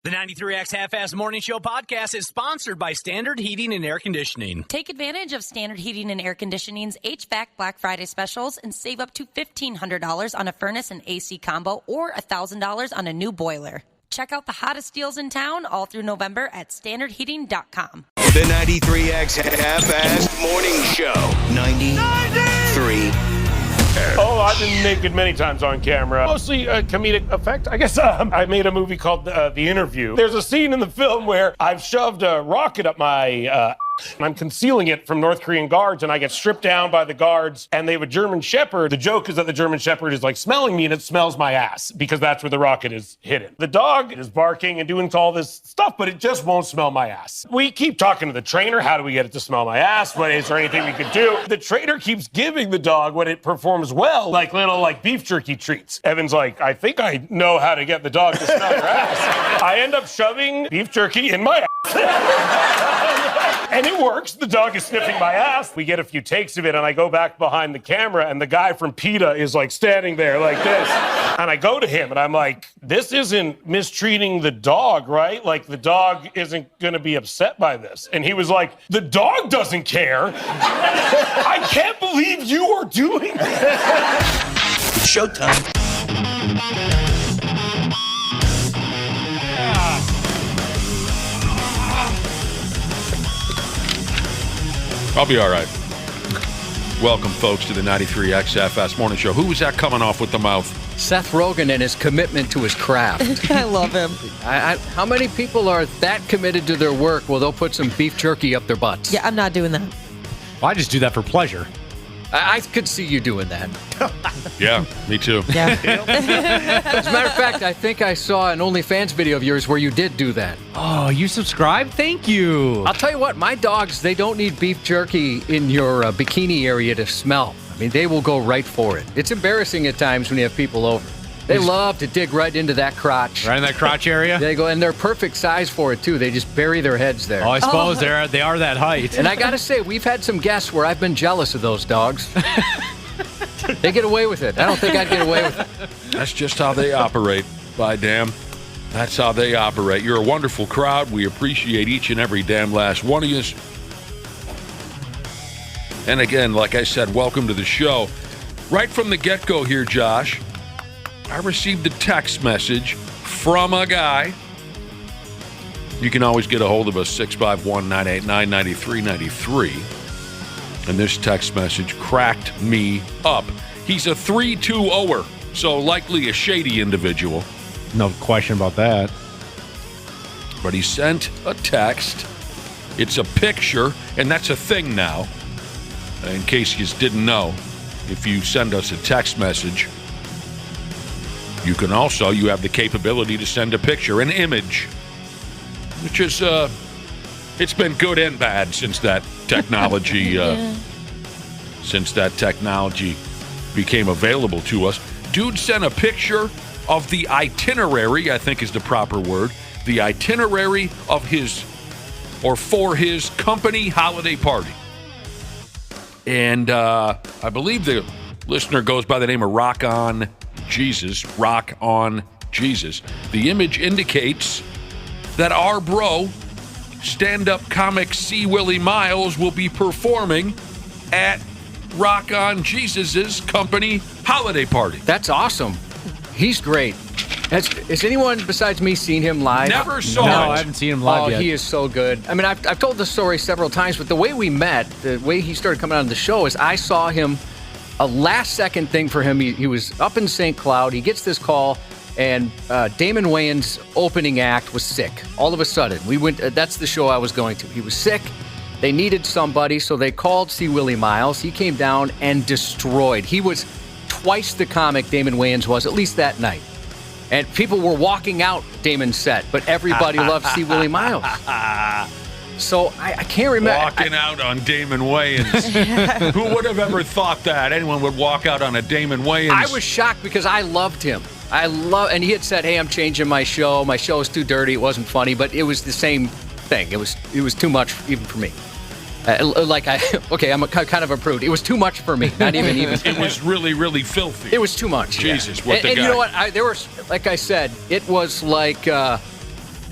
The 93X Half-Ass Morning Show podcast is sponsored by Standard Heating and Air Conditioning. Take advantage of Standard Heating and Air Conditioning's HVAC Black Friday specials and save up to $1,500 on a furnace and AC combo or $1,000 on a new boiler. Check out the hottest deals in town all through November at standardheating.com. The 93X Half-Ass Morning Show. 93. Oh, I've been naked many times on camera. Mostly a comedic effect. I guess I made a movie called The Interview. There's a scene in the film where I've shoved a rocket up my and I'm concealing it from North Korean guards, and I get stripped down by the guards, and they have a German Shepherd. The joke is that the German Shepherd is like smelling me, and it smells my ass, because that's where the rocket is hidden. The dog is barking and doing all this stuff, but it just won't smell my ass. We keep talking to the trainer. How do we get it to smell my ass? Is there anything we could do? The trainer keeps giving the dog, when it performs well, like little beef jerky treats. Evan's like, I think I know how to get the dog to smell your ass. I end up shoving beef jerky in my ass. And it works. The dog is sniffing my ass. We get a few takes of it, and I go back behind the camera, and the guy from PETA is standing there like this. And I go to him, and I'm like, this isn't mistreating the dog, right? The dog isn't going to be upset by this. And he was like, the dog doesn't care. I can't believe you are doing this. It's showtime. I'll be all right. Welcome, folks, to the 93X Half-Ass Morning Show. Who was that coming off with the mouth? Seth Rogen and his commitment to his craft. I love him. How many people are that committed to their work? Well, they'll put some beef jerky up their butts. Yeah, I'm not doing that. Well, I just do that for pleasure. I could see you doing that. Yeah, me too. Yeah. As a matter of fact, I think I saw an OnlyFans video of yours where you did do that. Oh, you subscribed? Thank you. I'll tell you what, my dogs, they don't need beef jerky in your bikini area to smell. I mean, they will go right for it. It's embarrassing at times when you have people over. They love to dig right into that crotch. Right in that crotch area? They go, and they're perfect size for it, too. They just bury their heads there. Oh, I suppose they are that height. And I got to say, we've had some guests where I've been jealous of those dogs. They get away with it. I don't think I'd get away with it. That's just how they operate, by damn. That's how they operate. You're a wonderful crowd. We appreciate each and every damn last one of you. And again, like I said, welcome to the show. Right from the get-go here, Josh, I received a text message from a guy. You can always get a hold of us, 651-989-9393. And this text message cracked me up. He's a 320-er, so likely a shady individual. No question about that. But he sent a text. It's a picture, and that's a thing now. In case you didn't know, if you send us a text message, you have the capability to send a picture, an image, which is, it's been good and bad since that technology, became available to us. Dude sent a picture of the itinerary, I think is the proper word, the itinerary of for his company holiday party. And I believe the listener goes by the name of Rock On Jesus. The image indicates that our bro, stand-up comic C. Willie Miles, will be performing at Rock On Jesus' company holiday party. That's awesome. He's great. Has anyone besides me seen him live? Never saw it. No, I haven't seen him live yet. He is so good. I mean, I've told this story several times, but the way we met, the way he started coming on the show is I saw him, a last-second thing for him. He was up in St. Cloud. He gets this call, and Damon Wayans' opening act was sick. All of a sudden, we went. That's the show I was going to. He was sick. They needed somebody, so they called C. Willie Miles. He came down and destroyed. He was twice the comic Damon Wayans was, at least that night. And people were walking out Damon's set, but everybody loved C. Willie Miles. So I can't remember. Walking out on Damon Wayans. Who would have ever thought that anyone would walk out on a Damon Wayans? I was shocked because I loved him. And he had said, "Hey, I'm changing my show. My show is too dirty. It wasn't funny." But it was the same thing. It was too much even for me. I'm a kind of a prude. It was too much for me. Not even. It was really, really filthy. It was too much. Jesus, yeah. And you know what? There were, like I said, it was like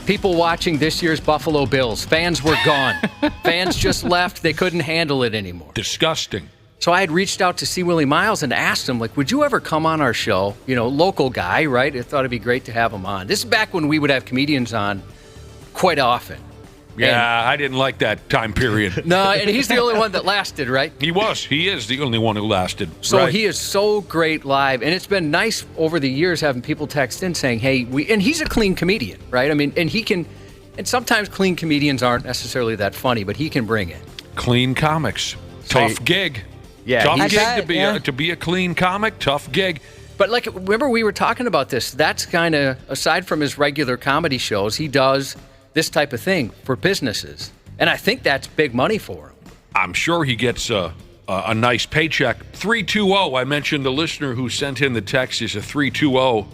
people watching this year's Buffalo Bills. Fans were gone. Fans just left. They couldn't handle it anymore. Disgusting. So I had reached out to C. Willie Miles and asked him, like, would you ever come on our show? You know, local guy, right? I thought it'd be great to have him on. This is back when we would have comedians on quite often. Yeah, I didn't like that time period. No, and he's the only one that lasted, right? He is the only one who lasted. So right. he is so great live, and it's been nice over the years having people text in saying, hey, and he's a clean comedian, right? I mean, and he can, and sometimes clean comedians aren't necessarily that funny, but he can bring it. Clean comics. Tough gig. Yeah. Tough gig to be a clean comic. Tough gig. But like, remember we were talking about this. That's kind of, aside from his regular comedy shows, he does this type of thing for businesses. And I think that's big money for him. I'm sure he gets a nice paycheck. 320, I mentioned the listener who sent in the text is a 320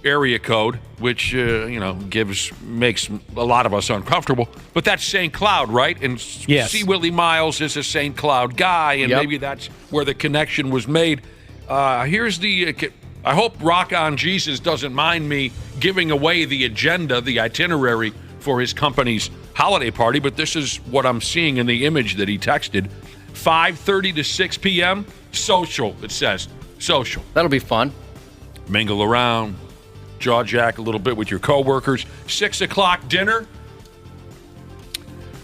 area code, which, makes a lot of us uncomfortable. But that's St. Cloud, right? And yes. C. Willie Miles is a St. Cloud guy, and maybe that's where the connection was made. Here's the... I hope Rock on Jesus doesn't mind me giving away the agenda, the itinerary for his company's holiday party, but this is what I'm seeing in the image that he texted. 5:30 to 6 p.m., social, it says. Social. That'll be fun. Mingle around, jaw jack a little bit with your coworkers. 6 o'clock dinner.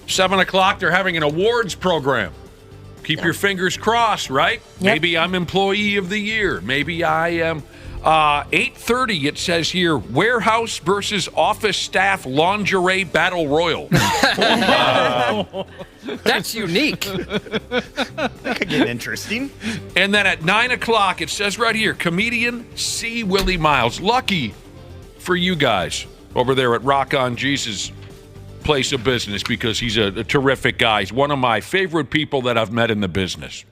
7 o'clock, they're having an awards program. Keep your fingers crossed, right? Yep. Maybe I'm Employee of the Year. Maybe I am. 8:30, it says here, warehouse versus office staff lingerie battle royal. That's unique. That could get interesting. And then at 9 o'clock, it says right here, comedian C. Willie Miles. Lucky for you guys over there at Rock on Jesus place of business, because he's a terrific guy. He's one of my favorite people that I've met in the business.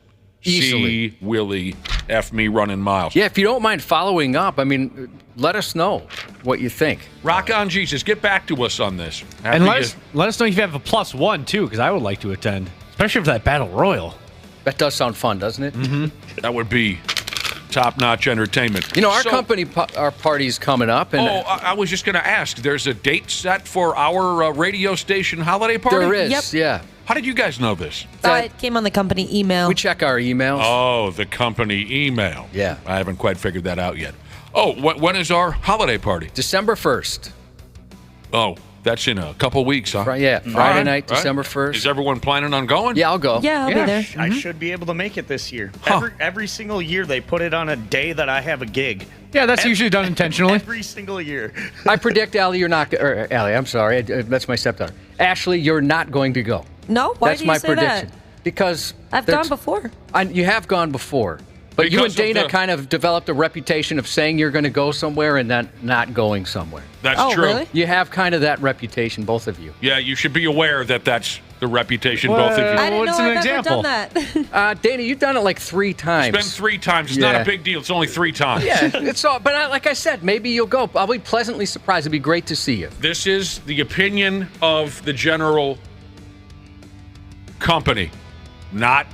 Easily. C. Willie F. me running miles. Yeah, if you don't mind following up, I mean, let us know what you think. Rock on Jesus. Get back to us on this. And let us know if you have a +1, too, because I would like to attend, especially for that Battle Royal. That does sound fun, doesn't it? Mm-hmm. That would be top-notch entertainment. You know, our company, our party's coming up. And I was just going to ask, there's a date set for our radio station holiday party? There is, yeah. How did you guys know this? It came on the company email. We check our emails. Oh, the company email. Yeah. I haven't quite figured that out yet. Oh, when is our holiday party? December 1st. Oh, that's in a couple weeks, huh? Friday night, December 1st. Is everyone planning on going? Yeah, I'll go. Yeah, I'll be there. I should be able to make it this year. Huh. Every single year they put it on a day that I have a gig. Yeah, that's usually done intentionally. Every single year. I predict, Allie, you're not... Or, Allie, I'm sorry. That's my stepdaughter. Ashley, you're not going to go. No? Why That's do you my say prediction. that? Because... I've gone before. You have gone before. But you and Dana kind of developed a reputation of saying you're going to go somewhere and then not going somewhere. That's true. Really? You have kind of that reputation, both of you. Yeah, you should be aware that that's the reputation both of you. I didn't What's know an I've example? ever done that. Dana, you've done it like 3 times. It's been 3 times. It's not a big deal. It's only 3 times. Yeah, it's all. But like I said, maybe you'll go. I'll be pleasantly surprised. It'd be great to see you. This is the opinion of the general company, not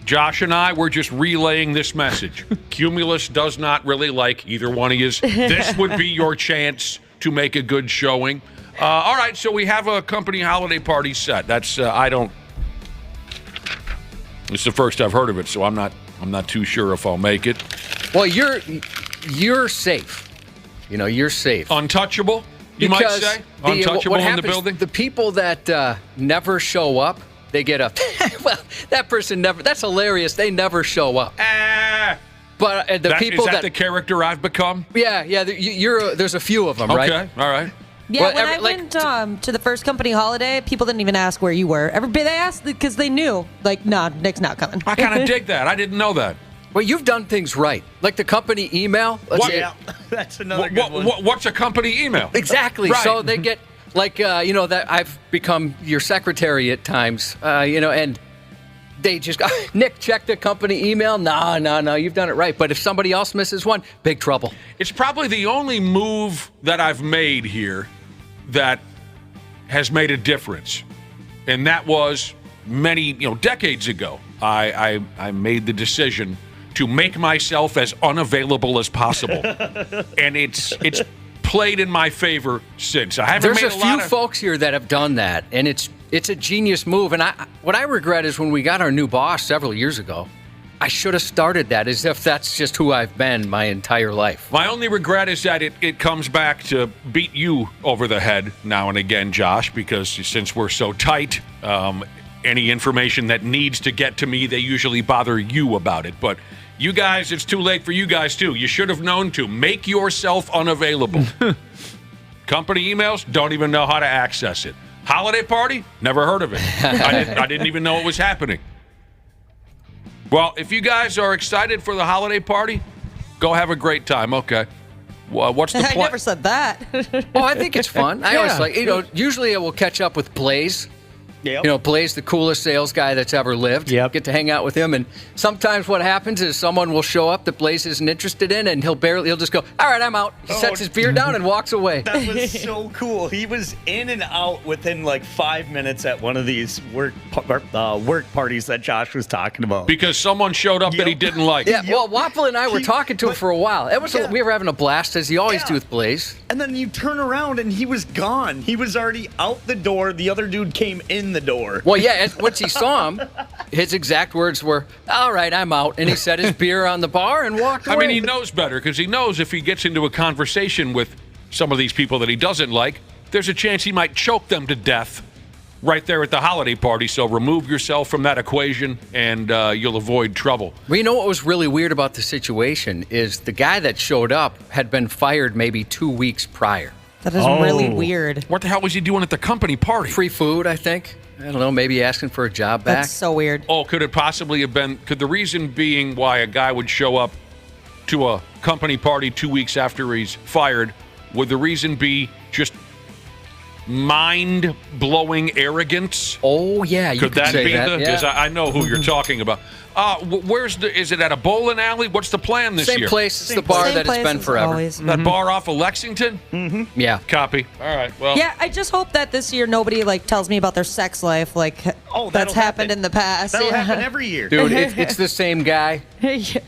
Josh and I. We're just relaying this message. Cumulus does not really like either one of you. This would be your chance to make a good showing. All right, so we have a company holiday party set. That's it's the first I've heard of it, so I'm not too sure if I'll make it. Well, you're safe. You know, you're safe. Untouchable, you might say. Untouchable in the building. The people that never show up, they get a well. That person never. That's hilarious. They never show up. But the people is that the character I've become? Yeah. There's a few of them, right? Okay, all right. Yeah, Well, when I went to the first company holiday, people didn't even ask where you were. Everybody, they asked because they knew, like, nah, Nick's not coming. I kind of dig that. I didn't know that. Well, you've done things right. Like the company email. Yeah, that's another good one. What's a company email? Exactly. Right. So they get, like, that I've become your secretary at times, and they just go, Nick, check the company email. No, you've done it right. But if somebody else misses one, big trouble. It's probably the only move that I've made here that has made a difference. And that was many, decades ago. I made the decision to make myself as unavailable as possible. And it's played in my favor since. I haven't There's made a a few lot of... folks here that have done that, and it's a genius move. And what I regret is when we got our new boss several years ago, I should have started that as if that's just who I've been my entire life. My only regret is that it comes back to beat you over the head now and again, Josh, because since we're so tight, any information that needs to get to me, they usually bother you about it. But you guys, it's too late for you guys, too. You should have known to. Make yourself unavailable. Company emails, don't even know how to access it. Holiday party, never heard of it. I didn't even know it was happening. Well, if you guys are excited for the holiday party, go have a great time. Okay. Well, what's the plan? I never said that. Well, I think it's fun. I always like, usually I will catch up with Blaze. Yep. Blaze, the coolest sales guy that's ever lived. Yep. Get to hang out with him. And sometimes what happens is someone will show up that Blaze isn't interested in, and he'll just go, all right, I'm out. He sets his beer down and walks away. That was so cool. He was in and out within like 5 minutes at one of these work parties that Josh was talking about. Because someone showed up that he didn't like. Yeah, well, Waffle and I were talking to him for a while. We were having a blast, as you always do with Blaze. And then you turn around and he was gone. He was already out the door. The other dude came in the door. Well, yeah, once he saw him, his exact words were, all right, I'm out. And he set his beer on the bar and walked away. I mean, he knows better because he knows if he gets into a conversation with some of these people that he doesn't like, there's a chance he might choke them to death right there at the holiday party. So remove yourself from that equation and you'll avoid trouble. Well, you know what was really weird about the situation is the guy that showed up had been fired maybe 2 weeks prior. That is really weird. What the hell was he doing at the company party? Free food, I think. I don't know, maybe asking for a job back. That's so weird. Oh, could it possibly have been, could the reason being why a guy would show up to a company party 2 weeks after he's fired, would the reason be just mind-blowing arrogance? Oh, yeah, you could that say be that. Because I know who you're talking about. Is it at a bowling alley? What's the plan this year? Same place as the bar Same that it's place been as forever. always. That bar off of Lexington? Mm-hmm. Yeah. Copy. All right, well. Yeah, I just hope that this year nobody tells me about their sex life that's happened in the past. That'll happen every year. Dude, it's the same guy.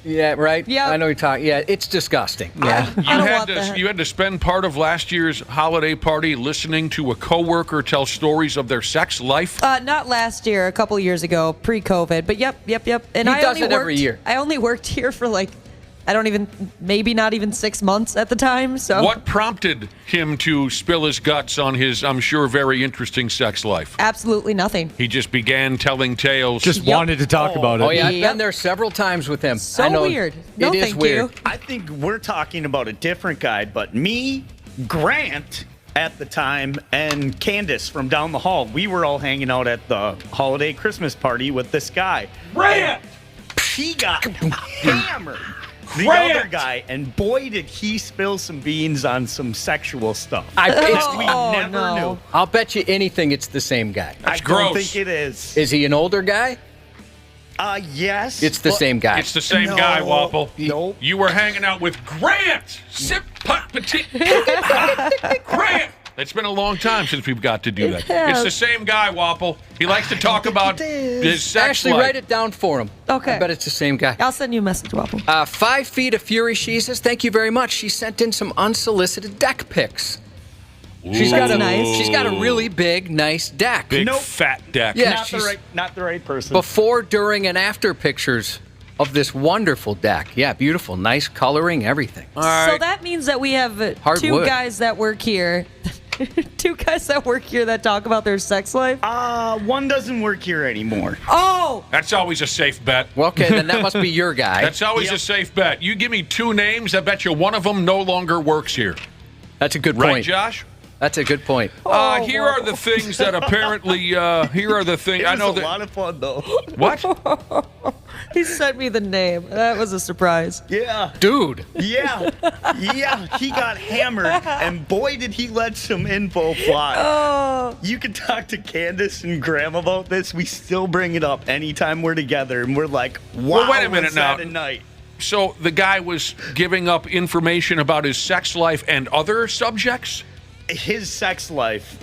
Yeah, right? Yeah. I know you're talking. Yeah, it's disgusting. Yeah. You had to spend part of last year's holiday party listening to a coworker tell stories of their sex life? Not last year, a couple years ago, pre-COVID. But yep. And He does it every year. I only worked here for maybe not even 6 months at the time. So What prompted him to spill his guts on his, I'm sure, very interesting sex life? absolutely nothing. He just began telling tales. Just wanted to talk about it. Oh, yeah, I've Yep. been there several times with him. So I know weird. No, it is thank weird. you. I think we're talking about a different guy, but me, Grant, at the time, and Candace from down the hall, we were all hanging out at the holiday Christmas party with this guy. Grant! He got hammered. The Grant! other guy, and boy, did he spill some beans on some sexual stuff. We never no. knew. I'll bet you anything it's the same guy. I gross. don't think it is. Is he an older guy? Yes. It's the same guy. It's the same No. guy, Wapple. Nope. You were hanging out with Grant! Sip, pop, petite. Grant! It's been a long time since we've got to do that. It's the same guy, Wapple. He likes to talk about his sex Actually, life. write it down for him. Okay. I bet it's the same guy. I'll send you a message, Waffle. 5 feet of fury, she says. Thank you very much. She sent in some unsolicited deck pics. She's got a really big, nice deck. Big Nope. fat deck. Yeah. not the right person. Before, during, and after pictures of this wonderful deck. Yeah, beautiful, nice coloring, everything. All right. So that means that we have Hard two wood. guys that work here. Two guys that work here that talk about their sex life. One doesn't work here anymore. Oh! That's always a safe bet. Well, okay, then that must be your guy. That's always a safe bet. You give me two names, I bet you one of them no longer works here. That's a good Right, point. Josh? That's a good point. Here are the things that apparently. Here are the things. It I was know a that. lot of fun, though. What? He sent me the name. That was a surprise. Yeah. Dude. Yeah. He got hammered, and boy, did he let some info fly. Oh. You can talk to Candace and Graham about this. We still bring it up anytime we're together, and we're like, wow, Well, wait a minute was now. that a night? So the guy was giving up information about his sex life and other subjects? His sex life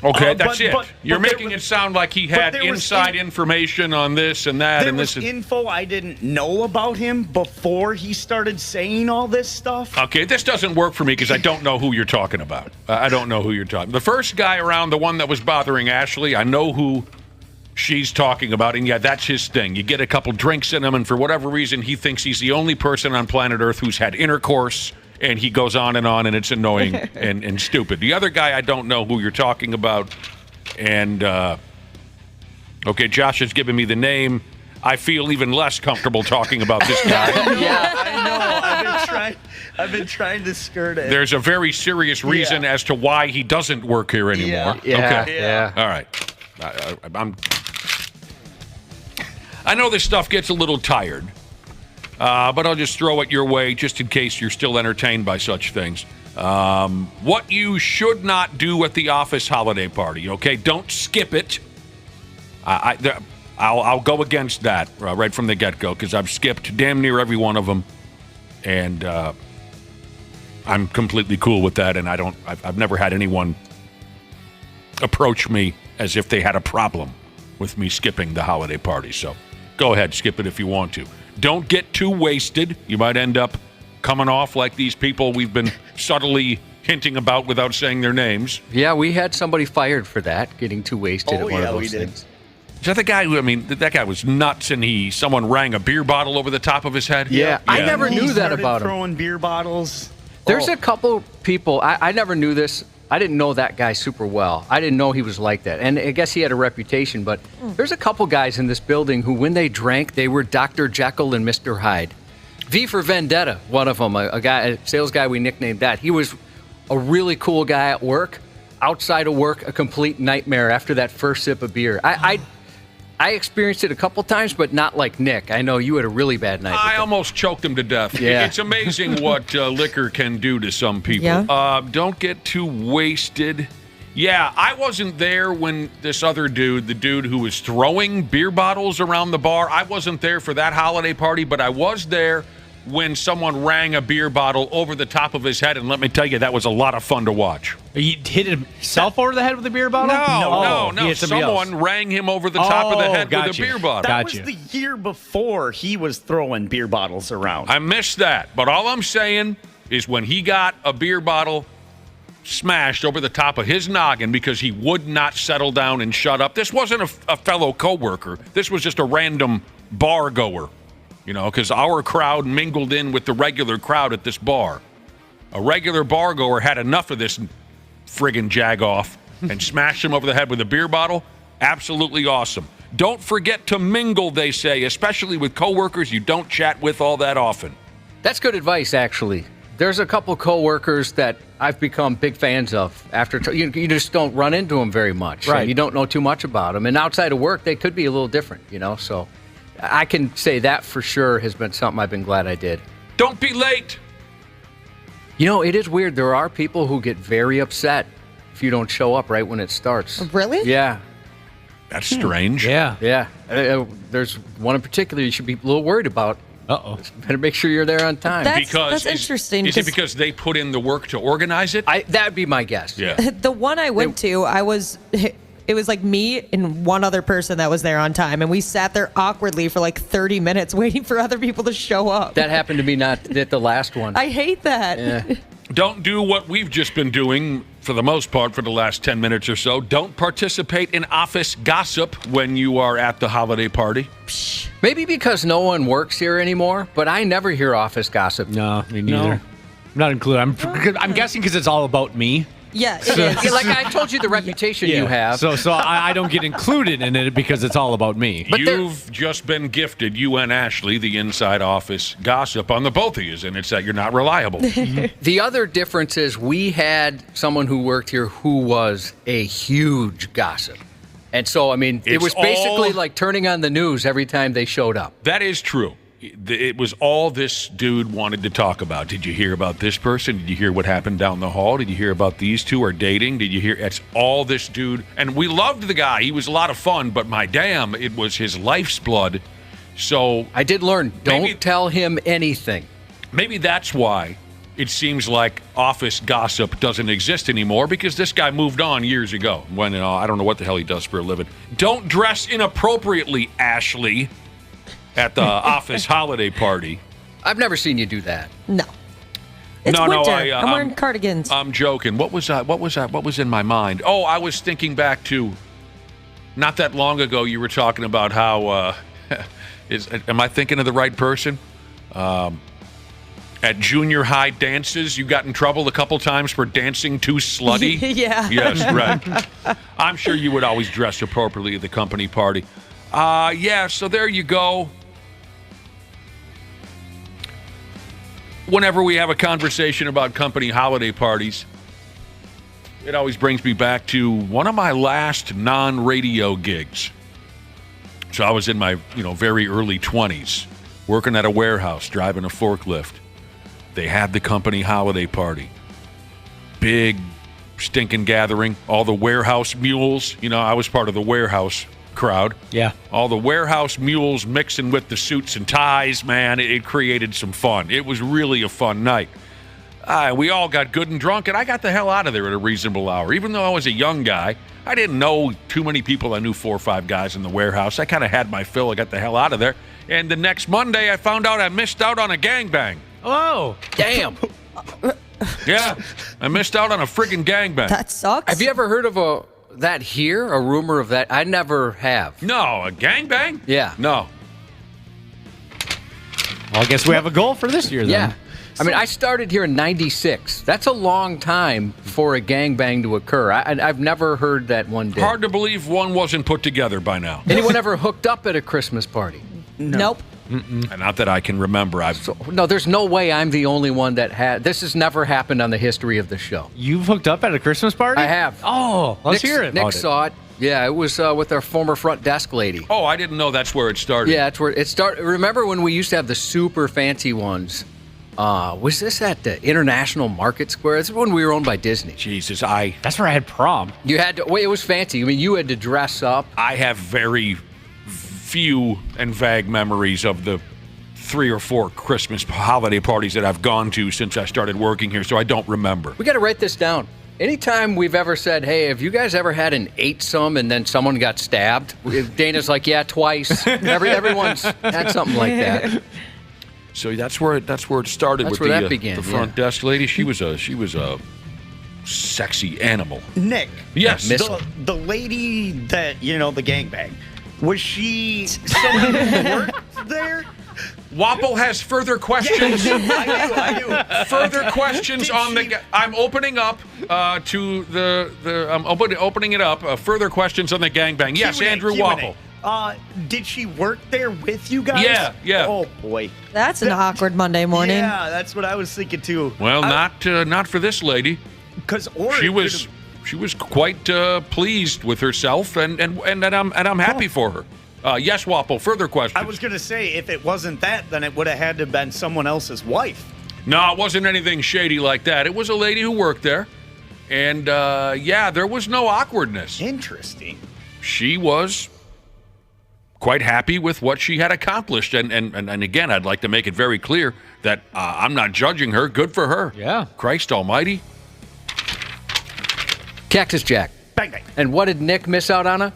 Okay, that's it. You're but making it sound like he had inside information on this and that. There and was this info I didn't know about him before he started saying all this stuff. Okay, this doesn't work for me because I don't know who you're talking about. I don't know who you're talking. The first guy around, the one that was bothering Ashley, I know who she's talking about, and yeah, that's his thing. You get a couple drinks in him, and for whatever reason, he thinks he's the only person on planet Earth who's had intercourse, and he goes on, and it's annoying and stupid. The other guy, I don't know who you're talking about, and, okay, Josh has given me the name. I feel even less comfortable talking about this guy. I know. I've been trying to skirt it. There's a very serious reason as to why he doesn't work here anymore. Yeah. All right. I know this stuff gets a little tired, but I'll just throw it your way just in case you're still entertained by such things. What you should not do at the office holiday party, okay? Don't skip it. I'll go against that right from the get-go because I've skipped damn near every one of them, and I'm completely cool with that, and I've never had anyone approach me as if they had a problem with me skipping the holiday party. So go ahead, skip it if you want to. Don't get too wasted. You might end up coming off like these people we've been subtly hinting about without saying their names. Yeah, we had somebody fired for that, getting too wasted at one of those things. Is that the guy who, that guy was nuts and someone rang a beer bottle over the top of his head? Yeah. I never knew that about him. Throwing beer bottles. There's a couple people, I never knew this. I didn't know that guy super well. I didn't know he was like that. And I guess he had a reputation, but there's a couple guys in this building who, when they drank, they were Dr. Jekyll and Mr. Hyde. V for Vendetta, one of them, a sales guy, we nicknamed that. He was a really cool guy at work. Outside of work, a complete nightmare after that first sip of beer. I experienced it a couple times, but not like Nick. I know you had a really bad night. I almost choked him to death. Yeah. It's amazing what liquor can do to some people. Yeah. Don't get too wasted. Yeah, I wasn't there when this other dude, the dude who was throwing beer bottles around the bar, I wasn't there for that holiday party, but I was there when someone rang a beer bottle over the top of his head, and let me tell you, that was a lot of fun to watch. He hit himself over the head with a beer bottle? No. Someone rang him over the top of the head with a beer bottle. That was the year before he was throwing beer bottles around. I missed that, but all I'm saying is when he got a beer bottle smashed over the top of his noggin because he would not settle down and shut up. This wasn't a fellow coworker. This was just a random bar goer. Because our crowd mingled in with the regular crowd at this bar. A regular bar goer had enough of this friggin' jag-off and smashed him over the head with a beer bottle. Absolutely awesome. Don't forget to mingle, they say, especially with coworkers you don't chat with all that often. That's good advice, actually. There's a couple coworkers that I've become big fans of. After you just don't run into them very much. Right. And you don't know too much about them. And outside of work, they could be a little different, so... I can say that for sure has been something I've been glad I did. Don't be late. It is weird. There are people who get very upset if you don't show up right when it starts. Really? Yeah. That's strange. Yeah. Yeah. There's one in particular you should be a little worried about. Uh-oh. Better make sure you're there on time. That's interesting. Is it because they put in the work to organize it? That would be my guess. Yeah. The one I went to, it was like me and one other person that was there on time, and we sat there awkwardly for like 30 minutes waiting for other people to show up. That happened to me not at the last one. I hate that. Yeah. Don't do what we've just been doing for the most part for the last 10 minutes or so. Don't participate in office gossip when you are at the holiday party. Maybe because no one works here anymore, but I never hear office gossip. No, me neither. I'm not included. I'm guessing because it's all about me. Yeah, it is. Like I told you, the reputation you have. So I don't get included in it because it's all about me. But you've just been gifted, you and Ashley, the inside office gossip on the both of you, and it's that you're not reliable. The other difference is we had someone who worked here who was a huge gossip. And so, it was basically like turning on the news every time they showed up. That is true. It was all this dude wanted to talk about. Did you hear about this person? Did you hear what happened down the hall? Did you hear about these two are dating? Did you hear? It's all this dude. And we loved the guy. He was a lot of fun, but my damn, it was his life's blood. So I did learn, don't tell him anything. Maybe that's why it seems like office gossip doesn't exist anymore because this guy moved on years ago. When I don't know what the hell he does for a living. Don't dress inappropriately, Ashley, at the office holiday party. I've never seen you do that. No. It's No, winter. I'm I'm wearing cardigans. I'm joking. What was that? What was in my mind? Oh, I was thinking back to not that long ago. You were talking about how am I thinking of the right person? At junior high dances, you got in trouble a couple times for dancing too slutty. Yeah. Yes, right. I'm sure you would always dress appropriately at the company party. Yeah. So there you go. Whenever we have a conversation about company holiday parties, it always brings me back to one of my last non-radio gigs. So I was in my, very early 20s, working at a warehouse, driving a forklift. They had the company holiday party. Big stinking gathering. All the warehouse mules. I was part of the warehouse crowd. Yeah. All the warehouse mules mixing with the suits and ties, man, it created some fun. It was really a fun night. We all got good and drunk, and I got the hell out of there at a reasonable hour. Even though I was a young guy, I didn't know too many people. I knew 4 or 5 guys in the warehouse. I kind of had my fill. I got the hell out of there. And the next Monday, I found out I missed out on a gangbang. Oh. Damn. Yeah, I missed out on a friggin' gangbang. That sucks. Have you ever heard of that here? A rumor of that? I never have. No, a gangbang? Yeah. No. Well, I guess we have a goal for this year, then. Yeah. I mean, I started here in 96. That's a long time for a gangbang to occur. I've never heard that one day. Hard to believe one wasn't put together by now. Anyone ever hooked up at a Christmas party? Nope. Not that I can remember. No, there's no way I'm the only one that had. This has never happened on the history of the show. You've hooked up at a Christmas party? I have. Oh, let's hear it. Nick saw it. Yeah, it was with our former front desk lady. Oh, I didn't know that's where it started. Yeah, that's where it started. Remember when we used to have the super fancy ones? Was this at the International Market Square? This is when we were owned by Disney. Jesus, That's where I had prom. You had to. Wait, it was fancy. I mean, you had to dress up. I have very few and vague memories of the 3 or 4 Christmas holiday parties that I've gone to since I started working here, so I don't remember. We got to write this down. Anytime we've ever said, hey, have you guys ever had an 8-some and then someone got stabbed? Dana's like, yeah, twice. Everyone's had something like that. So that's where it started. That's with where the, that began, the front desk lady. She was a sexy animal. Nick. Yes. The lady that, the gangbang, was she someone who worked there? Wapple has further questions. I do. Further questions on the. I'm opening up to the. I'm opening it up. Further questions on the gangbang. Yes, Q&A, Andrew Q&A. Wapple. Did she work there with you guys? Yeah. Oh boy. That's an awkward Monday morning. Yeah, that's what I was thinking too. Well, not for this lady. Because She was quite pleased with herself, and I'm happy for her. Yes, Wapple. Further questions. I was gonna say if it wasn't that, then it would have had to have been someone else's wife. No, it wasn't anything shady like that. It was a lady who worked there, and there was no awkwardness. Interesting. She was quite happy with what she had accomplished, and again, I'd like to make it very clear that I'm not judging her. Good for her. Yeah. Christ Almighty. Cactus Jack. Bang bang. And what did Nick miss out on?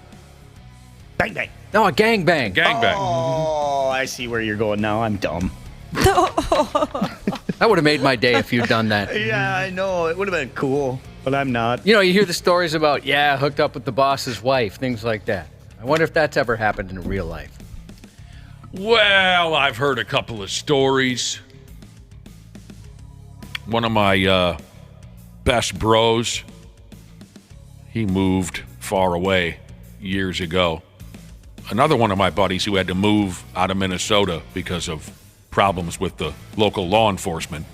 Bang bang. No, a gangbang. Gangbang. Oh, I see where you're going now. I'm dumb. That would have made my day if you'd done that. Yeah, I know. It would have been cool, but I'm not. You hear the stories about, hooked up with the boss's wife, things like that. I wonder if that's ever happened in real life. Well, I've heard a couple of stories. One of my best bros, he moved far away years ago. Another one of my buddies who had to move out of Minnesota because of problems with the local law enforcement.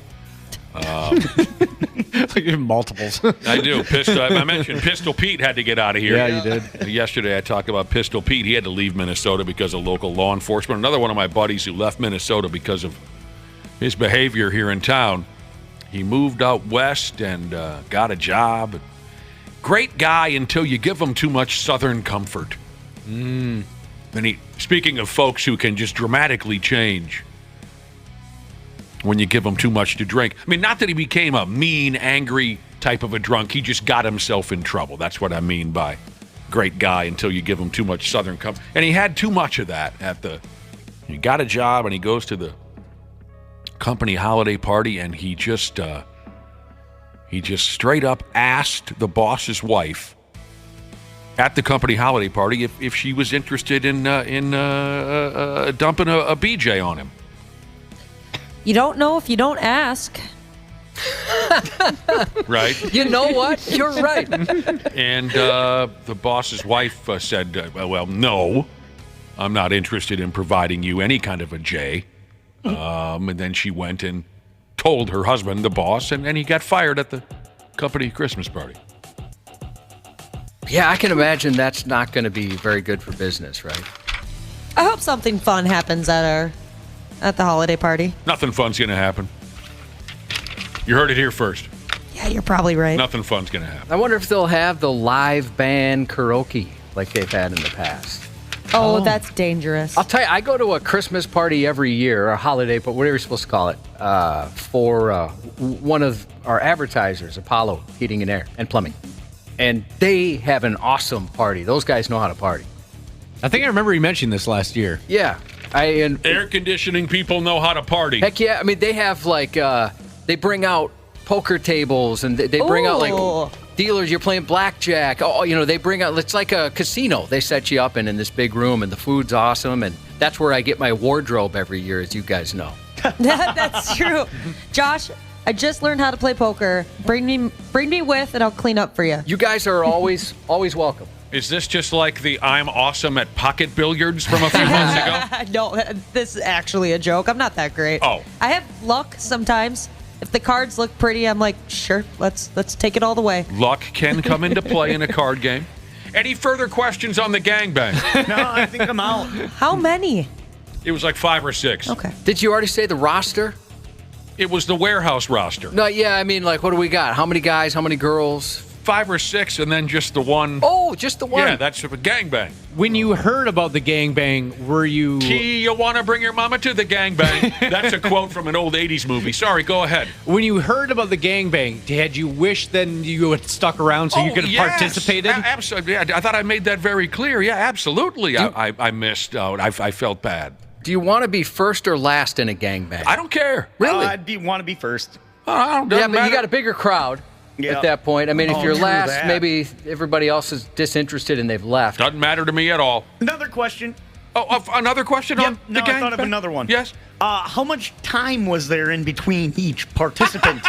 Multiples. I do. I mentioned Pistol Pete had to get out of here. Yeah, you did. Yesterday I talked about Pistol Pete. He had to leave Minnesota because of local law enforcement. Another one of my buddies who left Minnesota because of his behavior here in town. He moved out west and got a job. Great guy until you give him too much Southern comfort. Speaking of folks who can just dramatically change. when you give him too much to drink. I mean, not that he became a mean, angry type of a drunk. He just got himself in trouble. That's what I mean by great guy until you give him too much Southern Comfort. And he had too much of that he got a job and he goes to the company holiday party and he just straight up asked the boss's wife at the company holiday party if she was interested in dumping a BJ on him. You don't know if you don't ask. Right? You know what? You're right. And the boss's wife said, well, no, I'm not interested in providing you any kind of a J. And then she went and told her husband, the boss, and he got fired at the company Christmas party. Yeah, I can imagine that's not going to be very good for business, right? I hope something fun happens at the holiday party. Nothing fun's going to happen. You heard it here first. Yeah, you're probably right. Nothing fun's going to happen. I wonder if they'll have the live band karaoke like they've had in the past. Oh, that's dangerous. I'll tell you, I go to a Christmas party every year, or a holiday, but whatever you're supposed to call it, for one of our advertisers, Apollo Heating and Air and Plumbing. And they have an awesome party. Those guys know how to party. I think I remember you mentioned this last year. Yeah. Air conditioning people know how to party. Heck yeah. I mean, they have they bring out poker tables and they bring out dealers. You're playing blackjack. Oh, they bring out, it's like a casino. They set you up in this big room and the food's awesome. And that's where I get my wardrobe every year, as you guys know. That's true. Josh, I just learned how to play poker. Bring me with and I'll clean up for you. You guys are always welcome. Is this just like the I'm awesome at pocket billiards from a few months ago? No, this is actually a joke. I'm not that great. Oh. I have luck sometimes. If the cards look pretty, I'm like, sure, let's take it all the way. Luck can come into play in a card game. Any further questions on the gangbang? No, I think I'm out. How many? It was like 5 or 6. Okay. Did you already say the roster? It was the warehouse roster. No, yeah, I mean, what do we got? How many guys? How many girls? 5 or 6, and then just the one. Oh, just the one. Yeah, that's a gangbang. When you heard about the gangbang, were you... Gee, you want to bring your mama to the gangbang? That's a quote from an old 80s movie. Sorry, go ahead. When you heard about the gangbang, had you wished then you had stuck around so you could have participated? Absolutely. Yeah, I thought I made that very clear. Yeah, absolutely. I missed out. I felt bad. Do you want to be first or last in a gangbang? I don't care. Really? I'd want to be first. Yeah, but you got a bigger crowd. Yeah. At that point. I mean, if you're true last, that. maybe everybody else is disinterested and they've left. Doesn't matter to me at all. Another question. Oh, another question on the I gang? thought of another one. Yes? How much time was there in between each participant?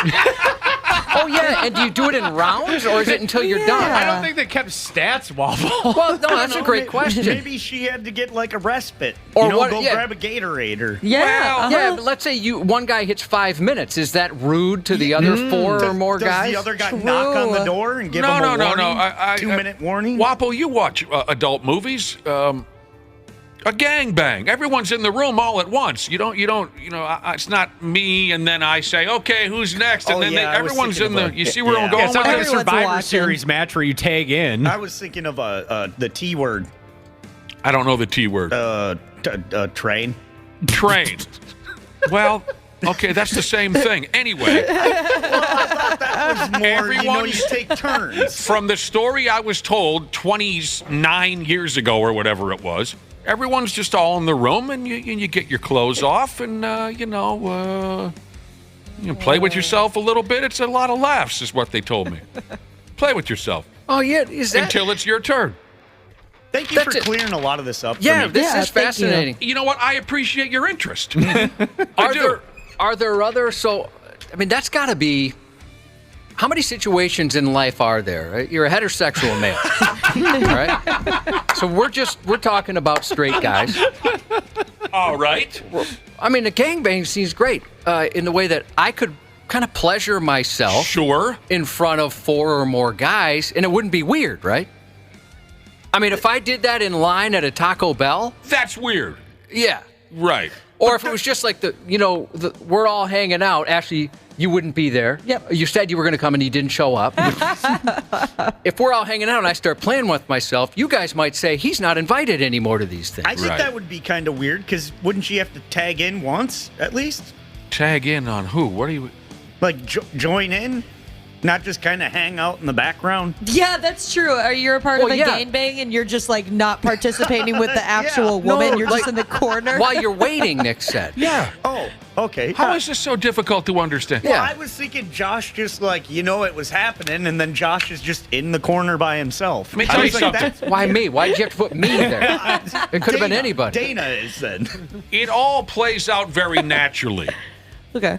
Oh, yeah, and do you do it in rounds, or is it until you're done? I don't think they kept stats, Waffle. Well, no, that's a great question. Maybe she had to get like a respite. Or go what- yeah. grab a Gatorade or... Yeah. Yeah, but let's say one guy hits 5 minutes. Is that rude to the other 4 or more Does guys? the other guy knock on the door and give him a warning? No. 2-minute warning? Wappo, you watch adult movies. A gangbang. Everyone's in the room all at once. You don't. It's not me, and then I say, okay, who's next, and then I was everyone's in thinking the. of You see where I'm going? Yeah, it's not with like a this? Everyone's Survivor watching. Series match where you tag in. I was thinking of the T word. I don't know the T word. Train. Train. Well, okay, that's the same thing. Anyway, That was more, Everyone- you take turns. from the story I was told 29 years ago or whatever it was, everyone's just all in the room, and you get your clothes off, and you play with yourself a little bit. It's a lot of laughs, is what they told me. Play with yourself Oh, yeah. Is that... until it's your turn. Thank you That's for it. clearing a lot of this up Yeah, for me. this Yeah, is thank you. fascinating. You know what? I appreciate your interest. I do. Are there other... So, I mean, that's got to be... How many situations in life are there? Right? You're a heterosexual male. All right? So we're talking about straight guys. All right. I mean, the gangbang seems great in the way that I could kind of pleasure myself Sure. in front of 4 or more guys, and it wouldn't be weird, right? I mean, if I did that in line at a Taco Bell, That's weird. yeah. Right. Or if it was just like we're all hanging out. Actually, you wouldn't be there. Yep. You said you were going to come and you didn't show up. If we're all hanging out and I start playing with myself, you guys might say he's not invited anymore to these things. I think Right. that would be kind of weird because wouldn't she have to tag in once at least? Tag in on who? What are you? Like, join in? Not just kind of hang out in the background? Yeah, that's true. Are you a part of a gangbang and you're just like not participating with the actual woman? No, you're just in the corner? While you're waiting, Nick said. Yeah. Oh, okay. How is this so difficult to understand? Well, I was thinking Josh just like, it was happening, and then Josh is just in the corner by himself. Let me tell you something. Why me? Why'd you have to put me there? It could have been anybody. Dana is then. It all plays out very naturally. Okay.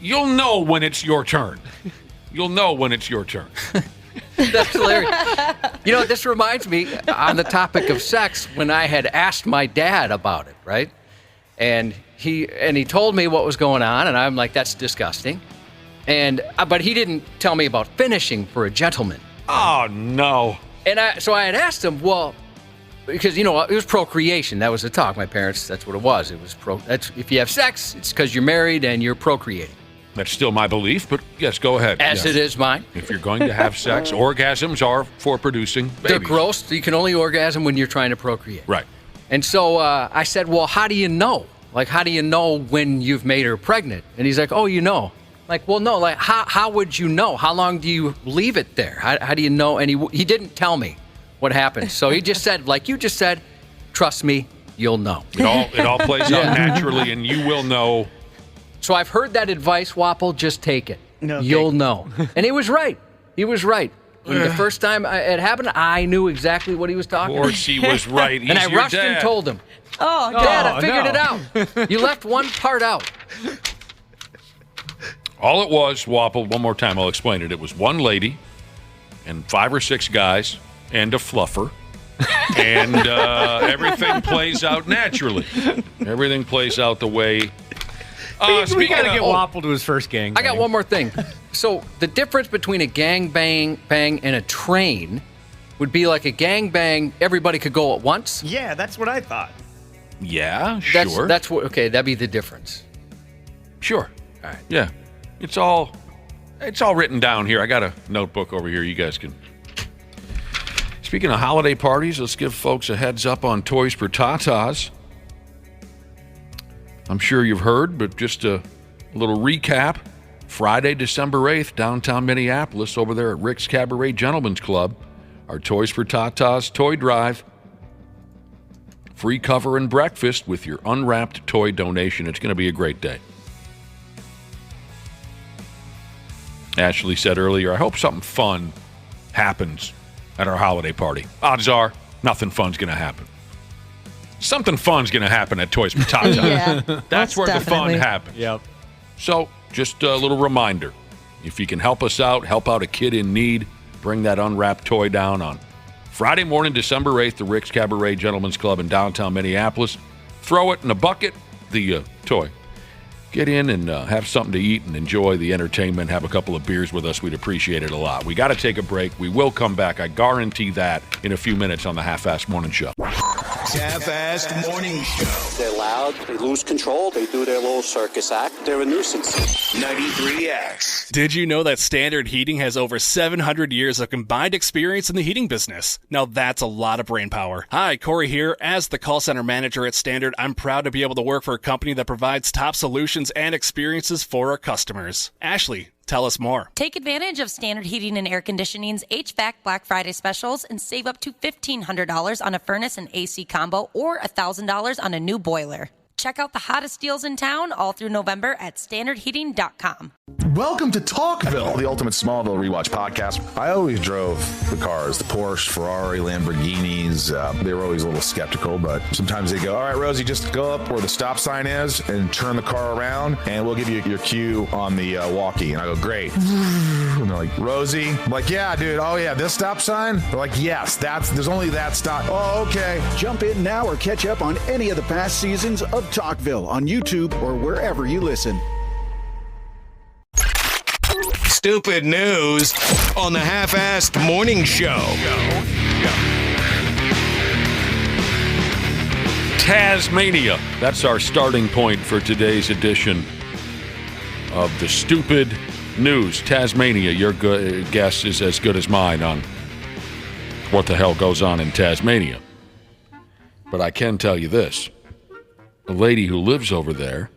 You'll know when it's your turn. You'll know when it's your turn. That's hilarious. This reminds me, on the topic of sex, when I had asked my dad about it, right? And he told me what was going on, and I'm like, that's disgusting. But he didn't tell me about finishing for a gentleman. Oh, no. And so I had asked him, well, because, it was procreation. That was the talk. My parents, that's what it was. It was if you have sex, it's because you're married and you're procreating. That's still my belief, but yes, go ahead. As it is mine. If you're going to have sex, orgasms are for producing babies. They're gross. You can only orgasm when you're trying to procreate. Right. And so I said, well, how do you know? Like, how do you know when you've made her pregnant? And he's like, oh, you know. Like, well, no, like, how would you know? How long do you leave it there? How do you know? And he didn't tell me what happened. So he just said, like you just said, trust me, you'll know. It all plays out naturally, and you will know. So I've heard that advice, Wapple, just take it. Okay. You'll know. And he was right. He was right. When the first time it happened, I knew exactly what he was talking about. Of course he was right. And I rushed and told him. Oh, Dad, I figured it out. You left one part out. All it was, Wapple, one more time, I'll explain it. It was one lady and 5 or 6 guys and a fluffer. And everything plays out naturally. Everything plays out the way... we got to get Wapple to his first gang. I got one more thing. So the difference between a gang bang and a train would be like a gang bang, everybody could go at once. Yeah, that's what I thought. Yeah, sure. That's what. Okay, that'd be the difference. Sure. All right. Yeah. It's all written down here. I got a notebook over here. You guys can. Speaking of holiday parties, let's give folks a heads up on Toys for Tatas. I'm sure you've heard, but just a little recap. Friday, December 8th, downtown Minneapolis, over there at Rick's Cabaret Gentlemen's Club, our Toys for Tatas Toy Drive. Free cover and breakfast with your unwrapped toy donation. It's going to be a great day. Ashley said earlier, I hope something fun happens at our holiday party. Odds are, nothing fun's going to happen. Something fun's going to happen at Toys for Tatas. Yeah, That's where definitely. the fun happens. Yep. So, just a little reminder. If you can help us out, help out a kid in need, bring that unwrapped toy down on Friday morning, December 8th, the Rick's Cabaret Gentlemen's Club in downtown Minneapolis. Throw it in a bucket, the toy. Get in and have something to eat and enjoy the entertainment. Have a couple of beers with us. We'd appreciate it a lot. We got to take a break. We will come back. I guarantee that in a few minutes on the Half-Assed Morning Show. Half-Assed Morning Show. They're loud. They lose control. They do their little circus act. They're a nuisance. 93X. Did you know that Standard Heating has over 700 years of combined experience in the heating business? Now that's a lot of brain power. Hi, Corey here. As the call center manager at Standard, I'm proud to be able to work for a company that provides top solutions and experiences for our customers. Ashley, tell us more. Take advantage of Standard Heating and Air Conditioning's HVAC Black Friday specials and save up to $1,500 on a furnace and AC combo or $1,000 on a new boiler. Check out the hottest deals in town all through November at standardheating.com. Welcome to Talkville, the ultimate Smallville rewatch podcast. I always drove the cars, the Porsche, Ferrari, Lamborghinis. They were always a little skeptical, but sometimes they go, all right, Rosie, just go up where the stop sign is and turn the car around, and we'll give you your cue on the walkie. And I go, great. And they're like, Rosie? I'm like, yeah, dude. Oh, yeah, this stop sign? They're like, yes, there's only that stop. Oh, okay. Jump in now or catch up on any of the past seasons of Talkville on YouTube or wherever you listen. Stupid news on the Half-Assed Morning Show. Tasmania. That's our starting point for today's edition of the Stupid News. Tasmania, your guess is as good as mine on what the hell goes on in Tasmania. But I can tell you this. A lady who lives over there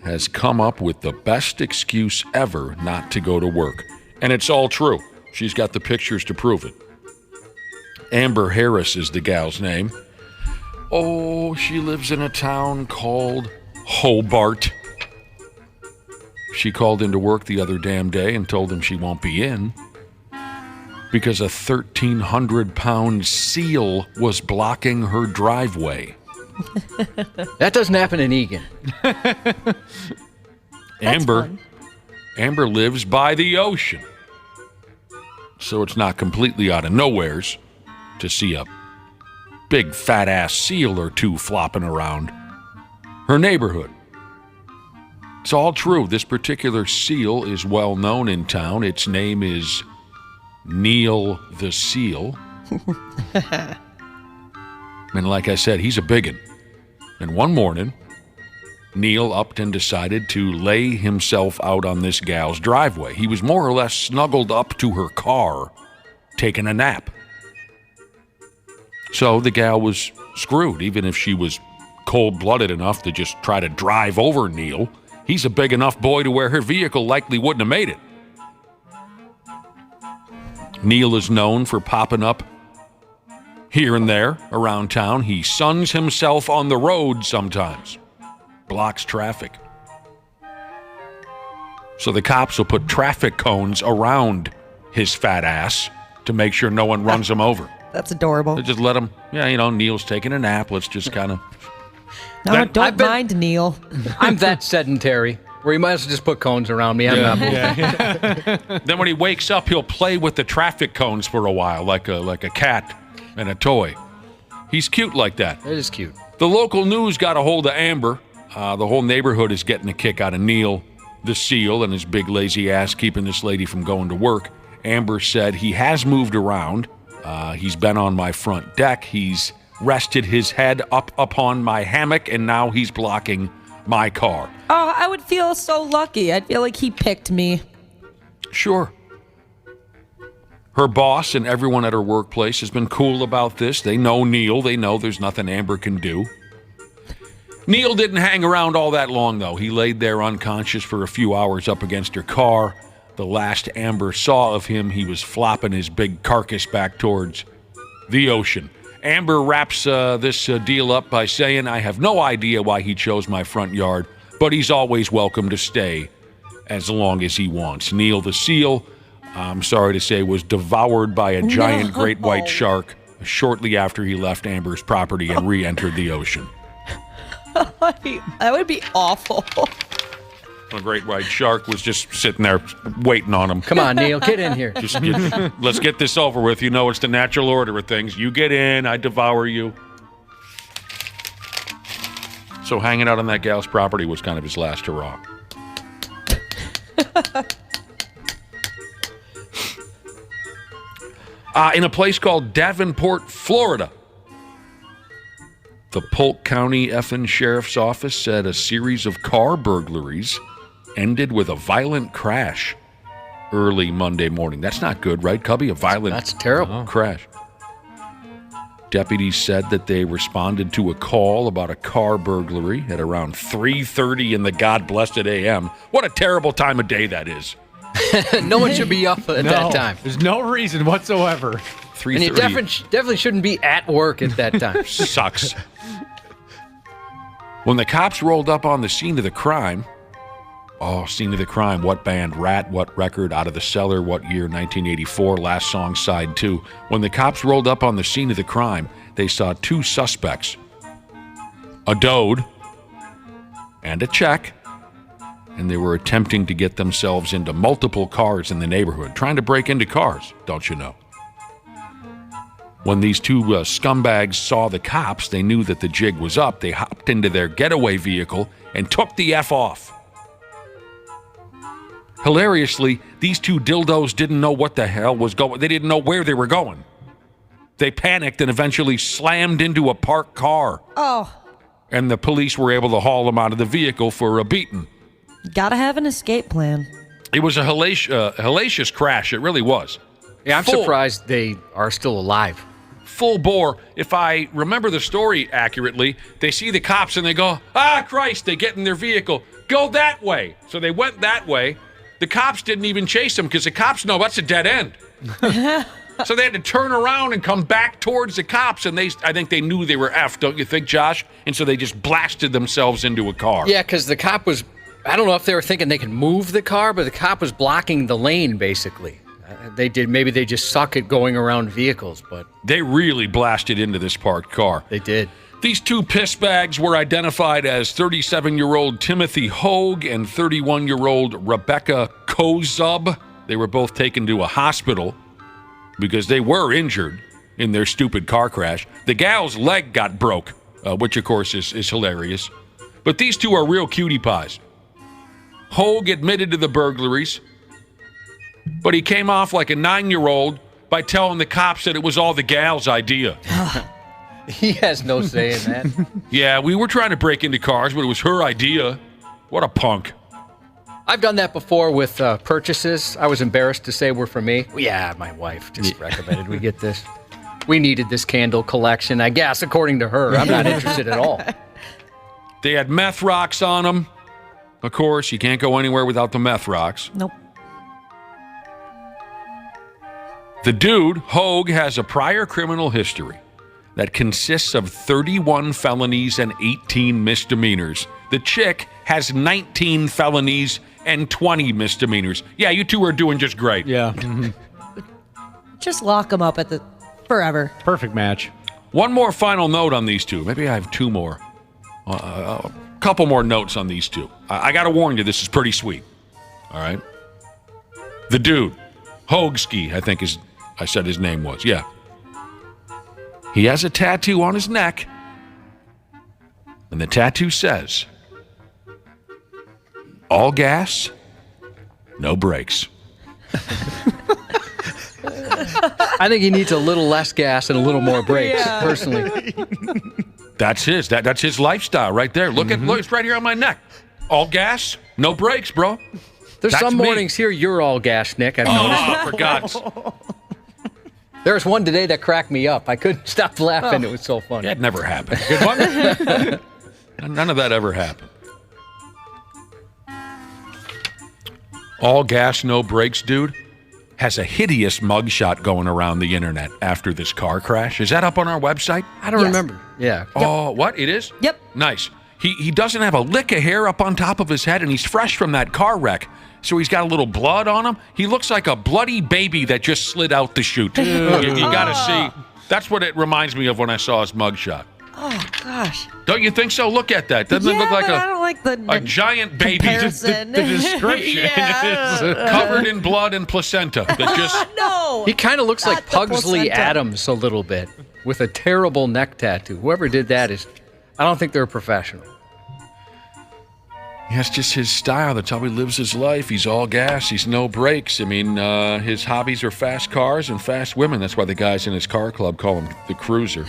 has come up with the best excuse ever not to go to work. And it's all true. She's got the pictures to prove it. Amber Harris is the gal's name. Oh, she lives in a town called Hobart. She called into work the other damn day and told them she won't be in because a 1,300-pound seal was blocking her driveway. That doesn't happen in Egan. Amber lives by the ocean, so it's not completely out of nowheres to see a big fat-ass seal or two flopping around her neighborhood. It's all true. This particular seal is well known in town. Its name is Neil the Seal. And like I said, he's a biggin'. And one morning, Neil upped and decided to lay himself out on this gal's driveway. He was more or less snuggled up to her car, taking a nap. So the gal was screwed, even if she was cold-blooded enough to just try to drive over Neil. He's a big enough boy to where her vehicle likely wouldn't have made it. Neil is known for popping up here and there around town. He suns himself on the road sometimes, blocks traffic. So the cops will put traffic cones around his fat ass to make sure no one runs him over. That's adorable. They just let him, Neil's taking a nap. Let's just kind of... No, don't mind Neil. I'm that sedentary where you might as well just put cones around me. I'm not moving. Then when he wakes up, he'll play with the traffic cones for a while, like a cat and a toy. He's cute like that. It is cute. The local news got a hold of Amber. The whole neighborhood is getting a kick out of Neil, the seal, and his big lazy ass keeping this lady from going to work. Amber said he has moved around. He's been on my front deck. He's rested his head up upon my hammock, and now he's blocking my car. Oh, I would feel so lucky. I'd feel like he picked me. Sure. Her boss and everyone at her workplace has been cool about this. They know Neil. They know there's nothing Amber can do. Neil didn't hang around all that long, though. He laid there unconscious for a few hours up against her car. The last Amber saw of him, he was flopping his big carcass back towards the ocean. Amber wraps this deal up by saying, I have no idea why he chose my front yard, but he's always welcome to stay as long as he wants. Neil the seal, I'm sorry to say, was devoured by a giant great white shark shortly after he left Amber's property and re-entered the ocean. That would be awful. A great white shark was just sitting there waiting on him. Come on, Neil, get in here. Let's get this over with. You know it's the natural order of things. You get in, I devour you. So hanging out on that gal's property was kind of his last hurrah. In a place called Davenport, Florida, the Polk County effing Sheriff's Office said a series of car burglaries ended with a violent crash early Monday morning. That's not good, right, Cubby? That's terrible. Crash. Deputies said that they responded to a call about a car burglary at around 3:30 in the God-blessed a.m. What a terrible time of day that is. No one should be up at that time. There's no reason whatsoever. 3:30. And you definitely shouldn't be at work at that time. Sucks. When the cops rolled up on the scene of the crime, scene of the crime, what band, Rat, what record, Out of the Cellar, what year, 1984, last song, side 2. When the cops rolled up on the scene of the crime, they saw two suspects, a Dode and a Czech, and they were attempting to get themselves into multiple cars in the neighborhood, trying to break into cars, don't you know? When these two scumbags saw the cops, they knew that the jig was up. They hopped into their getaway vehicle and took the F off. Hilariously, these two dildos didn't know what the hell was going. They didn't know where they were going. They panicked and eventually slammed into a parked car. Oh. And the police were able to haul them out of the vehicle for a beating. Gotta have an escape plan. It was a hellacious crash. It really was. Yeah, I'm surprised they are still alive. Full bore. If I remember the story accurately, they see the cops and they go, ah, Christ, they get in their vehicle. Go that way. So they went that way. The cops didn't even chase them because the cops know that's a dead end. So they had to turn around and come back towards the cops, and I think they knew they were effed, don't you think, Josh? And so they just blasted themselves into a car. Yeah, because the cop was, I don't know if they were thinking they could move the car, but the cop was blocking the lane, basically. Maybe they just suck at going around vehicles, but... They really blasted into this parked car. They did. These two piss bags were identified as 37-year-old Timothy Hogue and 31-year-old Rebecca Kozub. They were both taken to a hospital because they were injured in their stupid car crash. The gal's leg got broke, which, of course, is hilarious. But these two are real cutie pies. Hogue admitted to the burglaries, but he came off like a 9-year-old by telling the cops that it was all the gal's idea. He has no say in that. Yeah, we were trying to break into cars, but it was her idea. What a punk. I've done that before with purchases. I was embarrassed to say were for me. Yeah, my wife just recommended we get this. We needed this candle collection, I guess, according to her. I'm not interested at all. They had meth rocks on them. Of course, you can't go anywhere without the meth rocks. Nope. The dude, Hogue, has a prior criminal history that consists of 31 felonies and 18 misdemeanors. The chick has 19 felonies and 20 misdemeanors. Yeah, you two are doing just great. Yeah. Just lock them up forever. Perfect match. One more final note on these two. Maybe I have two more. A couple more notes on these two. I got to warn you, this is pretty sweet. All right? The dude, Hogeski, I think I said his name was. Yeah. He has a tattoo on his neck, and the tattoo says, all gas, no brakes. I think he needs a little less gas and a little more brakes, personally. That's his. That's his lifestyle right there. Look, it's right here on my neck. All gas, no brakes, bro. There's some mornings here you're all gas, Nick, I've noticed. Oh, for God's... There was one today that cracked me up. I couldn't stop laughing. It was so funny. That never happened. Good one? None of that ever happened. All gas, no brakes, dude, has a hideous mugshot going around the internet after this car crash. Is that up on our website? I don't remember. Yeah. Oh, what? It is? Yep. Nice. He doesn't have a lick of hair up on top of his head, and he's fresh from that car wreck. So he's got a little blood on him. He looks like a bloody baby that just slid out the chute. You got to see. That's what it reminds me of when I saw his mugshot. Oh, gosh. Don't you think so? Look at that. Doesn't it look like I don't like a giant baby? Comparison. The description is covered in blood and placenta. That just no. He kind of looks like Pugsley placenta. Adams a little bit with a terrible neck tattoo. Whoever did that I don't think they're a professional. That's just his style. That's how he lives his life. He's all gas. He's no brakes. I mean, his hobbies are fast cars and fast women. That's why the guys in his car club call him the Cruiser.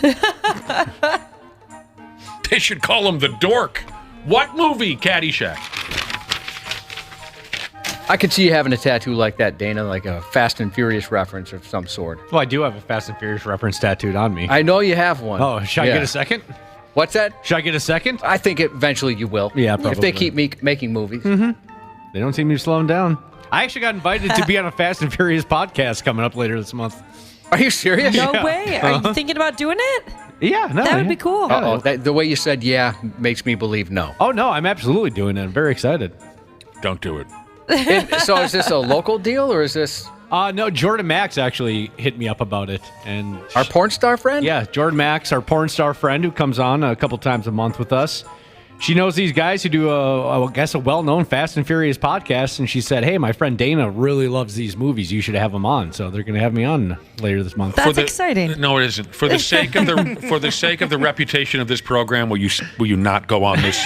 They should call him the Dork. What movie? Caddyshack. I could see you having a tattoo like that, Dana, like a Fast and Furious reference of some sort. Well, I do have a Fast and Furious reference tattooed on me. I know you have one. Oh, should I get a second? What's that? Should I get a second? I think eventually you will. Yeah, probably. If they keep making movies. Mm-hmm. They don't seem to be slowing down. I actually got invited to be on a Fast and Furious podcast coming up later this month. Are you serious? No way. Are you thinking about doing it? Yeah, no. That would be cool. The way you said yeah makes me believe no. Oh, no, I'm absolutely doing it. I'm very excited. Don't do it. So is this a local deal or is this... No, Jordan Max actually hit me up about it. And our porn star friend? Yeah, Jordan Max, our porn star friend who comes on a couple times a month with us. She knows these guys who do, I guess, a well-known Fast and Furious podcast, and she said, hey, my friend Dana really loves these movies. You should have them on. So they're going to have me on later this month. That's exciting. No, it isn't. For the sake of the reputation of this program, will you not go on this?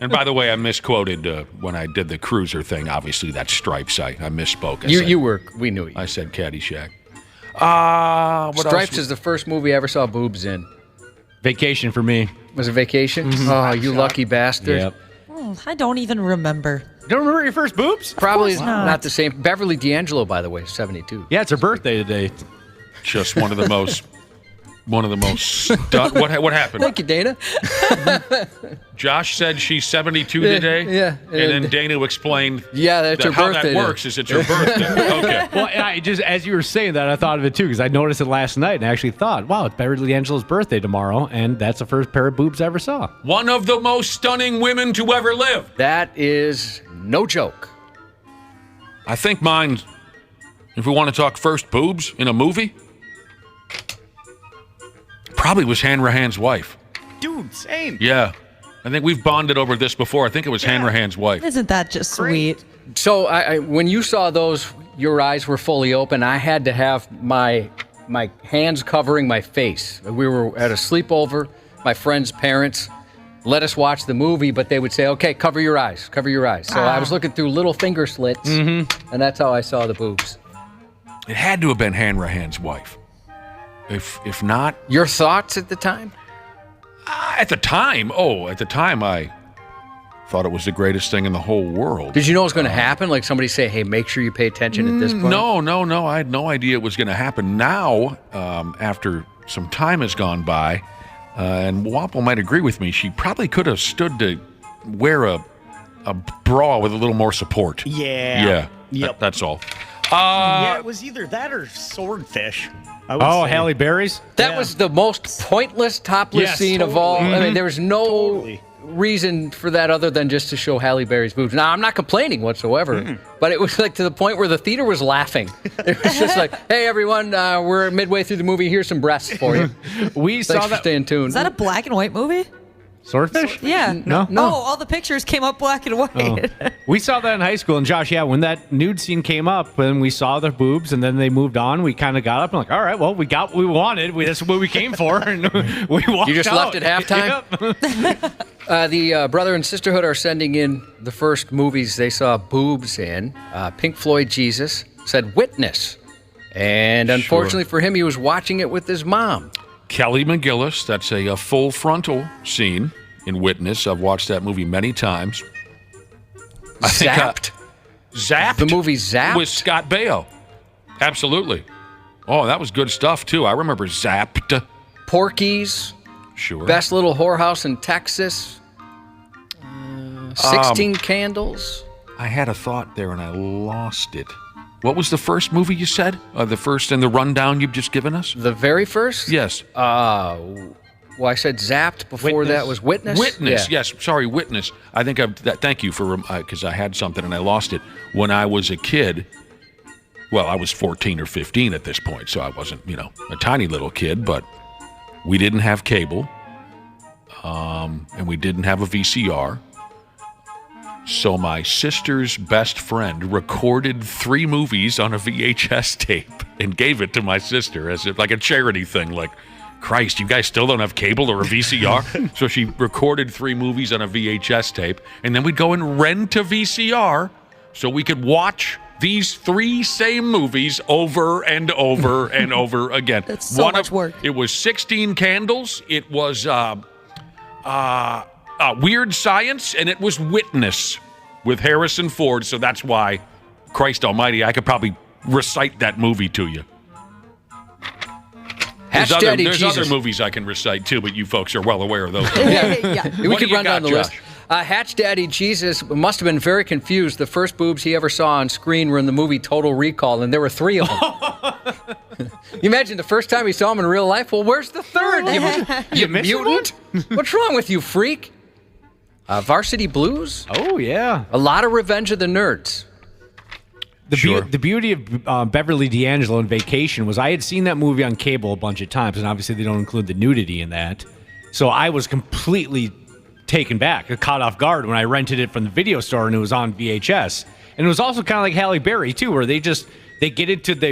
And by the way, I misquoted when I did the Cruiser thing. Obviously, that's Stripes. I misspoke. We knew you. I said Caddyshack. Stripes is the first movie I ever saw boobs in. Vacation for me. Was it Vacation? Mm-hmm. Oh, you lucky bastard. Yep. I don't even remember. You don't remember your first boobs? Probably not the same. Beverly D'Angelo, by the way, 72. Yeah, it's her birthday today. Just one of the most one of the most what happened? Thank you, Dana. Josh said she's 72 today. Yeah. And then Dana explained that's her how birthday. that works is it's her birthday. Okay. Well, I just as you were saying that, I thought of it too because I noticed it last night and I actually thought, wow, it's Beverly D'Angelo's birthday tomorrow, and that's the first pair of boobs I ever saw. One of the most stunning women to ever live. That is no joke. I think mine, if we want to talk first boobs in a movie, probably was Hanrahan's wife. Dude, same. Yeah. I think we've bonded over this before. I think it was Hanrahan's wife. Isn't that just sweet? So I when you saw those, your eyes were fully open. I had to have my hands covering my face. We were at a sleepover. My friend's parents let us watch the movie, but they would say, okay, cover your eyes. So I was looking through little finger slits, and that's how I saw the boobs. It had to have been Hanrahan's wife. If not... Your thoughts at the time? At the time, I thought it was the greatest thing in the whole world. Did you know it was going to happen? Like somebody say, hey, make sure you pay attention at this point? No. I had no idea it was going to happen. Now, after some time has gone by, and Wapple might agree with me, she probably could have stood to wear a bra with a little more support. Yeah. Yep. That's all. It was either that or Swordfish. Halle Berry's? That was the most pointless topless scene of all. I mean, there was no reason for that other than just to show Halle Berry's boobs. Now, I'm not complaining whatsoever, but it was like to the point where the theater was laughing. It was just like, hey, everyone, we're midway through the movie. Here's some breasts for you. We saw Thanks for that. staying tuned. Is that a black and white movie? Swordfish? Yeah. No. Oh, all the pictures came up black and white. We saw that in high school. And Josh, when that nude scene came up, and we saw the boobs, and then they moved on, we kind of got up and like, all right, well, we got what we wanted. That's what we came for. And we walked You just out. left at halftime? Yep. The brother and sisterhood are sending in the first movies they saw boobs in. Pink Floyd Jesus said Witness. And unfortunately for him, he was watching it with his mom. Kelly McGillis, that's a full frontal scene in Witness. I've watched that movie many times. Zapped? Zapped? The movie Zapped? With Scott Baio. Absolutely. Oh, that was good stuff, too. I remember Zapped. Porky's. Sure. Best Little Whorehouse in Texas. 16 Candles. I had a thought there and I lost it. What was the first movie you said? The first in the rundown you've just given us? The very first? Yes. Well, I said Zapped before Witness. that was Witness. Witness, Yeah. yes. Sorry, Witness. I think thank you for, because I had something and I lost it. When I was a kid, well, I was 14 or 15 at this point, so I wasn't, a tiny little kid, but we didn't have cable, and we didn't have a VCR. So my sister's best friend recorded 3 movies on a VHS tape and gave it to my sister as like a charity thing. Like, Christ, you guys still don't have cable or a VCR? So she recorded 3 movies on a VHS tape, and then we'd go and rent a VCR so we could watch these 3 same movies over and over and over again. That's so much work. It was 16 Candles. It was Weird Science, and it was Witness with Harrison Ford. So that's why, Christ almighty, I could probably recite that movie to you. There's other movies I can recite too, but you folks are well aware of those. We could run down the list. Hatch Daddy Jesus must have been very confused. The first boobs he ever saw on screen were in the movie Total Recall, and there were 3 of them. You imagine the first time he saw him in real life? Well, where's the third? You mutant? What's wrong with you, freak? Varsity Blues? Oh, yeah. A lot of Revenge of the Nerds. The beauty of Beverly D'Angelo and Vacation was I had seen that movie on cable a bunch of times, and obviously they don't include the nudity in that. So I was completely taken back, caught off guard when I rented it from the video store and it was on VHS. And it was also kind of like Halle Berry, too, where they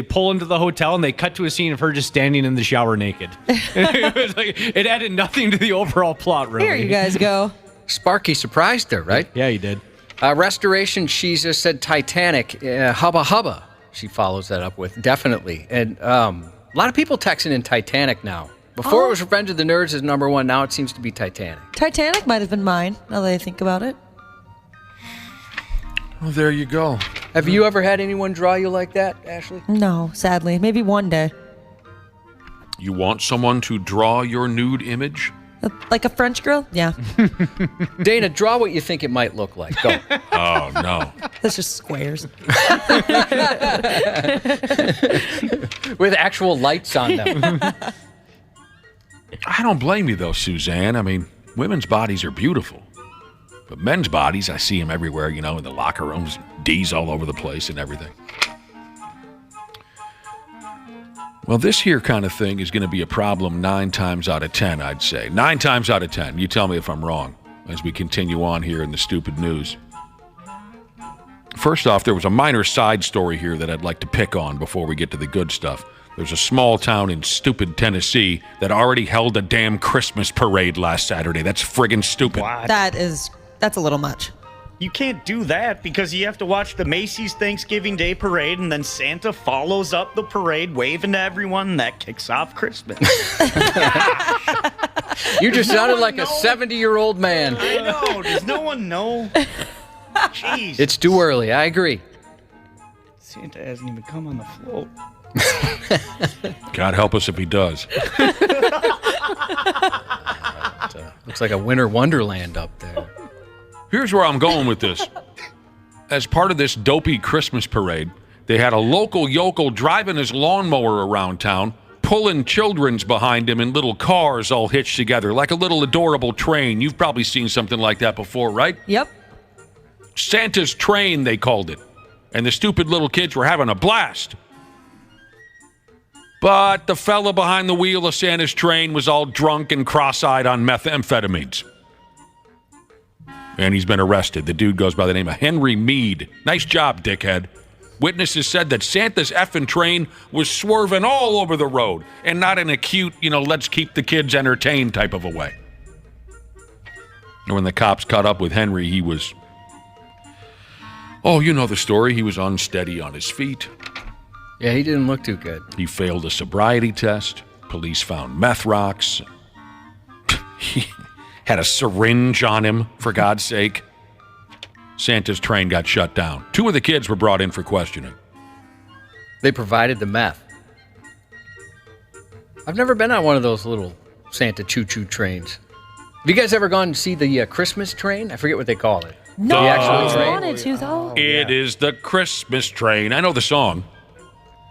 pull into the hotel and they cut to a scene of her just standing in the shower naked. It was like, it added nothing to the overall plot, really. Here you guys go. Sparky surprised her, right? Yeah, he did. Restoration, she just said Titanic. Hubba Hubba, she follows that up with, definitely. And a lot of people texting in Titanic now. Before it was Revenge of the Nerds is number 1. Now it seems to be Titanic. Titanic might have been mine, now that I think about it. Well, there you go. Have you ever had anyone draw you like that, Ashley? No, sadly. Maybe one day. You want someone to draw your nude image? Like a French girl? Yeah. Dana, draw what you think it might look like. Go. Oh, no. That's just squares. With actual lights on them. I don't blame you, though, Suzanne. I mean, women's bodies are beautiful. But men's bodies, I see them everywhere, in the locker rooms, D's all over the place and everything. Well, this here kind of thing is going to be a problem 9 times out of 10, I'd say. 9 times out of 10. You tell me if I'm wrong as we continue on here in the stupid news. First off, there was a minor side story here that I'd like to pick on before we get to the good stuff. There's a small town in stupid Tennessee that already held a damn Christmas parade last Saturday. That's friggin' stupid. What? That's a little much. You can't do that because you have to watch the Macy's Thanksgiving Day Parade, and then Santa follows up the parade waving to everyone, and that kicks off Christmas. You just sounded like a 70-year-old man. I know. Does no one know? Jeez. It's too early. I agree. Santa hasn't even come on the float. God help us if he does. Looks like a winter wonderland up there. Here's where I'm going with this. As part of this dopey Christmas parade, they had a local yokel driving his lawnmower around town, pulling children's behind him in little cars all hitched together, like a little adorable train. You've probably seen something like that before, right? Yep. Santa's train, they called it. And the stupid little kids were having a blast. But the fella behind the wheel of Santa's train was all drunk and cross-eyed on methamphetamines. And he's been arrested. The dude goes by the name of Henry Mead. Nice job, dickhead. Witnesses said that Santa's effing train was swerving all over the road and not in a cute, let's keep the kids entertained type of a way. And when the cops caught up with Henry, he was... Oh, you know the story. He was unsteady on his feet. Yeah, he didn't look too good. He failed a sobriety test. Police found meth rocks. He had a syringe on him, for God's sake. Santa's train got shut down. 2 of the kids were brought in for questioning. They provided the meth. I've never been on one of those little Santa choo-choo trains. Have you guys ever gone to see the Christmas train? I forget what they call it. No, the I actual always train. wanted to, though. It is the Christmas train. I know the song.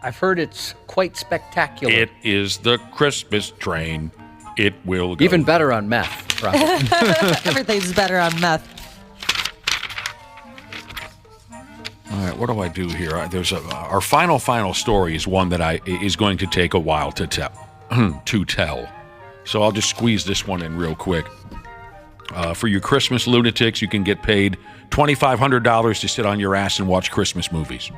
I've heard it's quite spectacular. It is the Christmas train. It will go. Even better on meth, probably. Everything's better on meth. All right, what do I do here? There's our final story is one that is going to take a while to tell. So I'll just squeeze this one in real quick. For your Christmas lunatics, you can get paid $2,500 to sit on your ass and watch Christmas movies.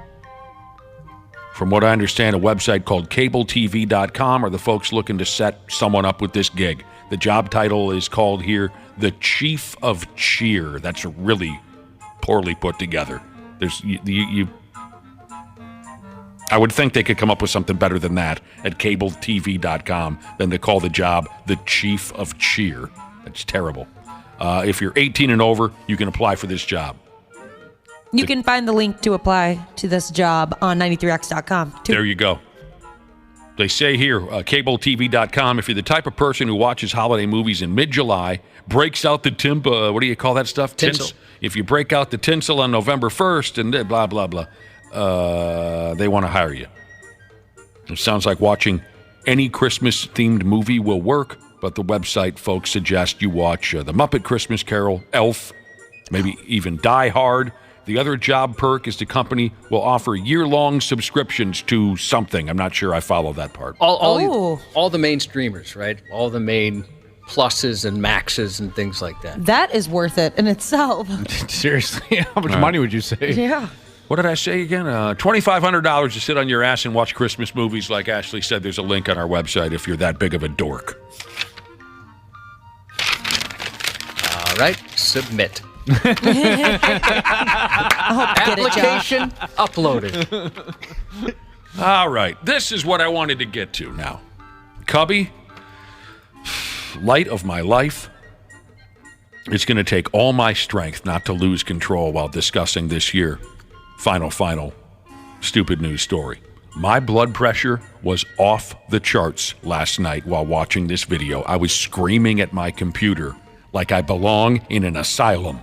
From what I understand, a website called CableTV.com are the folks looking to set someone up with this gig. The job title is called here The Chief of Cheer. That's really poorly put together. I would think they could come up with something better than that at CableTV.com than to call the job The Chief of Cheer. That's terrible. If you're 18 and over, you can apply for this job. You can find the link to apply to this job on 93x.com. There you go. They say here, CableTV.com, if you're the type of person who watches holiday movies in mid-July, breaks out the what do you call that stuff? Tinsel. If you break out the tinsel on November 1st and blah, blah, blah, they want to hire you. It sounds like watching any Christmas-themed movie will work, but the website folks suggest you watch The Muppet Christmas Carol, Elf, maybe even Die Hard. The other job perk is the company will offer year-long subscriptions to something. I'm not sure I follow that part. All the main streamers, right? All the main pluses and maxes and things like that. That is worth it in itself. Seriously, how much money would you say? Yeah. What did I say again? $2,500 to sit on your ass and watch Christmas movies. Like Ashley said, there's a link on our website if you're that big of a dork. All right, submit. Application uploaded. All right, this is what I wanted to get to now. Cubby, light of my life, it's going to take all my strength not to lose control while discussing this year final stupid news story. My blood pressure was off the charts last night while watching this video. I was screaming at my computer like I belong in an asylum.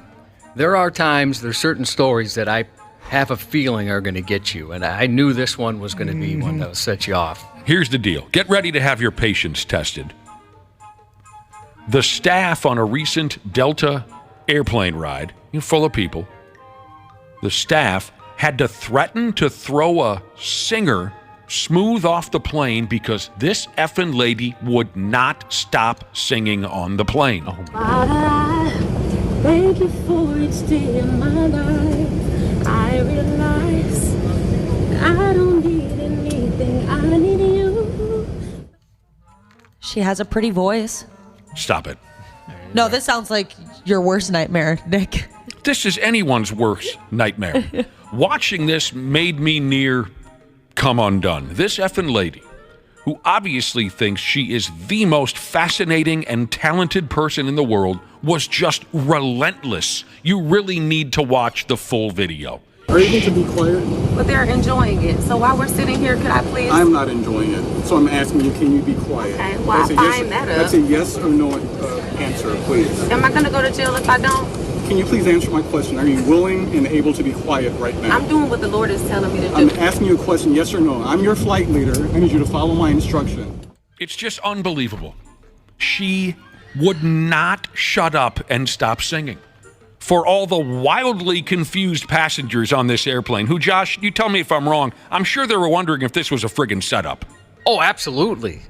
There's certain stories that I have a feeling are going to get you, and I knew this one was going to be one that will set you off. Here's the deal. Get ready to have your patience tested. The staff on a recent Delta airplane ride, full of people, the staff had to threaten to throw a singer smooth off the plane because this effing lady would not stop singing on the plane. Father, thank you for each day in my life. I realize I don't need anything, I need you. She has a pretty voice. Stop it. No, this sounds like your worst nightmare, Nick. This is anyone's worst nightmare. Watching this made me near come undone. This effing lady, who obviously thinks she is the most fascinating and talented person in the world, was just relentless. You really need to watch the full video. Are you able to be quiet? But they're enjoying it. So while we're sitting here, could I please? I'm not enjoying it. So I'm asking you, can you be quiet? Okay, well, That's a yes or no answer, please. Am I going to go to jail if I don't? Can you please answer my question? Are you willing and able to be quiet right now? I'm doing what the Lord is telling me to do. I'm asking you a question, yes or no. I'm your flight leader. I need you to follow my instruction. It's just unbelievable. She would not shut up and stop singing. For all the wildly confused passengers on this airplane, who, Josh, you tell me if I'm wrong, I'm sure they were wondering if this was a friggin' setup. Oh, absolutely.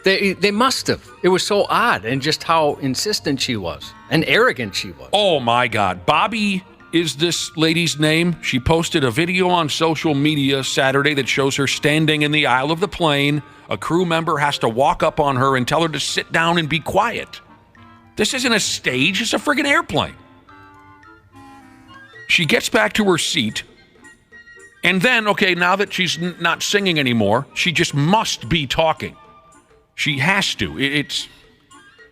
They must have. It was so odd, and just how insistent she was and arrogant she was. Oh, my God. Bobby is this lady's name. She posted a video on social media Saturday that shows her standing in the aisle of the plane. A crew member has to walk up on her and tell her to sit down and be quiet. This isn't a stage. It's a friggin' airplane. She gets back to her seat, and then, okay, now that she's not singing anymore, she just must be talking. She has to.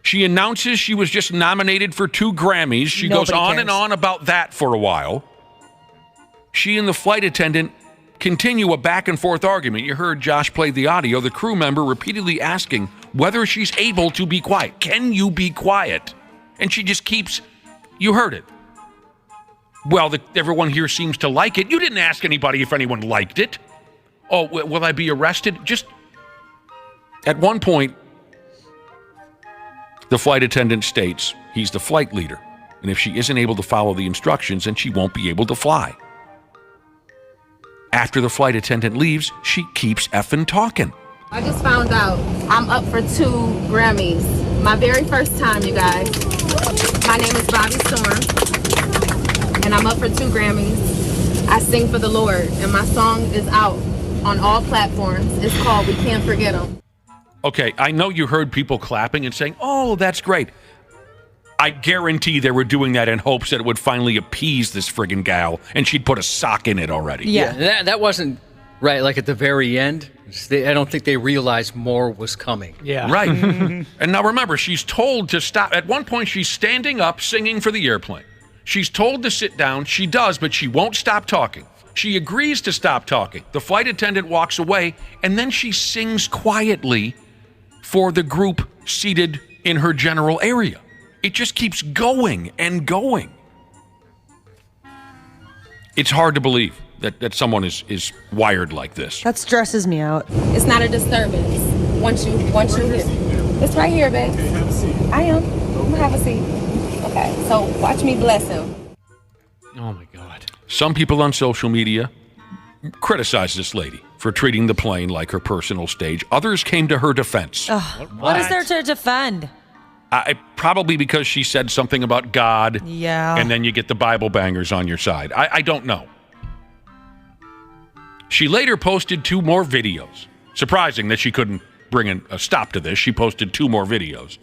She announces she was just nominated for 2 Grammys. She goes on and on about that for a while. She and the flight attendant continue a back and forth argument. You heard Josh play the audio, the crew member repeatedly asking whether she's able to be quiet. Can you be quiet? And she just keeps, you heard it. Well, everyone here seems to like it. You didn't ask anybody if anyone liked it. Oh, will I be arrested? Just at one point, the flight attendant states he's the flight leader, and if she isn't able to follow the instructions, then she won't be able to fly. After the flight attendant leaves, she keeps effing talking. I just found out I'm up for 2 Grammys. My very first time, you guys. My name is Bobby Storm, and I'm up for 2 Grammys. I sing for the Lord, and my song is out on all platforms. It's called We Can't Forget Them. Okay, I know you heard people clapping and saying, oh, that's great. I guarantee they were doing that in hopes that it would finally appease this friggin' gal, and she'd put a sock in it already. Yeah, that wasn't right, like at the very end. I don't think they realized more was coming. Yeah. Right. And now remember, she's told to stop. At one point, she's standing up singing for the airplane. She's told to sit down. She does, but she won't stop talking. She agrees to stop talking. The flight attendant walks away, and then she sings quietly for the group seated in her general area. It just keeps going and going. It's hard to believe that someone is wired like this. That stresses me out. It's not a disturbance. Once you hit. It's right here, babe. I am. I'm gonna have a seat. Okay, so watch me bless him. Oh my God. Some people on social media criticize this lady for treating the plane like her personal stage. Others came to her defense. What is there to defend? Probably because she said something about God. Yeah. And then you get the Bible bangers on your side. I don't know. She later posted 2 more videos. Surprising that she couldn't bring a stop to this. She posted 2 more videos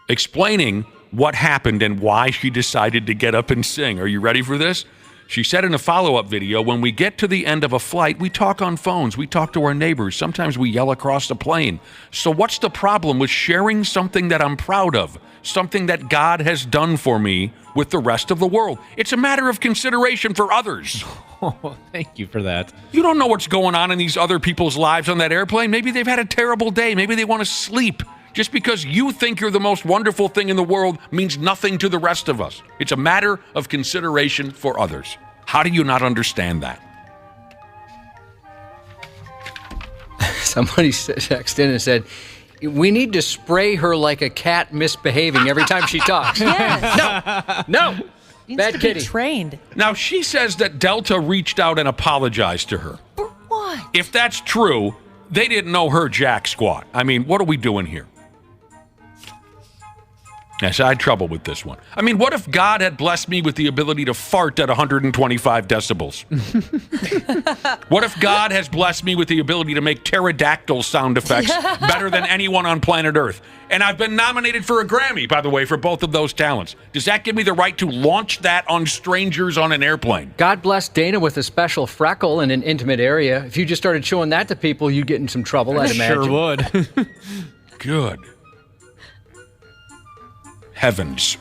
explaining what happened and why she decided to get up and sing. Are you ready for this? She said in a follow-up video, when we get to the end of a flight, we talk on phones, we talk to our neighbors, sometimes we yell across the plane. So what's the problem with sharing something that I'm proud of, something that God has done for me with the rest of the world? It's a matter of consideration for others. Oh, thank you for that. You don't know what's going on in these other people's lives on that airplane. Maybe they've had a terrible day. Maybe they want to sleep. Just because you think you're the most wonderful thing in the world means nothing to the rest of us. It's a matter of consideration for others. How do you not understand that? Somebody texted in and said, we need to spray her like a cat misbehaving every time she talks. Yes. No. Needs Bad to be kitty. trained. Now, she says that Delta reached out and apologized to her. For what? If that's true, they didn't know her jack squat. I mean, what are we doing here? Yes, I had trouble with this one. I mean, what if God had blessed me with the ability to fart at 125 decibels? What if God has blessed me with the ability to make pterodactyl sound effects better than anyone on planet Earth? And I've been nominated for a Grammy, by the way, for both of those talents. Does that give me the right to launch that on strangers on an airplane? God bless Dana with a special freckle in an intimate area. If you just started showing that to people, you'd get in some trouble, I'd imagine. Sure would. Good heavens.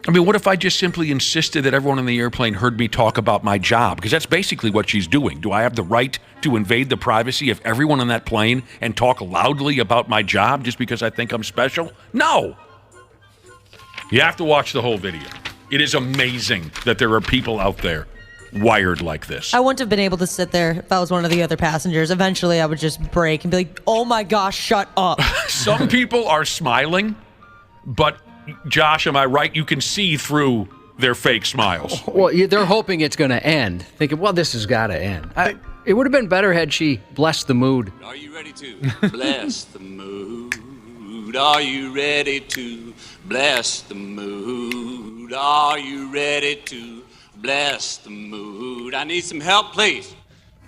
I mean, what if I just simply insisted that everyone on the airplane heard me talk about my job? Because that's basically what she's doing. Do I have the right to invade the privacy of everyone on that plane and talk loudly about my job just because I think I'm special? No. You have to watch the whole video. It is amazing that there are people out there wired like this. I wouldn't have been able to sit there if I was one of the other passengers. Eventually, I would just break and be like, oh my gosh, shut up. Some people are smiling, but Josh, am I right? You can see through their fake smiles. Well, they're hoping it's going to end, thinking, well, this has got to end. It would have been better had she blessed the mood. Are you ready to bless the mood? Are you ready to bless the mood? Are you ready to bless the mood? I need some help, please.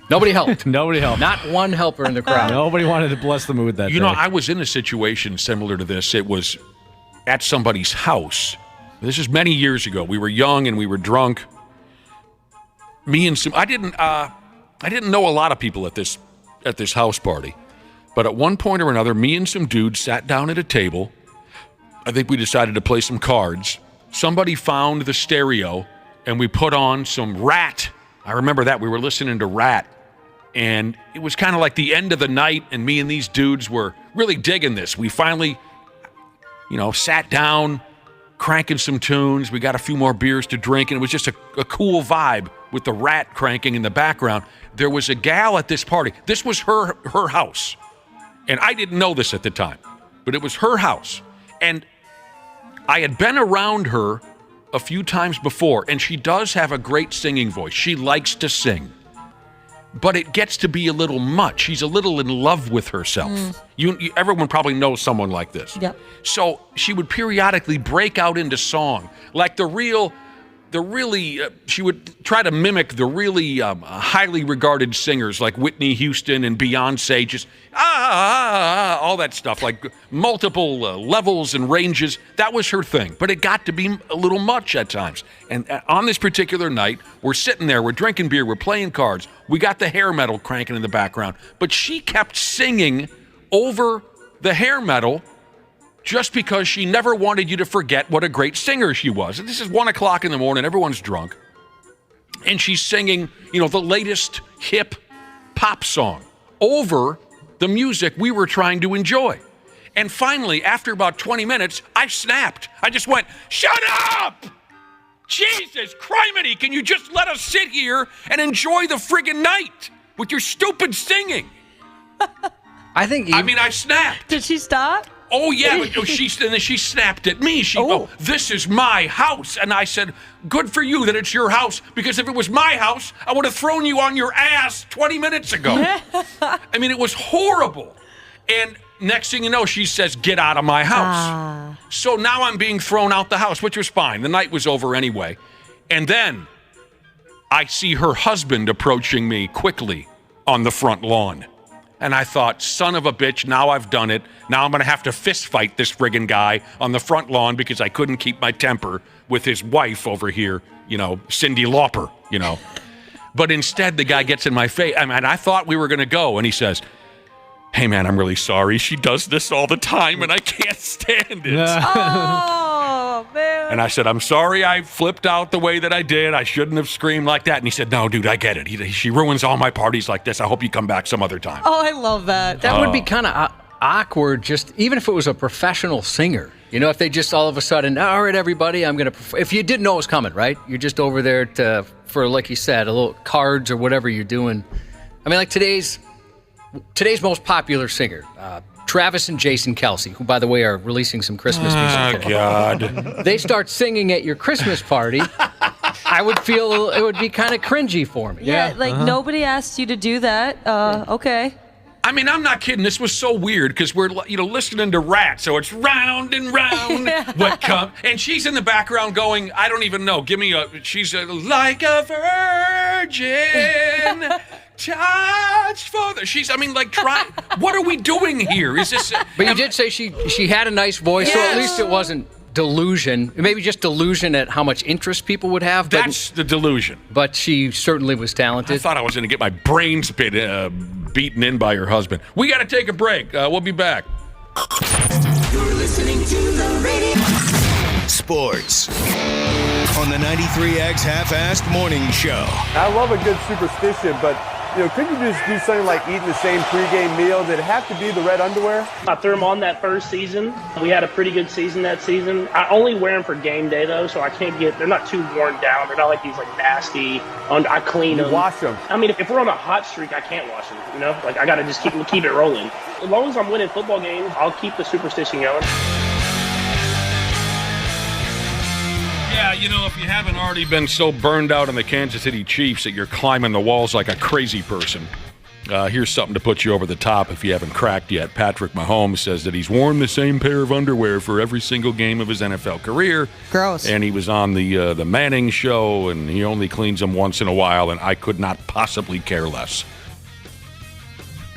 Nobody helped. Nobody helped. Not one helper in the crowd. Nobody wanted to bless the mood that day. You know, I was in a situation similar to this. It was at somebody's house. This is many years ago. We were young and we were drunk. Me and some I didn't know a lot of people at this house party. But at one point or another, me and some dudes sat down at a table. I think we decided to play some cards. Somebody found the stereo and we put on some Rat. I remember that. We were listening to Rat. And it was kind of like the end of the night, and me and these dudes were really digging this. We finally, sat down, cranking some tunes. We got a few more beers to drink, and it was just a cool vibe with the Rat cranking in the background. There was a gal at this party. This was her house. And I didn't know this at the time, but it was her house. And I had been around her a few times before, and she does have a great singing voice. She likes to sing. But it gets to be a little much. She's a little in love with herself. Everyone probably knows someone like this. Yep. So she would periodically break out into song, like she would try to mimic the really highly regarded singers like Whitney Houston and Beyonce, just all that stuff, like multiple levels and ranges. That was her thing, but it got to be a little much at times. And on this particular night, we're sitting there, we're drinking beer, we're playing cards, we got the hair metal cranking in the background, but she kept singing over the hair metal just because she never wanted you to forget what a great singer she was. And this is 1 o'clock in the morning, everyone's drunk, and she's singing, the latest hip pop song over the music we were trying to enjoy. And finally, after about 20 minutes, I snapped. I just went, shut up! Jesus criminy, can you just let us sit here and enjoy the friggin' night with your stupid singing? I snapped. Did she stop? Oh, yeah, but then she snapped at me. This is my house. And I said, good for you that it's your house, because if it was my house, I would have thrown you on your ass 20 minutes ago. It was horrible. And next thing you know, she says, get out of my house. So now I'm being thrown out the house, which was fine. The night was over anyway. And then I see her husband approaching me quickly on the front lawn. And I thought, son of a bitch, now I've done it. Now I'm going to have to fist fight this friggin' guy on the front lawn because I couldn't keep my temper with his wife over here, Cyndi Lauper, But instead, the guy gets in my face. I mean, I thought we were going to go, and he says, hey, man, I'm really sorry. She does this all the time, and I can't stand it. Oh, man. And I said, I'm sorry I flipped out the way that I did. I shouldn't have screamed like that. And he said, no, dude, I get it. She ruins all my parties like this. I hope you come back some other time. Oh, I love that. That would be kind of awkward, just even if it was a professional singer. If they just all of a sudden, all right, everybody, I'm going to, if you didn't know it was coming, right? You're just over there for, like you said, a little cards or whatever you're doing. I mean, like today's most popular singer, Travis and Jason Kelce, who, by the way, are releasing some Christmas music. Oh, God. They start singing at your Christmas party. I would feel it would be kind of cringy for me. Yeah, nobody asked you to do that. Okay. I mean, I'm not kidding. This was so weird because we're, listening to Rat, so it's round and round. What come? And she's in the background going, I don't even know. She's like a virgin. Touch for try. What are we doing here? Is this? But you did say she had a nice voice, so at least it wasn't delusion. Maybe just delusion at how much interest people would have. That's the delusion. But she certainly was talented. I thought I was going to get my brains beaten in by her husband. We got to take a break. We'll be back. You're listening to the radio. Sports on the 93X Half-Assed Morning Show. I love a good superstition, but couldn't you just do something like eating the same pregame meal? Did it have to be the red underwear? I threw them on that first season. We had a pretty good season that season. I only wear them for game day, though, so they're not too worn down. They're not like these nasty, I clean them. You wash them. I mean, if we're on a hot streak, I can't wash them, I got to just keep it rolling. As long as I'm winning football games, I'll keep the superstition going. Yeah, if you haven't already been so burned out on the Kansas City Chiefs that you're climbing the walls like a crazy person, here's something to put you over the top if you haven't cracked yet. Patrick Mahomes says that he's worn the same pair of underwear for every single game of his NFL career. Gross. And he was on the Manning show, and he only cleans them once in a while, and I could not possibly care less.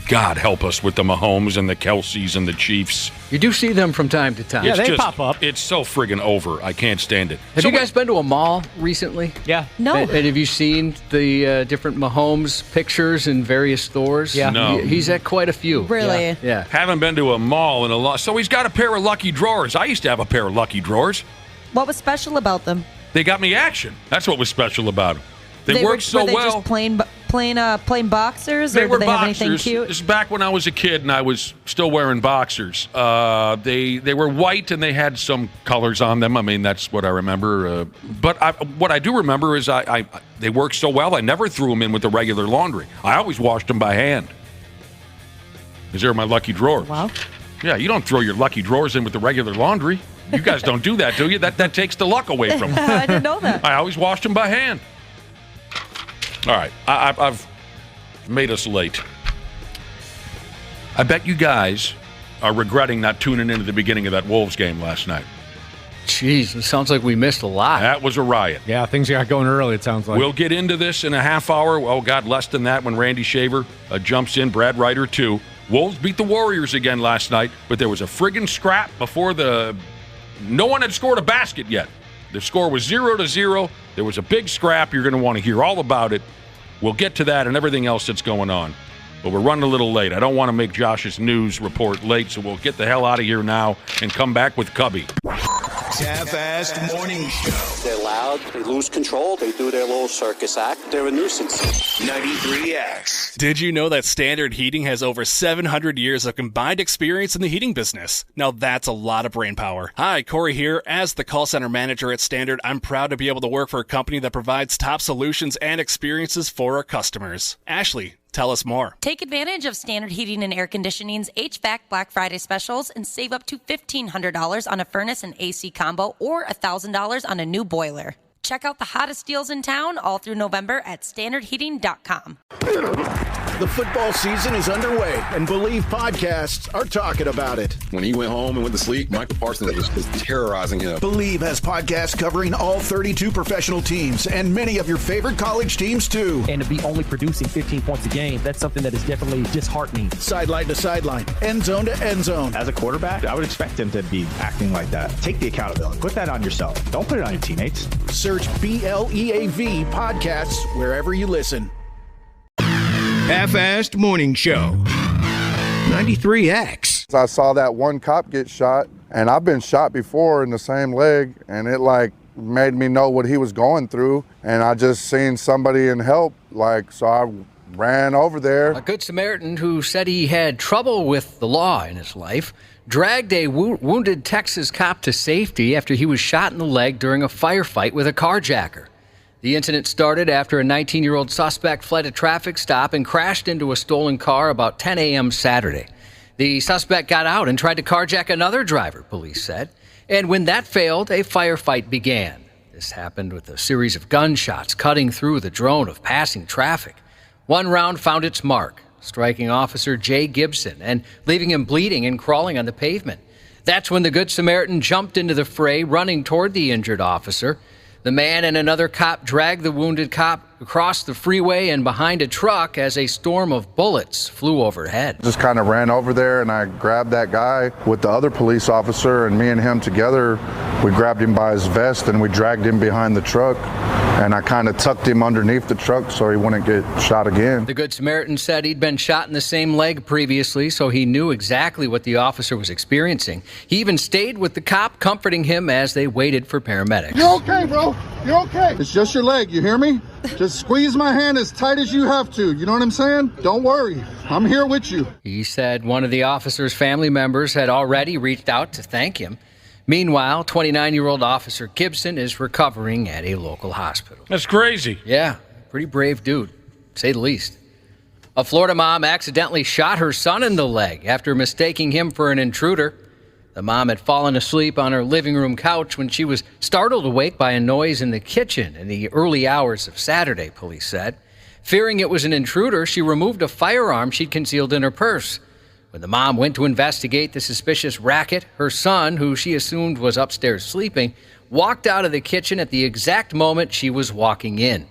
God help us with the Mahomes and the Kelce's and the Chiefs. You do see them from time to time. Yeah, they pop up. It's so friggin' over. I can't stand it. Have you guys been to a mall recently? Yeah. No. And have you seen the different Mahomes pictures in various stores? Yeah. No. He's at quite a few. Really? Yeah. Haven't been to a mall in a long. So he's got a pair of lucky drawers. I used to have a pair of lucky drawers. What was special about them? They got me action. That's what was special about them. They worked so were they well. Just plain boxers, They or were did they have anything boxers. cute? This is back when I was a kid and I was still wearing boxers. They were white and they had some colors on them. I mean, that's what I remember. But what I do remember is they worked so well, I never threw them in with the regular laundry. I always washed them by hand. Because they're my lucky drawers. Wow. Yeah, you don't throw your lucky drawers in with the regular laundry. You guys don't do that, do you? That takes the luck away from them. I didn't know that. I always washed them by hand. All right, I've made us late. I bet you guys are regretting not tuning in at the beginning of that Wolves game last night. Jeez, it sounds like we missed a lot. That was a riot. Yeah, things got going early, it sounds like. We'll get into this in a half hour. Oh, God, less than that when Randy Shaver jumps in, Brad Ryder too. Wolves beat the Warriors again last night, but there was a friggin' scrap before no one had scored a basket yet. The score was 0-0. There was a big scrap. You're going to want to hear all about it. We'll get to that and everything else that's going on. But we're running a little late. I don't want to make Josh's news report late, so we'll get the hell out of here now and come back with Cubby. Half-Assed Morning Show. They're loud, they lose control, they do their little circus act. They're a nuisance. 93X. Did you know that Standard Heating has over 700 years of combined experience in the heating business? Now that's a lot of brain power. Hi, Corey here. As the call center manager at Standard, I'm proud to be able to work for a company that provides top solutions and experiences for our customers. Ashley, tell us more. Take advantage of Standard Heating and Air Conditioning's HVAC Black Friday specials and save up to $1,500 on a furnace and AC combo or $1,000 on a new boiler. Check out the hottest deals in town all through November at standardheating.com. The football season is underway, and Believe podcasts are talking about it. When he went home and went to sleep, Michael Parsons was terrorizing him. Believe has podcasts covering all 32 professional teams and many of your favorite college teams, too. And to be only producing 15 points a game, that's something that is definitely disheartening. Sideline to sideline, end zone to end zone. As a quarterback, I would expect him to be acting like that. Take the accountability. Put that on yourself. Don't put it on your teammates. Search BLEAV podcasts wherever you listen. Half-assed Morning Show. 93X. I saw that one cop get shot, and I've been shot before in the same leg, and it made me know what he was going through, and I just seen somebody in help, so I ran over there. A Good Samaritan who said he had trouble with the law in his life dragged a wounded Texas cop to safety after he was shot in the leg during a firefight with a carjacker. The incident started after a 19-year-old suspect fled a traffic stop and crashed into a stolen car about 10 a.m. Saturday. The suspect got out and tried to carjack another driver, police said. And when that failed, a firefight began. This happened with a series of gunshots cutting through the drone of passing traffic. One round found its mark, striking Officer Jay Gibson and leaving him bleeding and crawling on the pavement. That's when the Good Samaritan jumped into the fray, running toward the injured officer. The man and another cop dragged the wounded cop across the freeway and behind a truck as a storm of bullets flew overhead. Just kind of ran over there, and I grabbed that guy with the other police officer, and me and him together, we grabbed him by his vest and we dragged him behind the truck, and I kind of tucked him underneath the truck so he wouldn't get shot again. The Good Samaritan said he'd been shot in the same leg previously, so he knew exactly what the officer was experiencing. He even stayed with the cop, comforting him as they waited for paramedics. You're okay, bro. You're okay. It's just your leg, you hear me? Just squeeze my hand as tight as you have to. You know what I'm saying? Don't worry. I'm here with you. He said one of the officer's family members had already reached out to thank him. Meanwhile, 29-year-old Officer Gibson is recovering at a local hospital. That's crazy. Yeah, pretty brave dude, to say the least. A Florida mom accidentally shot her son in the leg after mistaking him for an intruder. The mom had fallen asleep on her living room couch when she was startled awake by a noise in the kitchen in the early hours of Saturday, police said. Fearing it was an intruder, she removed a firearm she'd concealed in her purse. When the mom went to investigate the suspicious racket, her son, who she assumed was upstairs sleeping, walked out of the kitchen at the exact moment she was walking in.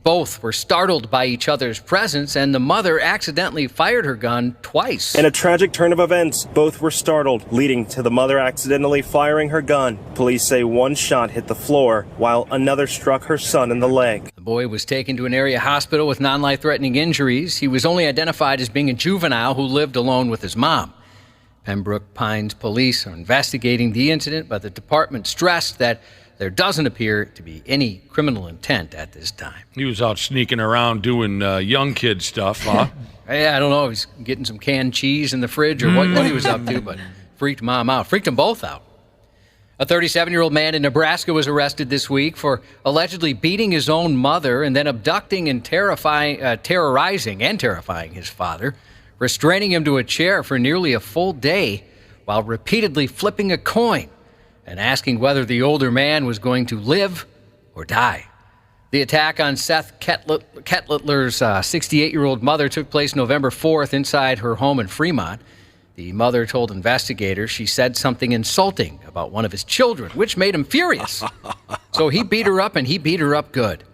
Both were startled by each other's presence, and the mother accidentally fired her gun twice. In a tragic turn of events, both were startled, leading to the mother accidentally firing her gun. Police say one shot hit the floor, while another struck her son in the leg. The boy was taken to an area hospital with non-life-threatening injuries. He was only identified as being a juvenile who lived alone with his mom. Pembroke Pines police are investigating the incident, but the department stressed that there doesn't appear to be any criminal intent at this time. He was out sneaking around doing young kid stuff, huh? Yeah, I don't know. He's getting some canned cheese in the fridge or what he was up to, but freaked mom out. Freaked them both out. A 37-year-old man in Nebraska was arrested this week for allegedly beating his own mother and then abducting and terrorizing his father, restraining him to a chair for nearly a full day while repeatedly flipping a coin and asking whether the older man was going to live or die. The attack on Seth Kettler's 68-year-old mother took place November 4th inside her home in Fremont. The mother told investigators she said something insulting about one of his children, which made him furious. So he beat her up, and he beat her up good.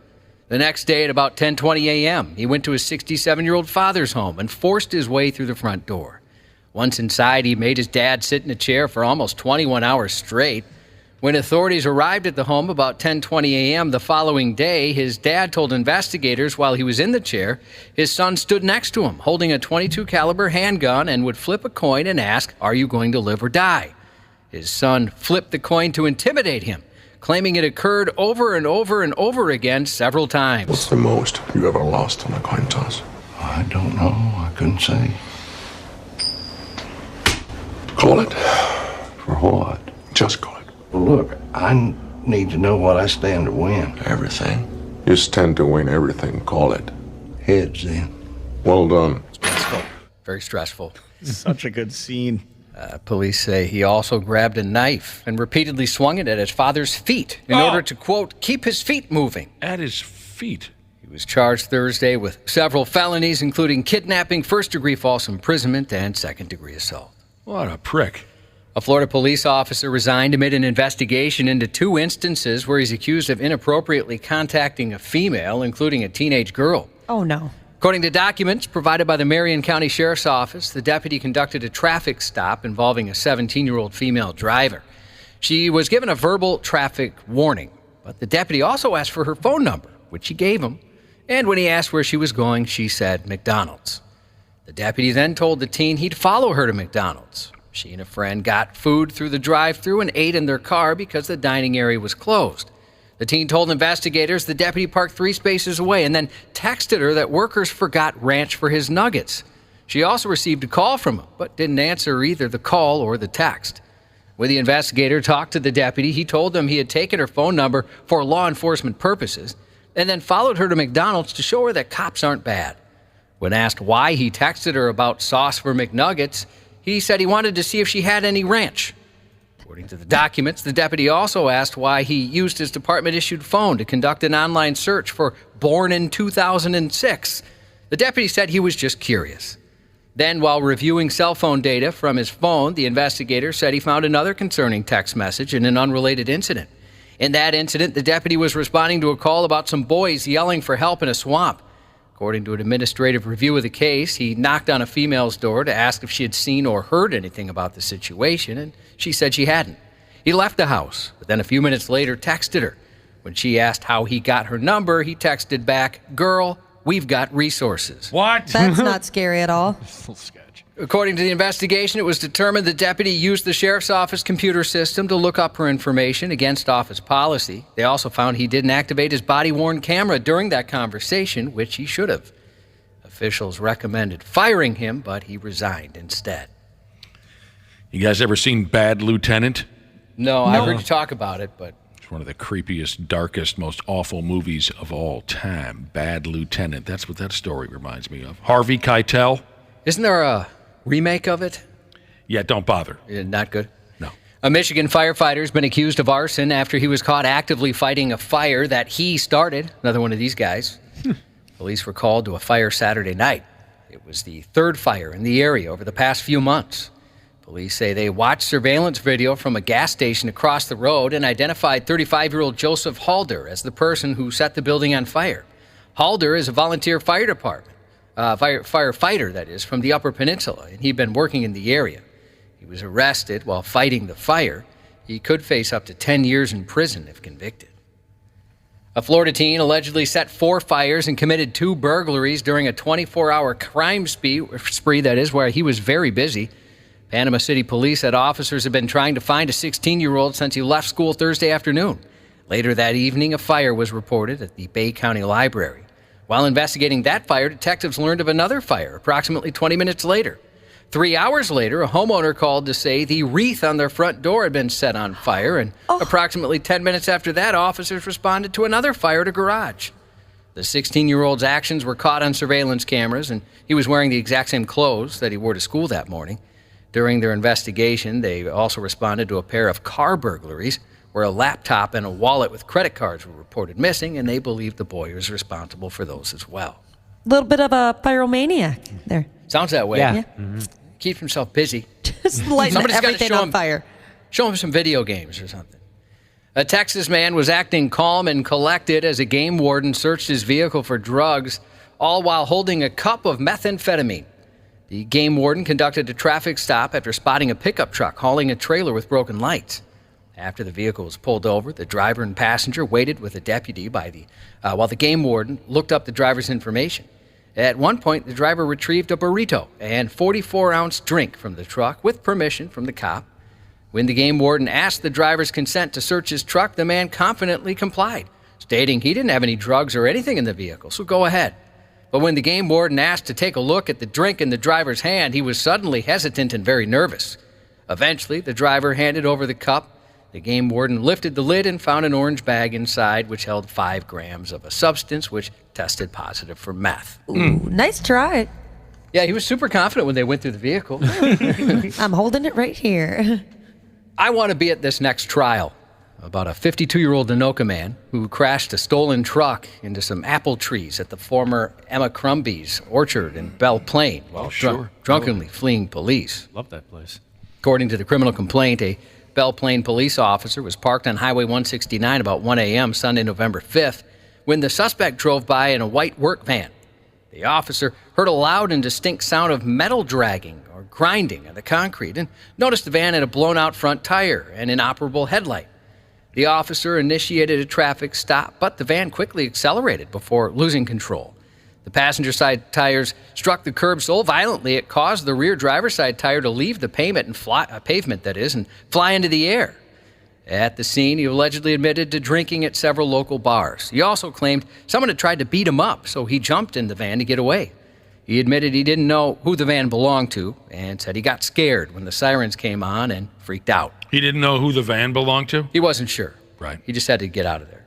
The next day at about 10:20 a.m., he went to his 67-year-old father's home and forced his way through the front door. Once inside, he made his dad sit in a chair for almost 21 hours straight. When authorities arrived at the home about 10:20 a.m. the following day, his dad told investigators while he was in the chair, his son stood next to him, holding a .22 caliber handgun and would flip a coin and ask, "Are you going to live or die?" His son flipped the coin to intimidate him, claiming it occurred over and over and over again several times. What's the most you ever lost on a coin toss? I don't know. I couldn't say. Call it. For what? Just call it. Well, look, I need to know what I stand to win. Everything. You stand to win everything. Call it. Heads, then. Well done. Very stressful. Such a good scene. Police say he also grabbed a knife and repeatedly swung it at his father's feet in order to, quote, keep his feet moving. At his feet? He was charged Thursday with several felonies, including kidnapping, first-degree false imprisonment, and second-degree assault. What a prick. A Florida police officer resigned amid an investigation into 2 instances where he's accused of inappropriately contacting a female, including a teenage girl. Oh, no. According to documents provided by the Marion County Sheriff's Office, the deputy conducted a traffic stop involving a 17-year-old female driver. She was given a verbal traffic warning, but the deputy also asked for her phone number, which she gave him. And when he asked where she was going, she said McDonald's. The deputy then told the teen he'd follow her to McDonald's. She and a friend got food through the drive-thru and ate in their car because the dining area was closed. The teen told investigators the deputy parked 3 spaces away and then texted her that workers forgot ranch for his nuggets. She also received a call from him, but didn't answer either the call or the text. When the investigator talked to the deputy, he told them he had taken her phone number for law enforcement purposes and then followed her to McDonald's to show her that cops aren't bad. When asked why he texted her about sauce for McNuggets, he said he wanted to see if she had any ranch. According to the documents, the deputy also asked why he used his department-issued phone to conduct an online search for born in 2006. The deputy said he was just curious. Then, while reviewing cell phone data from his phone, the investigator said he found another concerning text message in an unrelated incident. In that incident, the deputy was responding to a call about some boys yelling for help in a swamp. According to an administrative review of the case, he knocked on a female's door to ask if she had seen or heard anything about the situation, and she said she hadn't. He left the house, but then a few minutes later texted her. When she asked how he got her number, he texted back, "Girl, we've got resources." What? That's not scary at all. According to the investigation, it was determined the deputy used the sheriff's office computer system to look up her information against office policy. They also found he didn't activate his body-worn camera during that conversation, which he should have. Officials recommended firing him, but he resigned instead. You guys ever seen Bad Lieutenant? No, I heard you talk about it, but... It's one of the creepiest, darkest, most awful movies of all time. Bad Lieutenant. That's what that story reminds me of. Harvey Keitel. Isn't there a remake of it? Yeah, don't bother. Not good? No. A Michigan firefighter has been accused of arson after he was caught actively fighting a fire that he started. Another one of these guys. Police were called to a fire Saturday night. It was the 3rd fire in the area over the past few months. Police say they watched surveillance video from a gas station across the road and identified 35-year-old Joseph Halder as the person who set the building on fire. Halder is a volunteer fire department. Firefighter, that is, from the Upper Peninsula, and he'd been working in the area. He was arrested while fighting the fire. He could face up to 10 years in prison if convicted. A Florida teen allegedly set 4 fires and committed 2 burglaries during a 24-hour crime spree, that is, where he was very busy. Panama City police said officers had been trying to find a 16-year-old since he left school Thursday afternoon. Later that evening, a fire was reported at the Bay County Library. While investigating that fire, detectives learned of another fire approximately 20 minutes later. 3 hours later, a homeowner called to say the wreath on their front door had been set on fire, and approximately 10 minutes after that, officers responded to another fire at a garage. The 16-year-old's actions were caught on surveillance cameras, and he was wearing the exact same clothes that he wore to school that morning. During their investigation, they also responded to a pair of car burglaries where a laptop and a wallet with credit cards were reported missing, and they believe the boy was responsible for those as well. A little bit of a pyromaniac there. Sounds that way. Yeah. Keeps himself busy. Just lighting everything on fire. Show him some video games or something. A Texas man was acting calm and collected as a game warden searched his vehicle for drugs, all while holding a cup of methamphetamine. The game warden conducted a traffic stop after spotting a pickup truck hauling a trailer with broken lights. After the vehicle was pulled over, the driver and passenger waited with a deputy while the game warden looked up the driver's information. At one point, the driver retrieved a burrito and 44-ounce drink from the truck with permission from the cop. When the game warden asked the driver's consent to search his truck, the man confidently complied, stating he didn't have any drugs or anything in the vehicle, so go ahead. But when the game warden asked to take a look at the drink in the driver's hand, he was suddenly hesitant and very nervous. Eventually, the driver handed over the cup. The game warden lifted the lid and found an orange bag inside, which held 5 grams of a substance which tested positive for meth. Ooh, nice try. Yeah, he was super confident when they went through the vehicle. I'm holding it right here. I want to be at this next trial. about a 52-year-old Anoka man who crashed a stolen truck into some apple trees at the former Emma Crumby's orchard in Belle Plaine while drunkenly fleeing police. Love that place. According to the criminal complaint, a Belle Plaine police officer was parked on Highway 169 about 1 a.m. Sunday, November 5th, when the suspect drove by in a white work van. The officer heard a loud and distinct sound of metal dragging or grinding on the concrete and noticed the van had a blown-out front tire and inoperable headlight. The officer initiated a traffic stop, but the van quickly accelerated before losing control. The passenger side tires struck the curb so violently it caused the rear driver's side tire to leave the pavement and fly into the air. At the scene, he allegedly admitted to drinking at several local bars. He also claimed someone had tried to beat him up, so he jumped in the van to get away. He admitted he didn't know who the van belonged to and said he got scared when the sirens came on and freaked out. He didn't know who the van belonged to? He wasn't sure. Right. He just had to get out of there.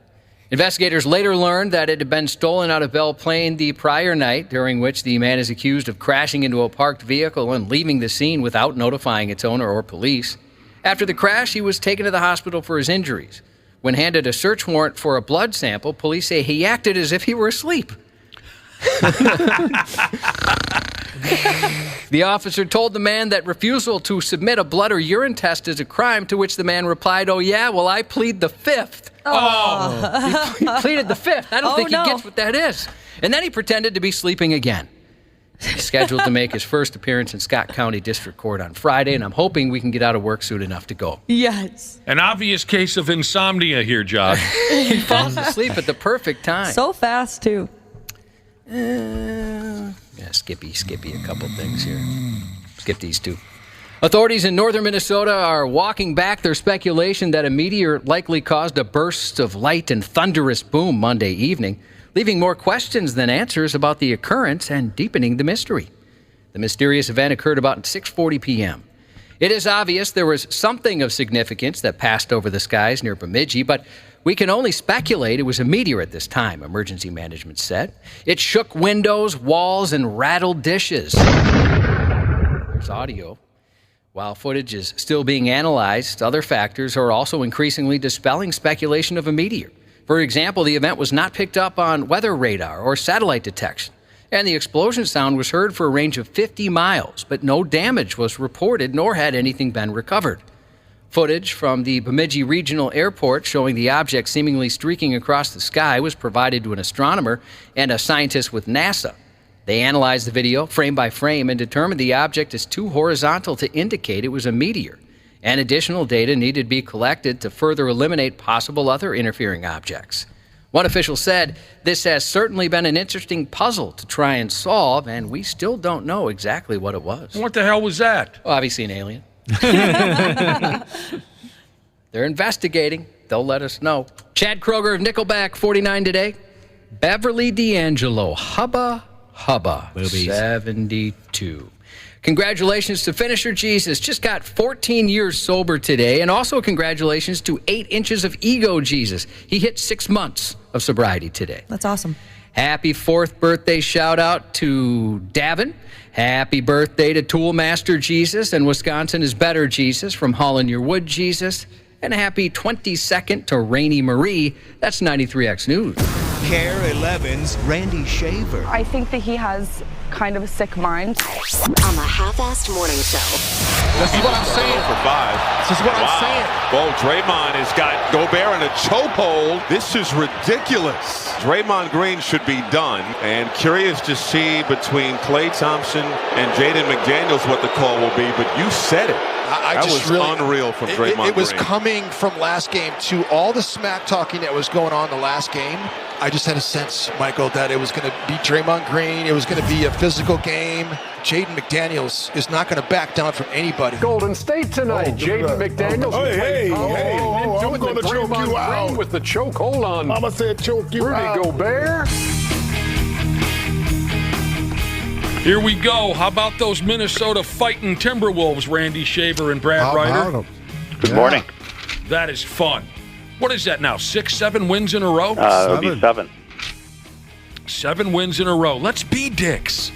Investigators later learned that it had been stolen out of Belle Plaine the prior night, during which the man is accused of crashing into a parked vehicle and leaving the scene without notifying its owner or police. After the crash, he was taken to the hospital for his injuries. When handed a search warrant for a blood sample, police say he acted as if he were asleep. The officer told the man that refusal to submit a blood or urine test is a crime, to which the man replied, "Oh, yeah, well, I plead the fifth." Oh. He pleaded the fifth. I don't think he gets what that is. And then he pretended to be sleeping again. He's scheduled to make his first appearance in Scott County District Court on Friday, and I'm hoping we can get out of work soon enough to go. Yes. An obvious case of insomnia here, Josh. He falls asleep at the perfect time. So fast, too. Skippy a couple things here. Skip these two. Authorities in northern Minnesota are walking back their speculation that a meteor likely caused a burst of light and thunderous boom Monday evening, leaving more questions than answers about the occurrence and deepening the mystery. The mysterious event occurred about 6:40 p.m. It is obvious there was something of significance that passed over the skies near Bemidji, but we can only speculate it was a meteor at this time, emergency management said. It shook windows, walls, and rattled dishes. There's audio. While footage is still being analyzed, other factors are also increasingly dispelling speculation of a meteor. For example, the event was not picked up on weather radar or satellite detection, and the explosion sound was heard for a range of 50 miles, but no damage was reported, nor had anything been recovered. Footage from the Bemidji Regional Airport showing the object seemingly streaking across the sky was provided to an astronomer and a scientist with NASA. They analyzed the video frame by frame and determined the object is too horizontal to indicate it was a meteor, and additional data needed to be collected to further eliminate possible other interfering objects. One official said, "This has certainly been an interesting puzzle to try and solve, and we still don't know exactly what it was." What the hell was that? Well, obviously an alien. They're investigating. They'll let us know. Chad Kroger of Nickelback, 49 today. Beverly D'Angelo, hubba, Boobies. 72. Congratulations to Finisher Jesus. Just got 14 years sober today. And also congratulations to 8 inches of Ego Jesus. He hit 6 months of sobriety today. That's awesome. Happy 4th birthday shout out to Davin. Happy birthday to Toolmaster Jesus and Wisconsin is Better Jesus from Hauling Your Wood Jesus. And a happy 22nd to Rainy Marie. That's 93X News. Care 11's Randy Shaver. I think that he has kind of a sick mind. On the Half-Assed Morning Show. This is what I'm saying. For 5. This is what I'm saying. Well, Draymond has got Gobert in a chokehold. This is ridiculous. Draymond Green should be done. And curious to see between Klay Thompson and Jaden McDaniels what the call will be. But you said it. That was unreal from Draymond It was Green. coming from last game to all the smack talking that was going on the last game. I just had a sense, Michael, that it was going to be Draymond Green. It was going to be a physical game. Jaden McDaniels is not going to back down from anybody. Golden State tonight. Jaden McDaniels. Hey, I'm going to choke you out with the choke. Hold on. Mama said choke you out. Rudy Gobert. Here we go. How about those Minnesota Fighting Timberwolves, Randy Shaver and Brad Ryder? Good morning. That is fun. What is that now, 6, 7 wins in a row? It'll be 7. 7 wins in a row. Let's be dicks.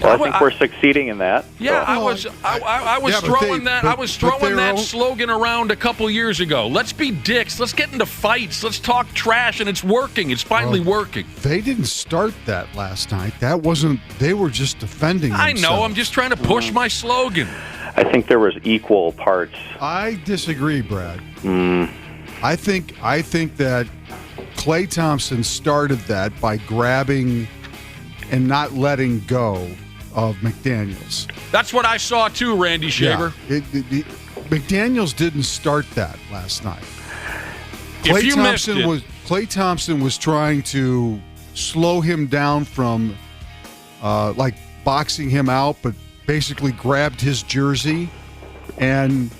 Well, I think we're succeeding in that. Yeah, so. I was throwing that slogan around a couple years ago. Let's be dicks. Let's get into fights. Let's talk trash, and it's working. It's finally working. They didn't start that last night. That wasn't. They were just defending themselves. I know. I'm just trying to push my slogan. I think there was equal parts. I disagree, Brad. I think that Klay Thompson started that by grabbing and not letting go of McDaniels. That's what I saw too, Randy Shaver. Yeah, McDaniels didn't start that last night. Klay Thompson was trying to slow him down from like boxing him out, but basically grabbed his jersey, and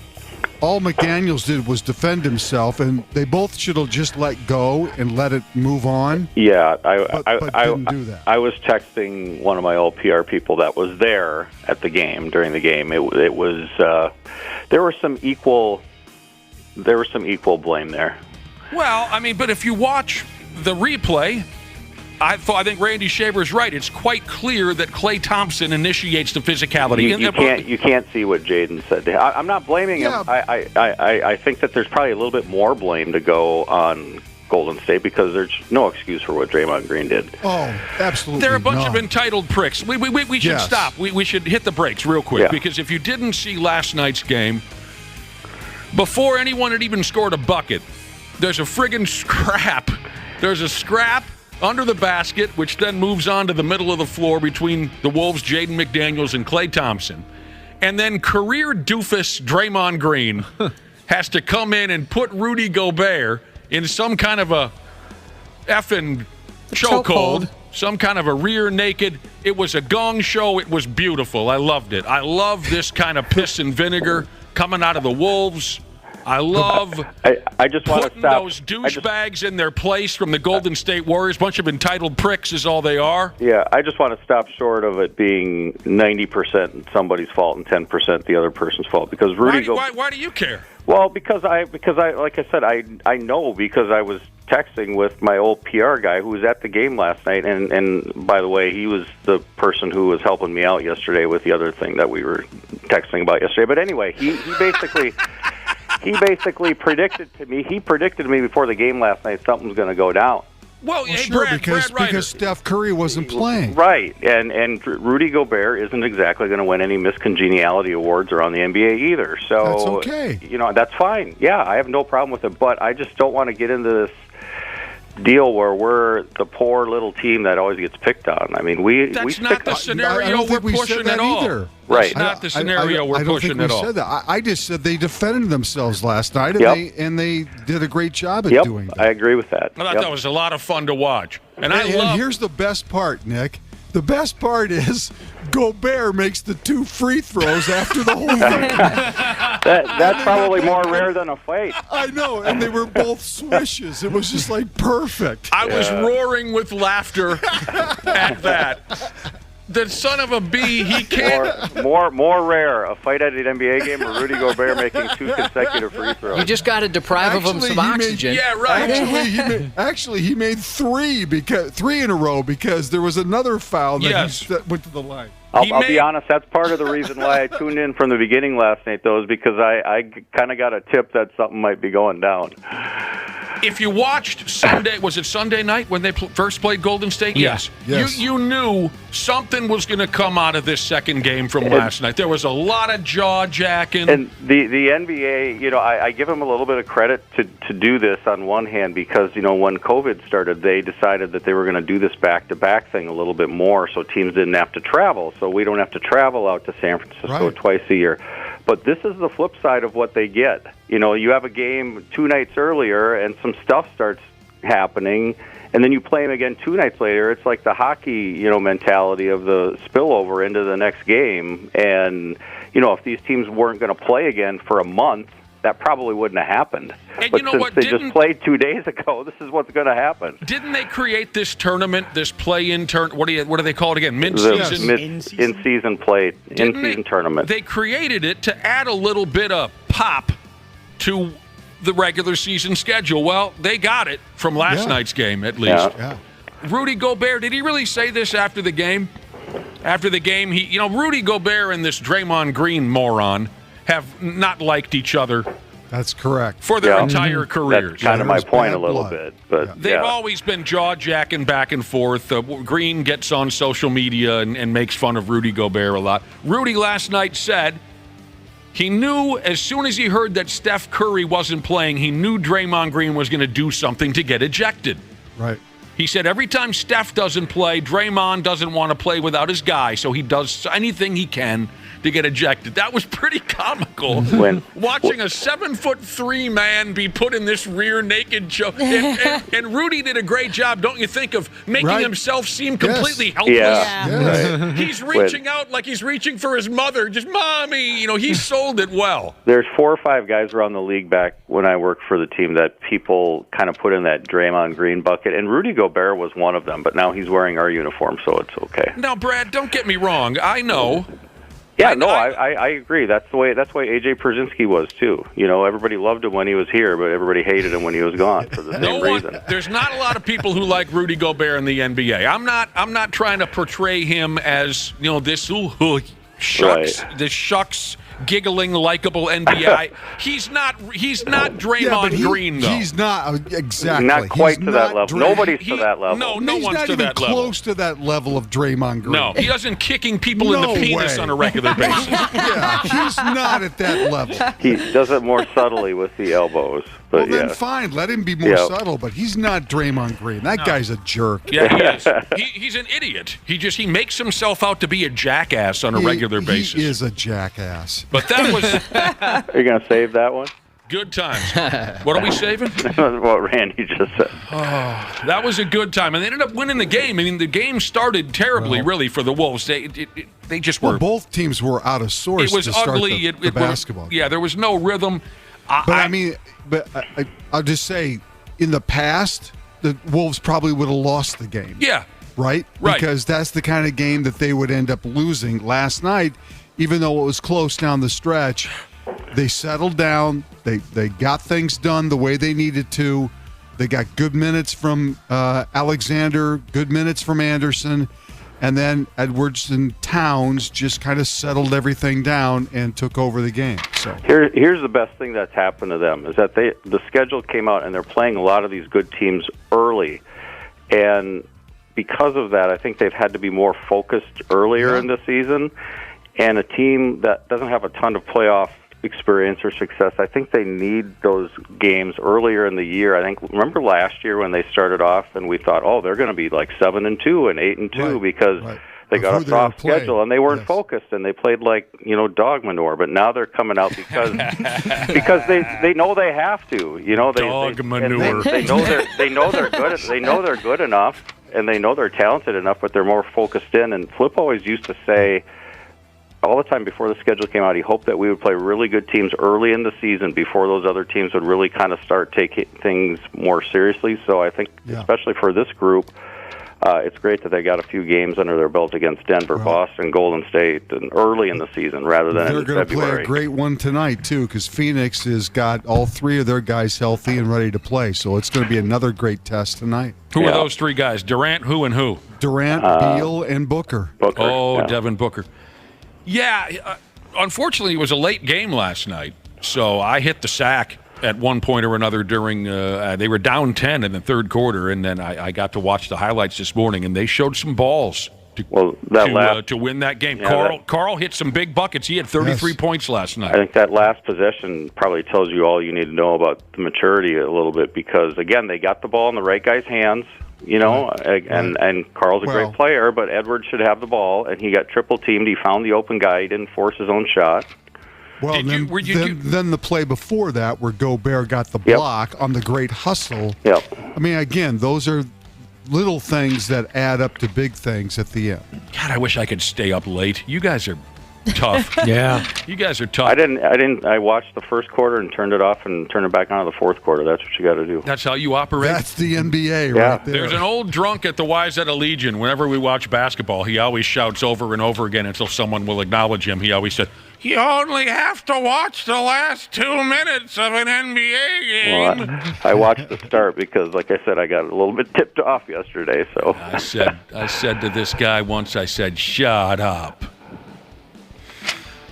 all McDaniels did was defend himself, and they both should have just let go and let it move on. Yeah, but didn't do that. I was texting one of my old PR people that was there at the game during the game. It was there was some equal blame there. Well, I mean, but if you watch the replay, I think Randy Shaver's right. It's quite clear that Klay Thompson initiates the physicality. You can't see what Jaden said. I'm not blaming him. I think that there's probably a little bit more blame to go on Golden State because there's no excuse for what Draymond Green did. Oh, absolutely. They're a bunch of entitled pricks. We should stop. We should hit the brakes real quick because if you didn't see last night's game, before anyone had even scored a bucket, there's a friggin' scrap. There's a scrap under the basket, which then moves on to the middle of the floor between the Wolves' Jaden McDaniels and Klay Thompson. And then career doofus Draymond Green has to come in and put Rudy Gobert in some kind of a effing chokehold, some kind of a rear naked. It was a gong show. It was beautiful. I loved it. I love this kind of piss and vinegar coming out of the Wolves. I love I just want to putting stop. those douchebags in their place from the Golden State Warriors. Bunch of entitled pricks is all they are. Yeah, I just want to stop short of it being 90% somebody's fault and 10% the other person's fault. Because Rudy why do you care? Well, because I like I said, I know because I was texting with my old PR guy who was at the game last night, and by the way, he was the person who was helping me out yesterday with the other thing that we were texting about yesterday. But anyway, he basically predicted to me. He predicted to me before the game last night something's going to go down. Well, hey, sure, Brad because Steph Curry wasn't playing. Right, and Rudy Gobert isn't exactly going to win any miscongeniality awards around the NBA either. So that's okay. That's fine. Yeah, I have no problem with it, but I just don't want to get into this deal where we're the poor little team that always gets picked on. I mean, that's not the scenario we're pushing at all. Either. Right. That's not the scenario we're pushing at all. I don't think we said that. I just said they defended themselves last night, and they did a great job at doing that. I agree with that. I thought that was a lot of fun to watch. And here's the best part, Nick. The best part is Gobert makes the 2 free throws after the whole thing. That's probably more rare than a fight. I know, and they were both swishes. It was just like perfect. I was roaring with laughter at that. The son of a bee, he can't. More rare, a fight at an NBA game or Rudy Gobert making 2 consecutive free throws. You just got to deprive him some oxygen. Yeah, right. Actually, he made 3 in a row because there was another foul that he went to the line. I'll be honest, that's part of the reason why I tuned in from the beginning last night, though, is because I kind of got a tip that something might be going down. If you watched Sunday, was it Sunday night when they first played Golden State? Yes. You knew something was going to come out of this second game from last night. There was a lot of jaw-jacking. And the NBA, I give them a little bit of credit to do this on one hand because, when COVID started, they decided that they were going to do this back-to-back thing a little bit more so teams didn't have to travel. So we don't have to travel out to San Francisco twice a year. But this is the flip side of what they get. You have a game 2 nights earlier and some stuff starts happening, and then you play them again 2 nights later. It's like the hockey, mentality of the spillover into the next game. And, if these teams weren't going to play again for a month, that probably wouldn't have happened. And but since they just played 2 days ago, this is what's going to happen. Didn't they create this tournament, this play-in tournament? What do they call it again? Mid-season? In-season play, in-season tournament. They created it to add a little bit of pop to the regular season schedule. Well, they got it from last night's game, at least. Yeah. Rudy Gobert, did he really say this after the game? After the game, Rudy Gobert and this Draymond Green moron have not liked each other. That's correct. For their entire careers. That's kind of my point a little bit. But they've always been jaw-jacking back and forth. Green gets on social media and makes fun of Rudy Gobert a lot. Rudy last night said he knew as soon as he heard that Steph Curry wasn't playing, he knew Draymond Green was going to do something to get ejected. Right. He said every time Steph doesn't play, Draymond doesn't want to play without his guy, so he does anything he can to get ejected. That was pretty comical. Watching a 7'3" man be put in this rear naked choke. And Rudy did a great job, don't you think, of making himself seem completely helpless? Yeah. Right. He's reaching out like he's reaching for his mother. Just, Mommy, he sold it well. There's 4 or 5 guys around the league back when I worked for the team that people kind of put in that Draymond Green bucket, and Rudy Gobert was one of them, but now he's wearing our uniform, so it's okay. Now, Brad, don't get me wrong. I know. Yeah, I agree. That's why AJ Pierzynski was too. Everybody loved him when he was here, but everybody hated him when he was gone for the same reason. There's not a lot of people who like Rudy Gobert in the NBA. I'm not trying to portray him as this this shucks giggling likable NBA. He's not Draymond Green though. He's not exactly. Not quite to that level. Nobody's to that level. No he's one's not to even that level. close to that level of Draymond Green. No, he doesn't kicking people in the penis on a regular basis. Yeah, he's not at that level. He does it more subtly with the elbows. But then fine, let him be more subtle, but he's not Draymond Green. That guy's a jerk. Yeah, he is. He's an idiot. He makes himself out to be a jackass on a regular basis. He is a jackass. But that was... Are you going to save that one? Good times. What are we saving? What Randy just said. Oh, that was a good time. And they ended up winning the game. I mean, the game started terribly, really, for the Wolves. They just were... Well, both teams were out of sorts to start ugly. The basketball. Yeah, there was no rhythm. I'll just say, in the past, the Wolves probably would have lost the game. Yeah. Right? Because that's the kind of game that they would end up losing. Last night, even though it was close down the stretch, they settled down. They got things done the way they needed to. They got good minutes from Alexander, good minutes from Anderson, and then Edwards and Towns just kind of settled everything down and took over the game. So here's the best thing that's happened to them is that the schedule came out and they're playing a lot of these good teams early, and because of that, I think they've had to be more focused earlier in the season. And a team that doesn't have a ton of playoff experience or success, I think they need those games earlier in the year. I think, remember last year when they started off and we thought, they're going to be like 7-2 and 8-2 because they got a soft schedule and they weren't focused and they played like, dog manure. But now they're coming out because they know they have to. Dog manure. They know they're good. They know they're good enough and they know they're talented enough, but they're more focused in. And Flip always used to say, all the time before the schedule came out, he hoped that we would play really good teams early in the season before those other teams would really kind of start taking things more seriously. So I think, especially for this group, it's great that they got a few games under their belt against Denver, Boston, Golden State, and early in the season rather than in February. They're going to play a great one tonight, too, because Phoenix has got all 3 of their guys healthy and ready to play. So it's going to be another great test tonight. Who are those 3 guys? Durant, who, and who? Durant, Beal, and Booker. Devin Booker. Yeah, unfortunately, it was a late game last night, so I hit the sack at one point or another during they were down 10 in the third quarter, and then I got to watch the highlights this morning, and they showed some balls to win that game. Carl hit some big buckets. He had 33 points last night. I think that last possession probably tells you all you need to know about the maturity a little bit because, again, they got the ball in the right guy's hands. And Carl's a great player, but Edwards should have the ball, and he got triple teamed. He found the open guy. He didn't force his own shot. Well, then the play before that where Gobert got the block on the great hustle. Yep. I mean, again, those are little things that add up to big things at the end. God, I wish I could stay up late. You guys are Tough. Yeah. You guys are tough. I watched the first quarter and turned it off and turned it back on in the fourth quarter. That's what you got to do. That's how you operate? That's the NBA right there. There's an old drunk at the Wayzata Legion. Whenever we watch basketball, he always shouts over and over again until someone will acknowledge him. He always said, "You only have to watch the last 2 minutes of an NBA game." Well, I watched the start because, like I said, I got a little bit tipped off yesterday. So I said to this guy once, I said, "Shut up."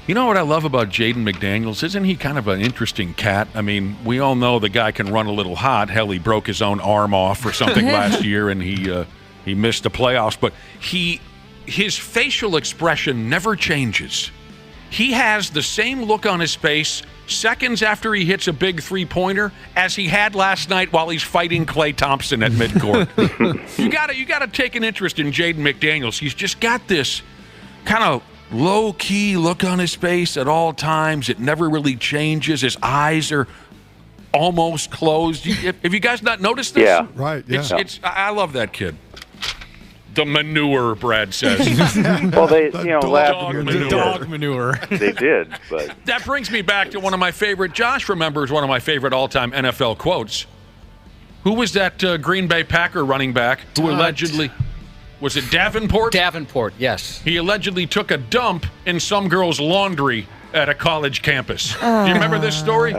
You know what I love about Jaden McDaniels? Isn't he kind of an interesting cat? I mean, we all know the guy can run a little hot. Hell, he broke his own arm off or something last year, and he missed the playoffs. But his facial expression never changes. He has the same look on his face seconds after he hits a big three-pointer as he had last night while he's fighting Klay Thompson at midcourt. You gotta take an interest in Jaden McDaniels. He's just got this kind of low-key look on his face at all times. It never really changes. His eyes are almost closed. Have you guys not noticed this? Yeah. Right, yeah. I love that kid. The manure, Brad says. Well, Dog manure. They did, but that brings me back to one of my favorite. Josh remembers one of my favorite all-time NFL quotes. Who was that Green Bay Packer running back who allegedly... Was it Davenport? Davenport, yes. He allegedly took a dump in some girl's laundry at a college campus. Do you remember this story?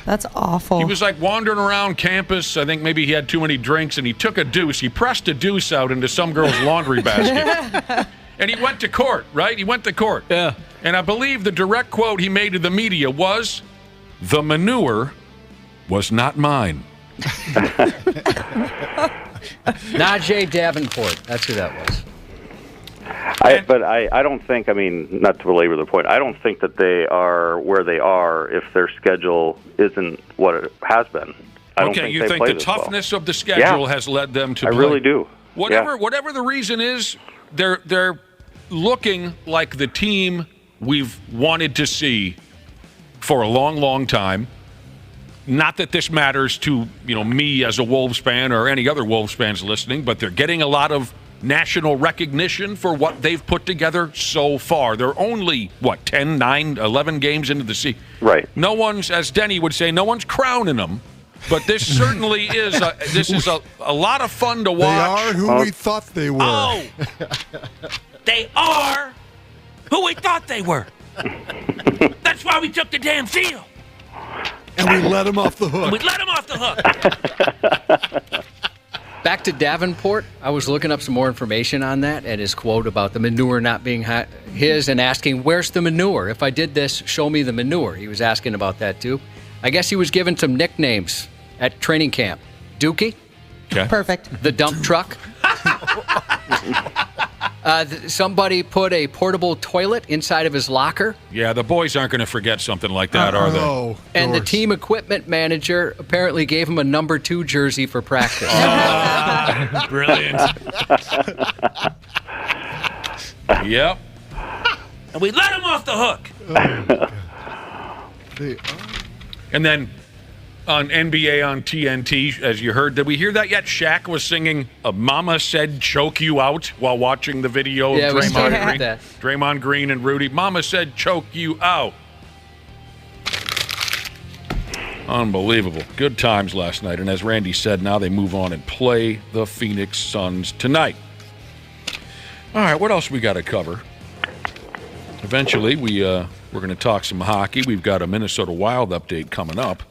That's awful. He was like wandering around campus. I think maybe he had too many drinks, and he took a deuce. He pressed a deuce out into some girl's laundry basket. And he went to court, right? He went to court. Yeah. And I believe the direct quote he made to the media was, "The manure was not mine." Najee Davenport. That's who that was. But I don't think, I mean, not to belabor the point, I don't think that they are where they are if their schedule isn't what it has been. I don't think you they think play the this toughness of the schedule has led them to I play. really do. Whatever the reason is, they're looking like the team we've wanted to see for a long, long time. Not that this matters to me as a Wolves fan or any other Wolves fans listening, but they're getting a lot of national recognition for what they've put together so far. They're only, 10, 9, 11 games into the season. Right. No one's, as Denny would say, no one's crowning them, but this certainly is a lot of fun to watch. They are who we thought they were. Oh, they are who we thought they were. That's why we took the damn field. And we let him off the hook. Back to Davenport, I was looking up some more information on that and his quote about the manure not being his and asking, "Where's the manure? If I did this, show me the manure." He was asking about that too. I guess he was given some nicknames at training camp. Dookie. Okay. Perfect. The dump truck. Somebody put a portable toilet inside of his locker. Yeah, the boys aren't going to forget something like that, are they? Oh, And the team equipment manager apparently gave him a number 2 jersey for practice. Brilliant. Yep. And we let him off the hook. And then on NBA on TNT, as you heard, did we hear that yet? Shaq was singing "Mama Said Choke You Out" while watching the video of Draymond Green and Rudy. "Mama said choke you out." Unbelievable. Good times last night. And as Randy said, now they move on and play the Phoenix Suns tonight. All right, what else we got to cover? Eventually, we're going to talk some hockey. We've got a Minnesota Wild update coming up.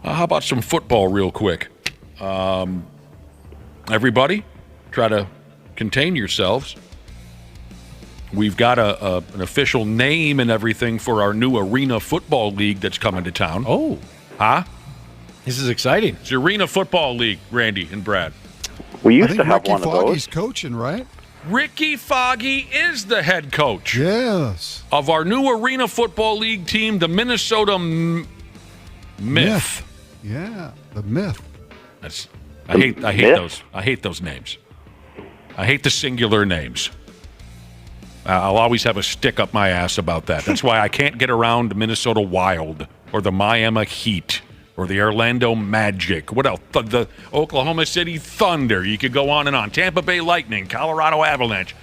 How about some football real quick? Everybody, try to contain yourselves. We've got an official name and everything for our new Arena Football League that's coming to town. Oh. Huh? This is exciting. It's the Arena Football League, Randy and Brad. We used to have Ricky one of Foggy's those. coaching, right? Ricky Foggy is the head coach. Yes. Of our new Arena Football League team, the Minnesota Myth. Yeah, the Myth. I hate those names. I hate the singular names. I'll always have a stick up my ass about that. That's why I can't get around Minnesota Wild or the Miami Heat or the Orlando Magic. What else? The Oklahoma City Thunder. You could go on and on. Tampa Bay Lightning, Colorado Avalanche.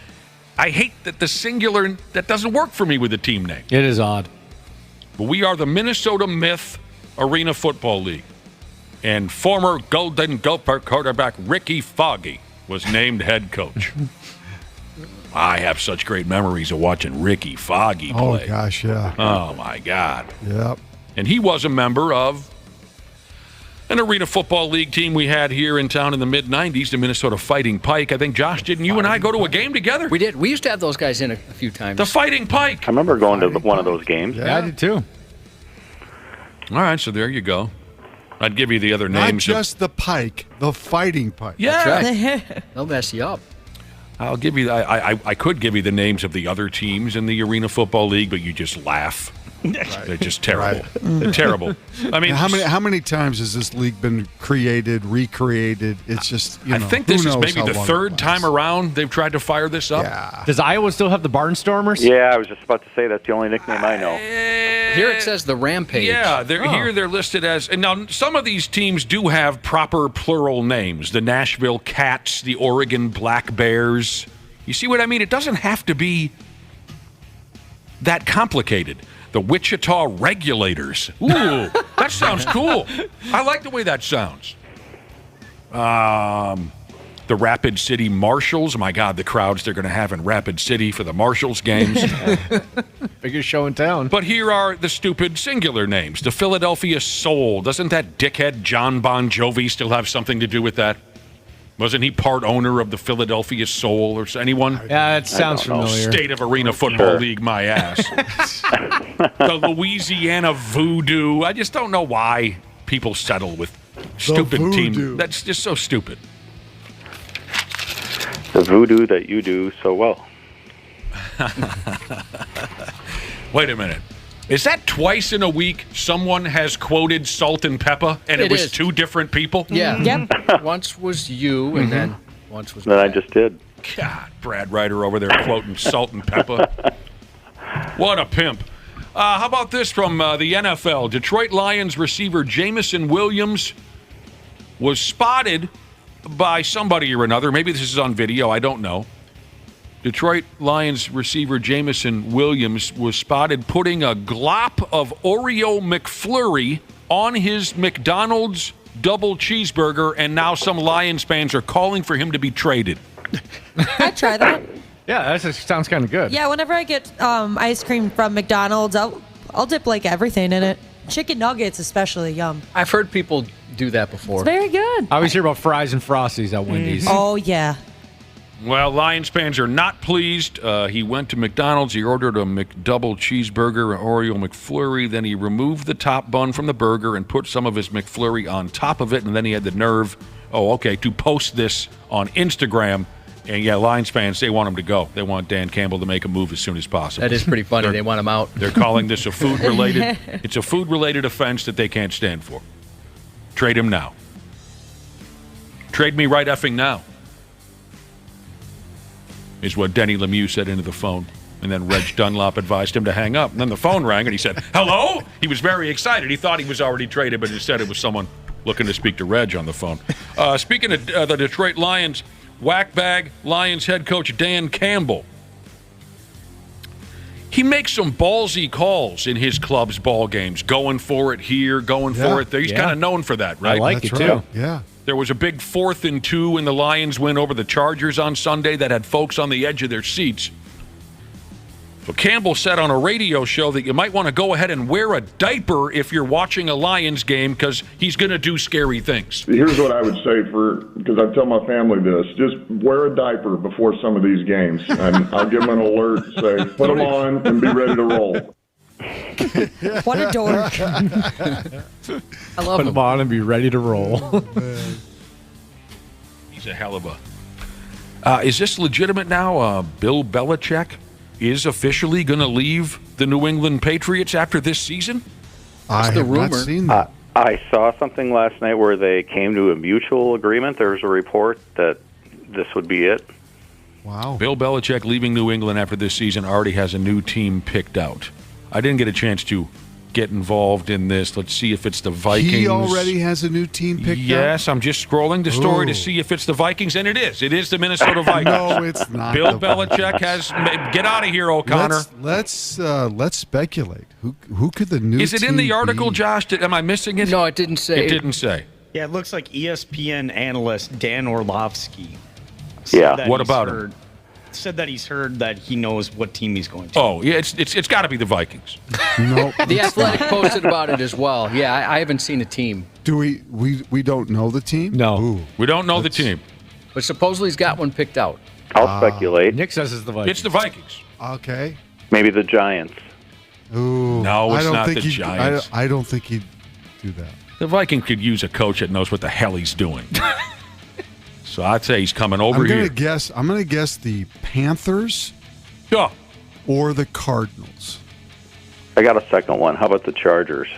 I hate that the singular, that doesn't work for me with the team name. It is odd. But we are the Minnesota Myth Arena Football League. And former Golden Gopher quarterback Ricky Foggy was named head coach. I have such great memories of watching Ricky Foggy play. Oh, gosh, yeah. Oh, my God. Yep. And he was a member of an Arena Football League team we had here in town in the mid-'90s, the Minnesota Fighting Pike. I think, Josh, didn't you and I go to a game together? We did. We used to have those guys in a few times. The Fighting Pike. I remember going to one of those games. Yeah, I did too. All right, so there you go. I'd give you the other Not names. just the Pike, the Fighting Pike. Yeah. That's right. They'll mess you up. I'll give you. I could give you the names of the other teams in the Arena Football League, but you just laugh. They're just terrible. They're terrible. I mean, how many times has this league been created, recreated? It's just, I think this is maybe the third time around they've tried to fire this up. Yeah. Does Iowa still have the Barnstormers? Yeah, I was just about to say that's the only nickname I know. Here it says the Rampage. Yeah, here they're listed as. And now some of these teams do have proper plural names. The Nashville Cats, the Oregon Black Bears. You see what I mean? It doesn't have to be that complicated. The Wichita Regulators. Ooh, that sounds cool. I like the way that sounds. The Rapid City Marshals. My God, the crowds they're going to have in Rapid City for the Marshals games. Biggest show in town. But here are the stupid singular names. The Philadelphia Soul. Doesn't that dickhead John Bon Jovi still have something to do with that? Wasn't he part owner of the Philadelphia Soul or anyone? Yeah, it sounds familiar. State of Arena Football League, my ass. The Louisiana Voodoo. I just don't know why people settle with stupid teams. That's just so stupid. The voodoo that you do so well. Wait a minute. Is that twice in a week someone has quoted Salt and Pepper and it was is. two different people? Yeah. Yep. Once was you, and then once was That I Brad. just did. God, Brad Ryder over there quoting Salt and Pepper. What a pimp. How about this from the NFL? Detroit Lions receiver Jameson Williams was spotted by somebody or another. Maybe this is on video. I don't know. Detroit Lions receiver Jameson Williams was spotted putting a glop of Oreo McFlurry on his McDonald's double cheeseburger, and now some Lions fans are calling for him to be traded. I'd try that. Yeah, that sounds kind of good. Yeah, whenever I get ice cream from McDonald's, I'll dip like everything in it. Chicken nuggets especially, yum. I've heard people do that before. It's very good. I always hear about fries and Frosties at Wendy's. Oh, yeah. Well, Lions fans are not pleased. He went to McDonald's. He ordered a McDouble cheeseburger, an Oreo McFlurry. Then he removed the top bun from the burger and put some of his McFlurry on top of it. And then he had the nerve, to post this on Instagram. And, yeah, Lions fans, they want him to go. They want Dan Campbell to make a move as soon as possible. That is pretty funny. They want him out. They're calling this a food-related. It's a food-related offense that they can't stand for. Trade him now. Trade me right effing now. Is what Denny Lemieux said into the phone. And then Reg Dunlop advised him to hang up. And then the phone rang, and he said, hello? He was very excited. He thought he was already traded, but instead it was someone looking to speak to Reg on the phone. Speaking of the Detroit Lions, whackbag Lions head coach Dan Campbell. He makes some ballsy calls in his club's ball games, going for it here, going for it there. He's kind of known for that, right? I like it, too. Yeah. There was a big 4th and 2 in the Lions win over the Chargers on Sunday that had folks on the edge of their seats. So Campbell said on a radio show that you might want to go ahead and wear a diaper if you're watching a Lions game because he's going to do scary things. Here's what I would say because I tell my family this: just wear a diaper before some of these games, and I'll give them an alert, say, put them on and be ready to roll. What a dork. I love Put him. them on and be ready to roll. He's a hell of a... is this legitimate now? Bill Belichick is officially going to leave the New England Patriots after this season? I have not seen that. I saw something last night where they came to a mutual agreement. There was a report that this would be it. Wow. Bill Belichick leaving New England after this season already has a new team picked out. I didn't get a chance to get involved in this. Let's see if it's the Vikings. He already has a new team picked up? Yes, I'm just scrolling the story to see if it's the Vikings, and it is. It is the Minnesota Vikings. No, it's not. Bill Belichick has. Get out of here, O'Connor. Let's speculate. Who could the new? Is it in the team article, be? Josh? Am I missing it? No, it didn't say. It didn't say. Yeah, it looks like ESPN analyst Dan Orlovsky. What about him? Said that he's heard that he knows what team he's going to. Oh, yeah, it's got to be the Vikings. No. The Athletic posted about it as well. Yeah, I haven't seen a team. Do we don't know the team? No. Ooh. We don't know the team. But supposedly he's got one picked out. I'll speculate. Nick says it's the Vikings. It's the Vikings. Okay. Maybe the Giants. Ooh. No, it's I don't not think the Giants. I don't think he'd do that. The Vikings could use a coach that knows what the hell he's doing. So I'd say he's coming over here. I'm gonna guess the Panthers. Yeah. Or the Cardinals. I got a second one. How about the Chargers?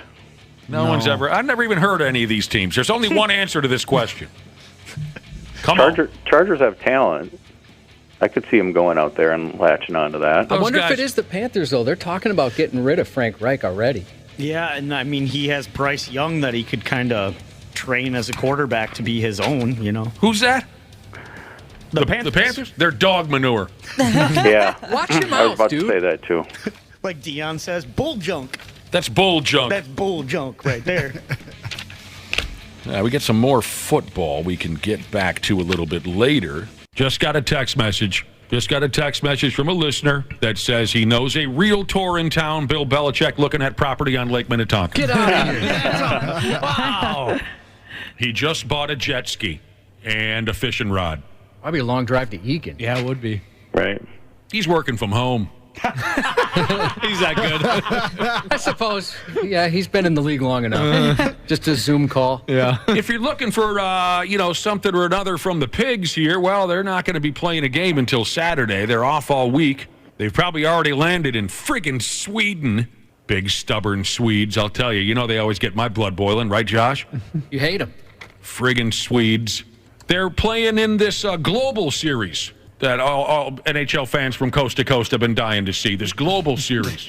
No one's ever. I've never even heard of any of these teams. There's only one answer to this question. Chargers have talent. I could see them going out there and latching onto that. I wonder if it is the Panthers, though. They're talking about getting rid of Frank Reich already. Yeah, and I mean, he has Bryce Young that he could kind of train as a quarterback to be his own, you know. Who's that? The Panthers. The Panthers? They're dog manure. Yeah. Watch your mouth, I was about dude. to say that, too. Like Dion says, bull junk. That's bull junk. That's bull junk right there. We get some more football we can get back to a little bit later. Just got a text message. From a listener that says he knows a realtor in town, Bill Belichick, looking at property on Lake Minnetonka. Get out of here. Wow. He just bought a jet ski and a fishing rod. Probably a long drive to Egan. Yeah, it would be. Right. He's working from home. He's that good. I suppose. Yeah, he's been in the league long enough. Just a Zoom call. Yeah. If you're looking for, something or another from the Pigs here, well, they're not going to be playing a game until Saturday. They're off all week. They've probably already landed in friggin' Sweden. Big, stubborn Swedes, I'll tell you. You know they always get my blood boiling, right, Josh? You hate them. Friggin' Swedes. They're playing in this global series that all NHL fans from coast to coast have been dying to see, this global series.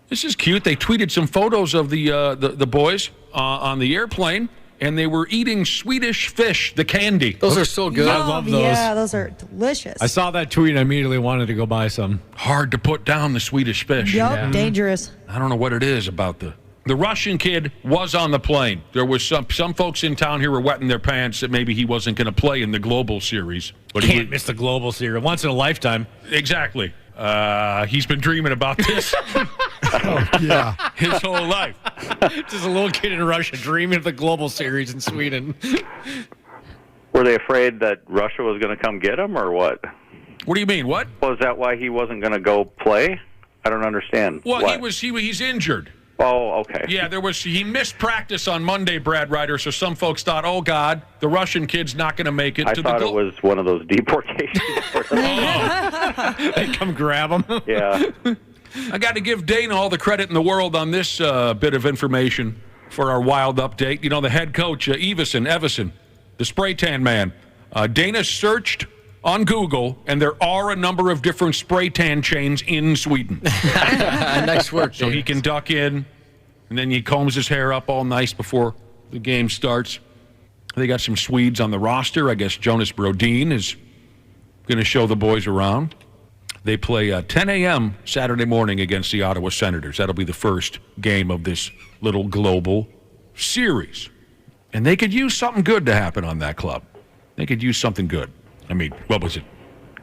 This is cute. They tweeted some photos of the boys on the airplane, and they were eating Swedish fish, the candy. Those are so good. I love those. Yeah, those are delicious. I saw that tweet and I immediately wanted to go buy some. Hard to put down the Swedish fish. Yup, dangerous. I don't know what it is about the Russian kid was on the plane. There was some folks in town here were wetting their pants that maybe he wasn't going to play in the Global Series. But Can't miss the Global Series. Once in a lifetime. Exactly. He's been dreaming about this his whole life. Just a little kid in Russia dreaming of the Global Series in Sweden. Were they afraid that Russia was going to come get him, or what? What do you mean? What? Was that why he wasn't going to go play? I don't understand. Well, what? he's injured. Oh, okay. Yeah, he missed practice on Monday, Brad Ryder, so some folks thought, oh, God, the Russian kid's not going to make it. I thought it was one of those deportations. They come grab him. Yeah. I got to give Dana all the credit in the world on this bit of information for our wild update. You know, the head coach, Evison, the spray tan man. Dana searched on Google, and there are a number of different spray tan chains in Sweden. Nice work. So he can duck in, and then he combs his hair up all nice before the game starts. They got some Swedes on the roster. I guess Jonas Brodin is going to show the boys around. They play 10 a.m. Saturday morning against the Ottawa Senators. That'll be the first game of this little global series. And they could use something good to happen on that club. They could use something good. I mean, what was it?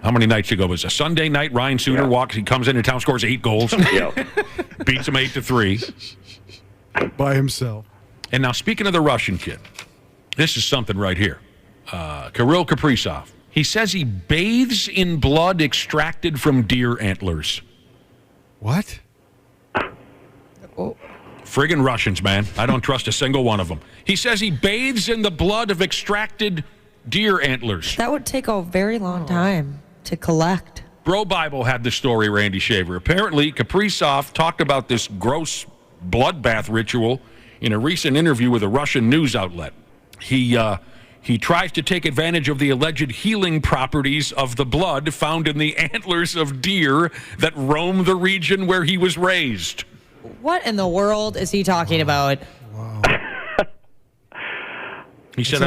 How many nights ago was it? A Sunday night, Ryan Suter walks. He comes into town, scores 8 goals. Beats him 8-3. By himself. And now, speaking of the Russian kid, this is something right here. Kirill Kaprizov. He says he bathes in blood extracted from deer antlers. What? Friggin' Russians, man. I don't trust a single one of them. He says he bathes in the blood of extracted deer antlers. That would take a very long time to collect. Bro Bible had the story, Randy Shaver. Apparently, Kaprizov talked about this gross bloodbath ritual in a recent interview with a Russian news outlet. He He tries to take advantage of the alleged healing properties of the blood found in the antlers of deer that roam the region where he was raised. What in the world is he talking about? Wow. He said,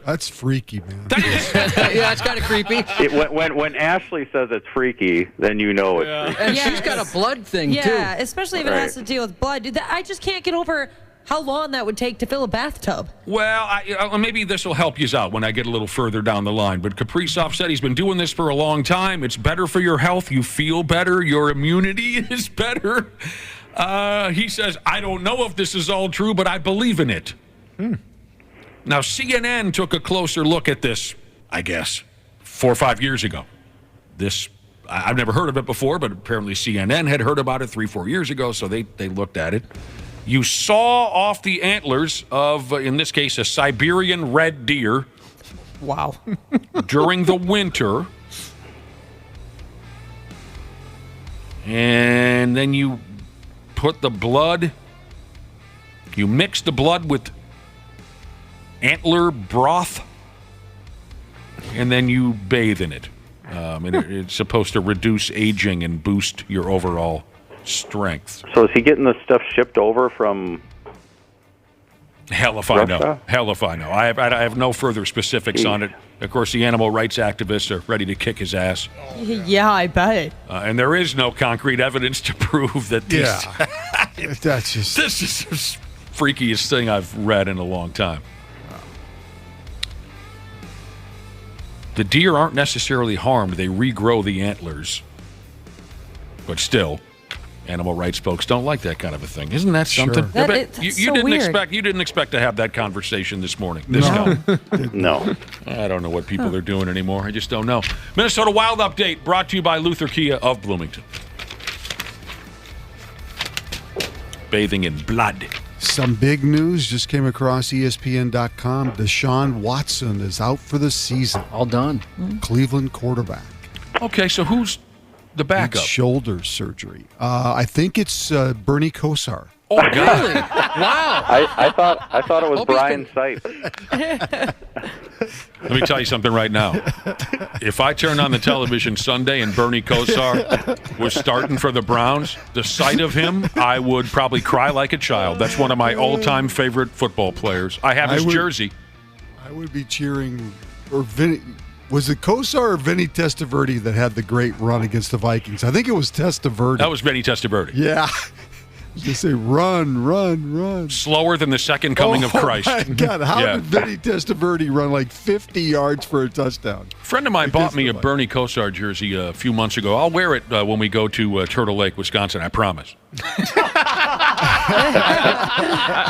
That's freaky, man. Yeah, it's kind of creepy. When Ashley says it's freaky, then you know it's freaky. And she's got a blood thing, too. Yeah, especially if it has to deal with blood. Dude, I just can't get over how long that would take to fill a bathtub. Well, maybe this will help you out when I get a little further down the line. But Kaprizov said he's been doing this for a long time. It's better for your health. You feel better. Your immunity is better. He says, I don't know if this is all true, but I believe in it. Now, CNN took a closer look at this, I guess, 4 or 5 years ago. I've never heard of it before, but apparently CNN had heard about it 3 or 4 years ago, so they looked at it. You saw off the antlers of, in this case, a Siberian red deer. Wow. During the winter. And then you put the blood, you mix the blood with antler broth, and then you bathe in it. And it's supposed to reduce aging and boost your overall strength. So is he getting this stuff shipped over from Hell if I know. Hell if I know. I have no further specifics on it. Of course, the animal rights activists are ready to kick his ass. Yeah, I bet. And there is no concrete evidence to prove that these... Yeah. That's just... This is the freakiest thing I've read in a long time. The deer aren't necessarily harmed. They regrow the antlers. But still, animal rights folks don't like that kind of a thing. Isn't that something? Sure. That's you so didn't weird. you didn't expect to have that conversation this morning. No. I don't know what people are doing anymore. I just don't know. Minnesota Wild Update brought to you by Luther Kia of Bloomington. Bathing in blood. Some big news just came across ESPN.com. Deshaun Watson is out for the season. All done. Cleveland quarterback. Okay, so who's the backup? Needs shoulder surgery. I think it's Bernie Kosar. Oh, God. Really? Wow. I thought it was Brian Sipes. Let me tell you something right now. If I turned on the television Sunday and Bernie Kosar was starting for the Browns, the sight of him, I would probably cry like a child. That's one of my all-time favorite football players. I have his jersey. I would be cheering. Or was it Kosar or Vinny Testaverde that had the great run against the Vikings? I think it was Testaverde. That was Vinny Testaverde. Yeah. They say run, run, run. Slower than the second coming of Christ. Oh, my God. How did Vinny Testaverde run like 50 yards for a touchdown? A friend of mine bought me a Bernie Kosar jersey a few months ago. I'll wear it when we go to Turtle Lake, Wisconsin, I promise.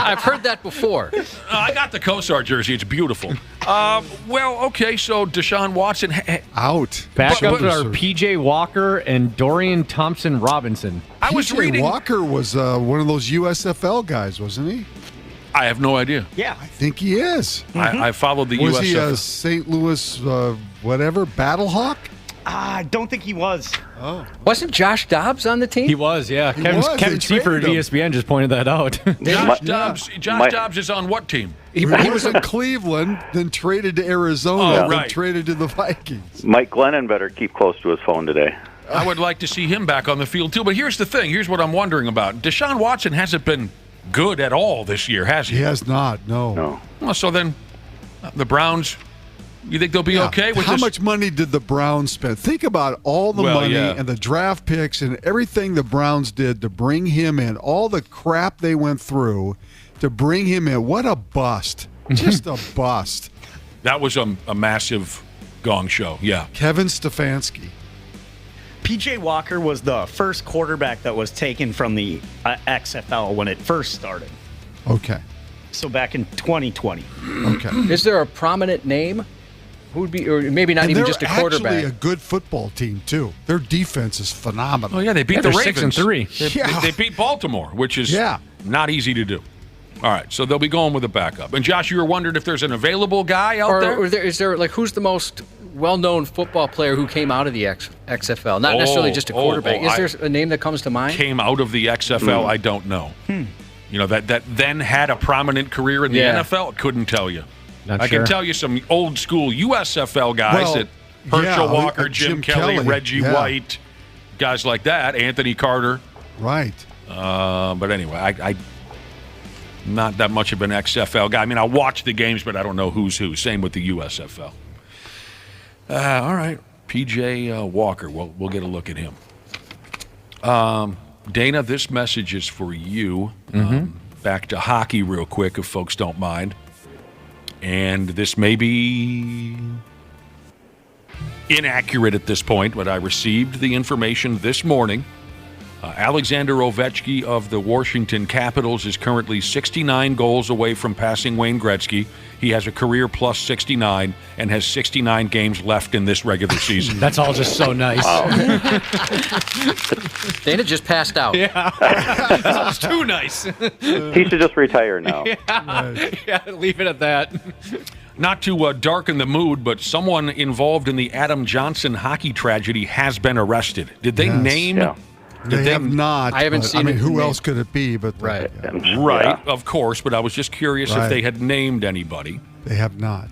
I've heard that before. I got the Kosar jersey. It's beautiful. Well, okay, so Deshaun Watson... out. Backups are P.J. Walker and Dorian Thompson-Robinson. I was reading... Walker was one of those USFL guys, wasn't he? I have no idea. Yeah. I think he is. I followed the was USFL. Was he a St. Louis, Battlehawk? I don't think he was. Oh. Wasn't Josh Dobbs on the team? He was, yeah. Kevin Seifert at ESPN just pointed that out. Josh Dobbs is on what team? He was in Cleveland, then traded to Arizona, then traded to the Vikings. Mike Glennon better keep close to his phone today. I would like to see him back on the field, too. But here's the thing. Here's what I'm wondering about. Deshaun Watson hasn't been good at all this year, has he? He has not, no. Well, so then the Browns... You think they'll be okay with this? How much money did the Browns spend? Think about all the money and the draft picks and everything the Browns did to bring him in, all the crap they went through to bring him in. What a bust. Just a bust. That was a massive gong show, yeah. Kevin Stefanski. P.J. Walker was the first quarterback that was taken from the XFL when it first started. Okay. So back in 2020. Okay. Is there a prominent name? Who would be, or maybe not even just a quarterback? They're actually a good football team, too. Their defense is phenomenal. Oh, yeah, they beat the Ravens. 6-3. They beat Baltimore, which is not easy to do. All right, so they'll be going with a backup. And, Josh, you were wondering if there's an available guy out there? Or is there, like, who's the most well-known football player who came out of the XFL? Not necessarily just a quarterback. Is there a name that comes to mind? Came out of the XFL? I don't know. You know, that then had a prominent career in the NFL? Couldn't tell you. I can tell you some old school USFL guys that Herschel Walker, Jim Kelly, Reggie White, guys like that, Anthony Carter. Right. But anyway, I not that much of an XFL guy. I mean, I watch the games, but I don't know who's who. Same with the USFL. All right, PJ Walker. We'll get a look at him. Dana, this message is for you. Back to hockey real quick, if folks don't mind. And this may be inaccurate at this point, but I received the information this morning. Alexander Ovechkin of the Washington Capitals is currently 69 goals away from passing Wayne Gretzky. He has a career plus 69 and has 69 games left in this regular season. That's all just so nice. Dana just passed out. Yeah. That's too nice. He should just retire now. Yeah, leave it at that. Not to darken the mood, but someone involved in the Adam Johnson hockey tragedy has been arrested. Did they name... Yeah. They have not. I haven't seen it. Who else could it be? But Right. Right, of course, but I was just curious if they had named anybody. They have not.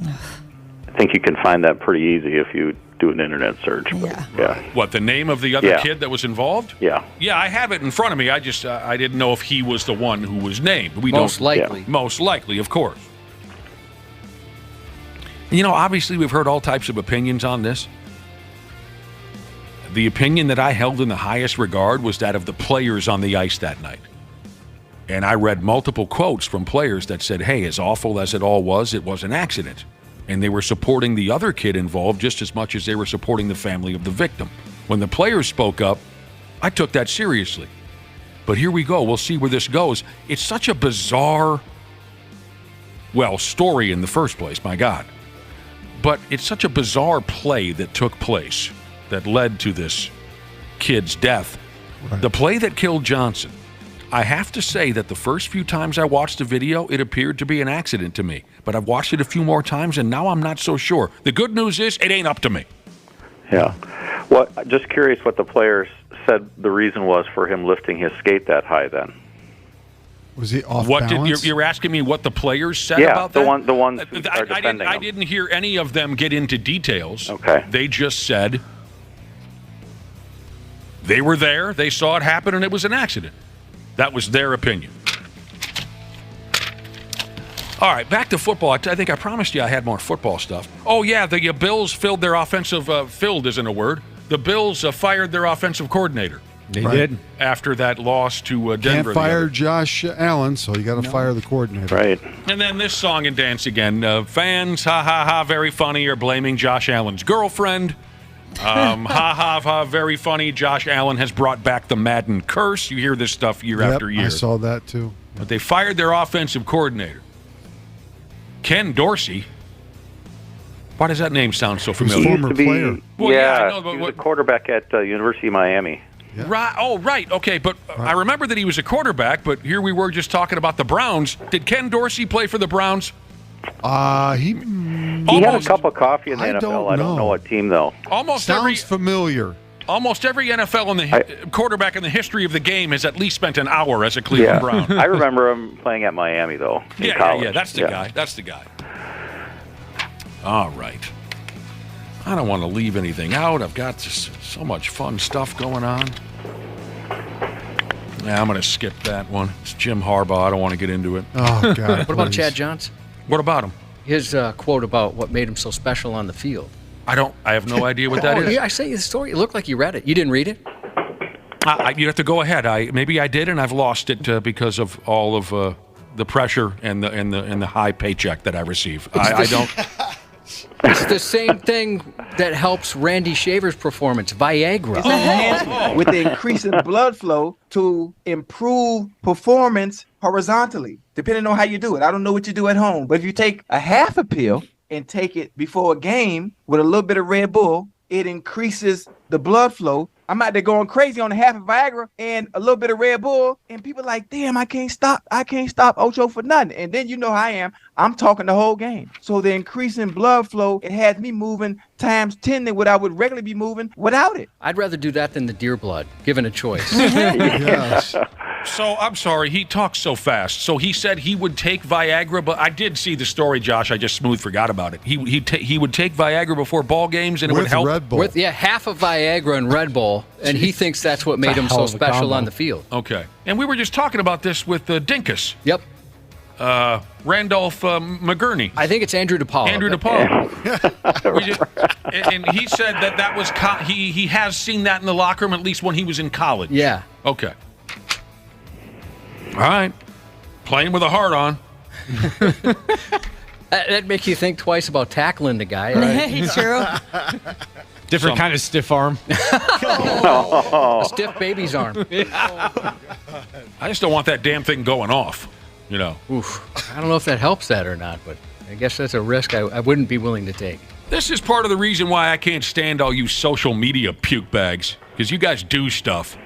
I think you can find that pretty easy if you do an internet search. Yeah. What, the name of the other kid that was involved? Yeah. Yeah, I have it in front of me. I just I didn't know if he was the one who was named. Most likely. Most likely, of course. You know, obviously we've heard all types of opinions on this. The opinion that I held in the highest regard was that of the players on the ice that night. And I read multiple quotes from players that said, hey, as awful as it all was, it was an accident. And they were supporting the other kid involved just as much as they were supporting the family of the victim. When the players spoke up, I took that seriously. But here we go. We'll see where this goes. It's such a bizarre, story in the first place, my God. But it's such a bizarre play that took place that led to this kid's death. Right. The play that killed Johnson, I have to say that the first few times I watched the video, it appeared to be an accident to me. But I've watched it a few more times, and now I'm not so sure. The good news is, it ain't up to me. Yeah. Well, just curious what the players said the reason was for him lifting his skate that high then. Was he off balance? You're asking me what the players said about that? Yeah, the ones who are defending I didn't hear any of them get into details. Okay. They just said they were there, they saw it happen, and it was an accident. That was their opinion. All right, back to football. I think I promised you I had more football stuff. Oh, yeah, the Bills filled their offensive filled isn't a word. The Bills fired their offensive coordinator. They did. After that loss to Denver. Can't fire Josh Allen, so you got to fire the coordinator. Right. And then this song and dance again. Fans, ha, ha, ha, very funny, are blaming Josh Allen's girlfriend. Ha, ha, ha, very funny. Josh Allen has brought back the Madden curse. You hear this stuff year after year. I saw that, too. But they fired their offensive coordinator. Ken Dorsey. Why does that name sound so familiar? He was a former player. Well, yeah, I know, but he was a quarterback at University of Miami. Yeah. Right. Oh, right. Okay, but I remember that he was a quarterback, but here we were just talking about the Browns. Did Ken Dorsey play for the Browns? He had a cup of coffee in the NFL. I don't know what team, though. Sounds familiar. Almost every NFL quarterback in the history of the game has at least spent an hour as a Cleveland Brown. I remember him playing at Miami, though, in college. Yeah, that's the guy. That's the guy. All right. I don't want to leave anything out. I've got so much fun stuff going on. Yeah, I'm going to skip that one. It's Jim Harbaugh. I don't want to get into it. Oh, God. What about Chad Johnson? What about him? His quote about what made him so special on the field. I have no idea what that is. Yeah, I sent you the story. It looked like you read it. You didn't read it? You have to go ahead. Maybe I did, and I've lost it because of all of the pressure and the high paycheck that I receive. I don't. It's the same thing that helps Randy Shaver's performance, Viagra. It's enhanced with the increase in blood flow to improve performance horizontally, depending on how you do it. I don't know what you do at home, but if you take a half a pill and take it before a game with a little bit of Red Bull, it increases the blood flow. I'm out there going crazy on a half of Viagra and a little bit of Red Bull, and people are like, damn, I can't stop Ocho for nothing. And then you know how I am. I'm talking the whole game. So the increase in blood flow, it has me moving times 10 than what I would regularly be moving without it. I'd rather do that than the deer blood, given a choice. Yes. So, I'm sorry, he talks so fast. So he said he would take Viagra, but I did see the story, Josh. I just forgot about it. He would take Viagra before ball games, and it would help. Red Bull. With half of Viagra and Red Bull, and he thinks that's what made him so special on the field. Okay. And we were just talking about this with Dinkus. Yep. Randolph McGurney. I think it's Andrew DePaul. Andrew DePaul. And he said that was he has seen that in the locker room at least when he was in college. Yeah. Okay. All right. Playing with a heart on. That'd make you think twice about tackling the guy. Right? True. Different kind of stiff arm. A stiff baby's arm. I just don't want that damn thing going off. You know. Oof. I don't know if that helps that or not, but I guess that's a risk I wouldn't be willing to take. This is part of the reason why I can't stand all you social media puke bags, because you guys do stuff.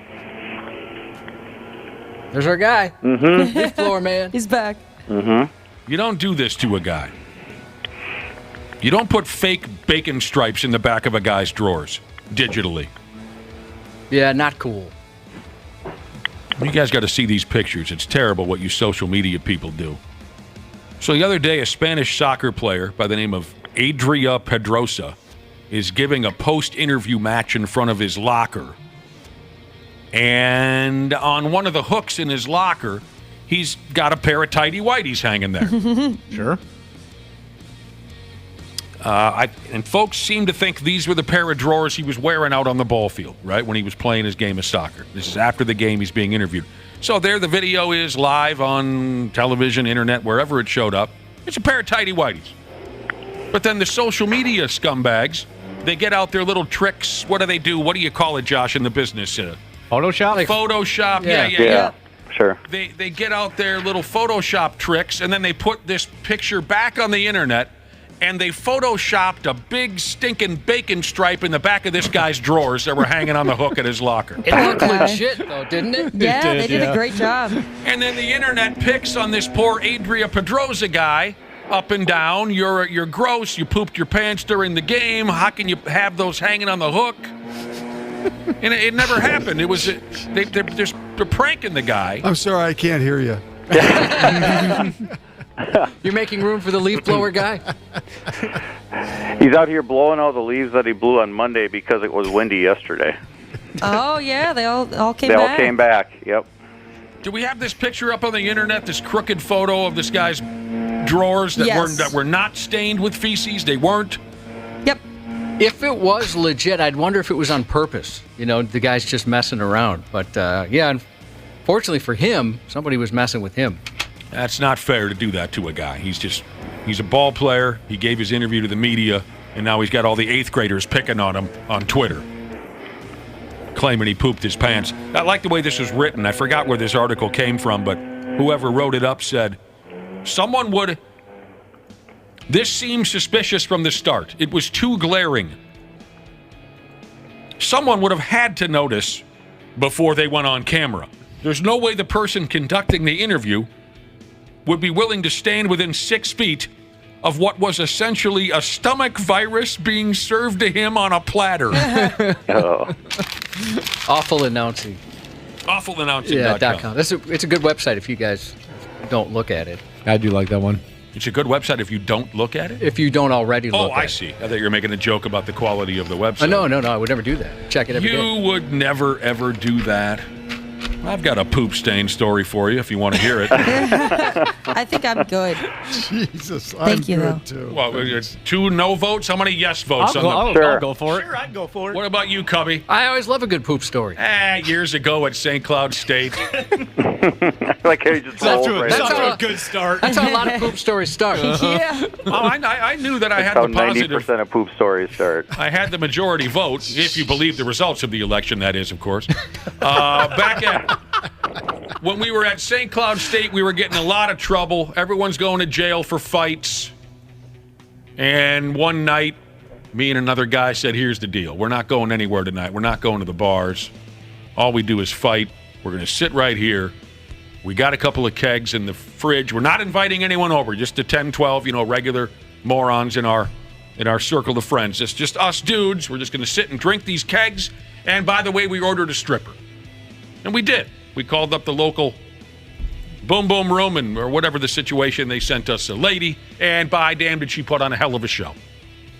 There's our guy. Mm-hmm. Leaf blower man. He's back. Mm-hmm. You don't do this to a guy. You don't put fake bacon stripes in the back of a guy's drawers digitally. Yeah, not cool. You guys got to see these pictures. It's terrible what you social media people do. So the other day, a Spanish soccer player by the name of Adria Pedrosa is giving a post-interview match in front of his locker. And on one of the hooks in his locker, he's got a pair of tighty-whities hanging there. Sure. And folks seem to think these were the pair of drawers he was wearing out on the ball field, right, when he was playing his game of soccer. This is after the game he's being interviewed. So there the video is live on television, internet, wherever it showed up. It's a pair of tighty-whities. But then the social media scumbags, they get out their little tricks. What do they do? What do you call it, Josh, in the business? Photoshop? Photoshop, Yeah. Sure. They get out their little Photoshop tricks, and then they put this picture back on the internet, and they Photoshopped a big stinking bacon stripe in the back of this guy's drawers that were hanging on the hook at his locker. It looked legit, though, didn't it? Yeah, they did a great job. And then the internet picks on this poor Adria Pedrosa guy, up and down. You're gross. You pooped your pants during the game. How can you have those hanging on the hook? And it never happened. It was they're pranking the guy. I'm sorry, I can't hear you. You're making room for the leaf blower guy? He's out here blowing all the leaves that he blew on Monday because it was windy yesterday. Oh, yeah, they all came They back. all came back, yep. Do we have this picture up on the internet, this crooked photo of this guy's drawers that were not stained with feces? They weren't? Yep. If it was legit, I'd wonder if it was on purpose. You know, the guy's just messing around. But, yeah, unfortunately for him, somebody was messing with him. That's not fair to do that to a guy. He's a ball player. He gave his interview to the media, and now he's got all the 8th graders picking on him on Twitter, claiming he pooped his pants. I like the way this was written. I forgot where this article came from, but whoever wrote it up said, this seemed suspicious from the start. It was too glaring. Someone would have had to notice before they went on camera. There's no way the person conducting the interview would be willing to stand within 6 feet of what was essentially a stomach virus being served to him on a platter. Awful announcing. Awfulannouncing.com. It's a good website if you guys don't look at it. I do like that one. It's a good website if you don't look at it? If you don't already look at it. Oh, I see. I thought you were making a joke about the quality of the website. No, I would never do that. Check it every day. You would never, ever do that. I've got a poop stain story for you if you want to hear it. I think I'm good. Jesus, Thank you, good though. too. Well, it's 2 no votes. How many yes votes? I'll go for it. Sure, I'd go for it. What about you, Cubby? I always love a good poop story. Years ago at St. Cloud State. Like he just rolled right That's into a it. good start. That's how a lot of poop stories start. Yeah. Oh, I knew that I had That's the how positive. 90% of poop stories start. I had the majority vote, if you believe the results of the election, that is, of course. When we were at St. Cloud State, we were getting a lot of trouble. Everyone's going to jail for fights. And one night, me and another guy said, here's the deal. We're not going anywhere tonight. We're not going to the bars. All we do is fight. We're going to sit right here. We got a couple of kegs in the fridge. We're not inviting anyone over, just the 10, 12, regular morons in our circle of friends. It's just us dudes. We're just going to sit and drink these kegs. And by the way, we ordered a stripper. And we did. We called up the local boom boom room and or whatever the situation. They sent us a lady, and by damn did she put on a hell of a show.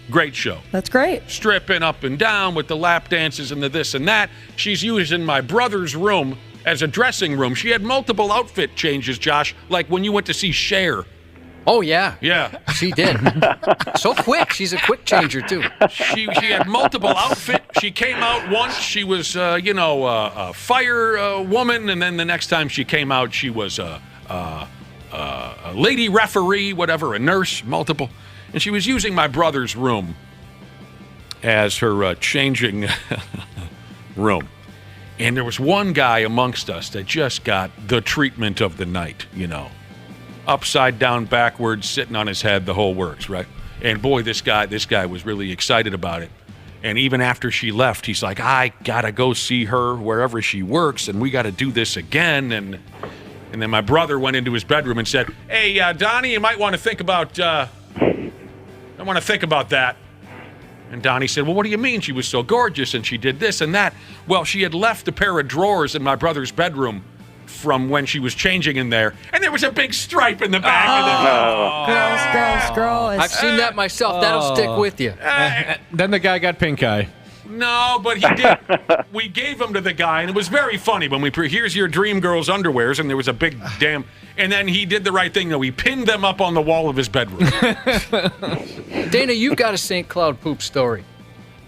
Great show. That's great. Stripping up and down with the lap dances and the this and that. She's using my brother's room as a dressing room. She had multiple outfit changes, Josh, like when you went to see Cher. Oh, yeah. Yeah. She did. So quick. She's a quick changer, too. She had multiple outfit. She came out once. She was, a fire woman, and then the next time she came out, she was a lady referee, whatever, a nurse, multiple. And she was using my brother's room as her changing room. And there was one guy amongst us that just got the treatment of the night, upside down, backwards, sitting on his head, the whole works, right? And boy, this guy was really excited about it. And even after she left, he's like, I gotta go see her wherever she works, and we gotta do this again. And then my brother went into his bedroom and said, hey, Donnie, you might want to think about that. And Donnie said, well, what do you mean? She was so gorgeous, and she did this and that. Well, she had left a pair of drawers in my brother's bedroom from when she was changing in there, and there was a big stripe in the back. Girls. I've seen that myself. That'll stick with you. Then the guy got pink eye. No, but he did. We gave them to the guy, and it was very funny when here's your dream girl's underwears, and there was a big damn, and then he did the right thing, though. He pinned them up on the wall of his bedroom. Dana, you've got a St. Cloud poop story.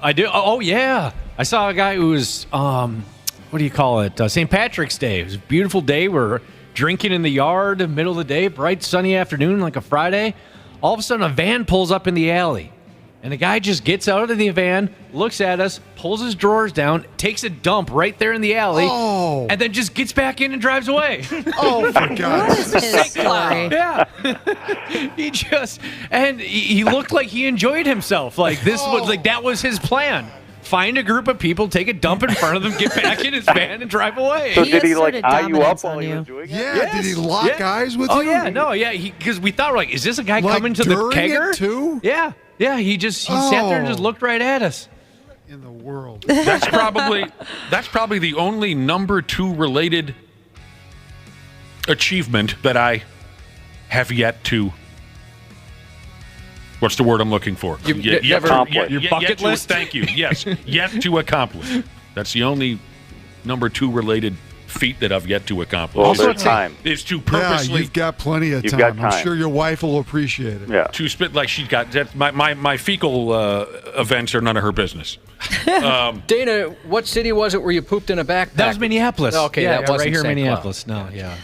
I do. Oh, yeah. I saw a guy who was, what do you call it? St. Patrick's Day. It was a beautiful day. We're drinking in the yard, middle of the day, bright sunny afternoon, like a Friday. All of a sudden, a van pulls up in the alley. And the guy just gets out of the van, looks at us, pulls his drawers down, takes a dump right there in the alley, and then just gets back in and drives away. Oh, my God. What is his story? Yeah. he looked like he enjoyed himself. Like that was his plan. Find a group of people, take a dump in front of them, get back in his van, and drive away. So did he eye you up while he was doing it? Yeah, Yes. did he lock eyes with you? Oh, yeah, no, yeah. Because we thought, is this a guy coming to the during kegger? it, too? Yeah, he sat there and just looked right at us. In the world. That's probably the only number 2 related achievement that I have yet to. What's the word I'm looking for? Your bucket list? Thank you. Yes, yet to accomplish. That's the only number 2 related feat that I've yet to accomplish. Well, there's time. Is to purposely. Yeah, you've got plenty of You've time. got time. I'm sure your wife will appreciate it. Yeah. To spit like she's got that. My fecal events are none of her business. Dana, what city was it where you pooped in a backpack? That was Minneapolis. Okay, yeah, that wasn't right here in St. Minneapolis. No, yeah.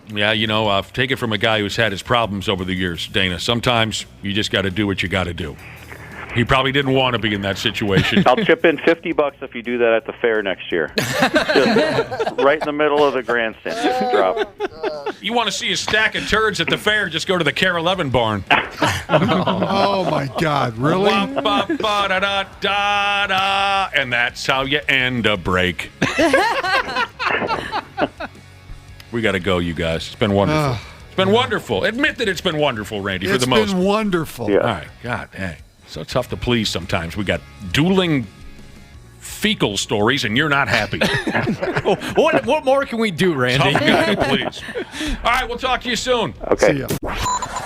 Yeah, I've taken from a guy who's had his problems over the years, Dana. Sometimes you just got to do what you got to do. He probably didn't want to be in that situation. I'll chip in $50 if you do that at the fair next year. Just right in the middle of the grandstand. Just drop. You want to see a stack of turds at the fair, just go to the Care 11 barn. Oh, my God. Really? Ba-ba-da-da-da-da, and that's how you end a break. We got to go, you guys. It's been wonderful. It's been wonderful. Admit that it's been wonderful, Randy, for the most. It's been wonderful. Yeah. All right. God, hey. So tough to please sometimes. We got dueling fecal stories, and you're not happy. What more can we do, Randy? Tough guy, please. All right, we'll talk to you soon. Okay. See ya.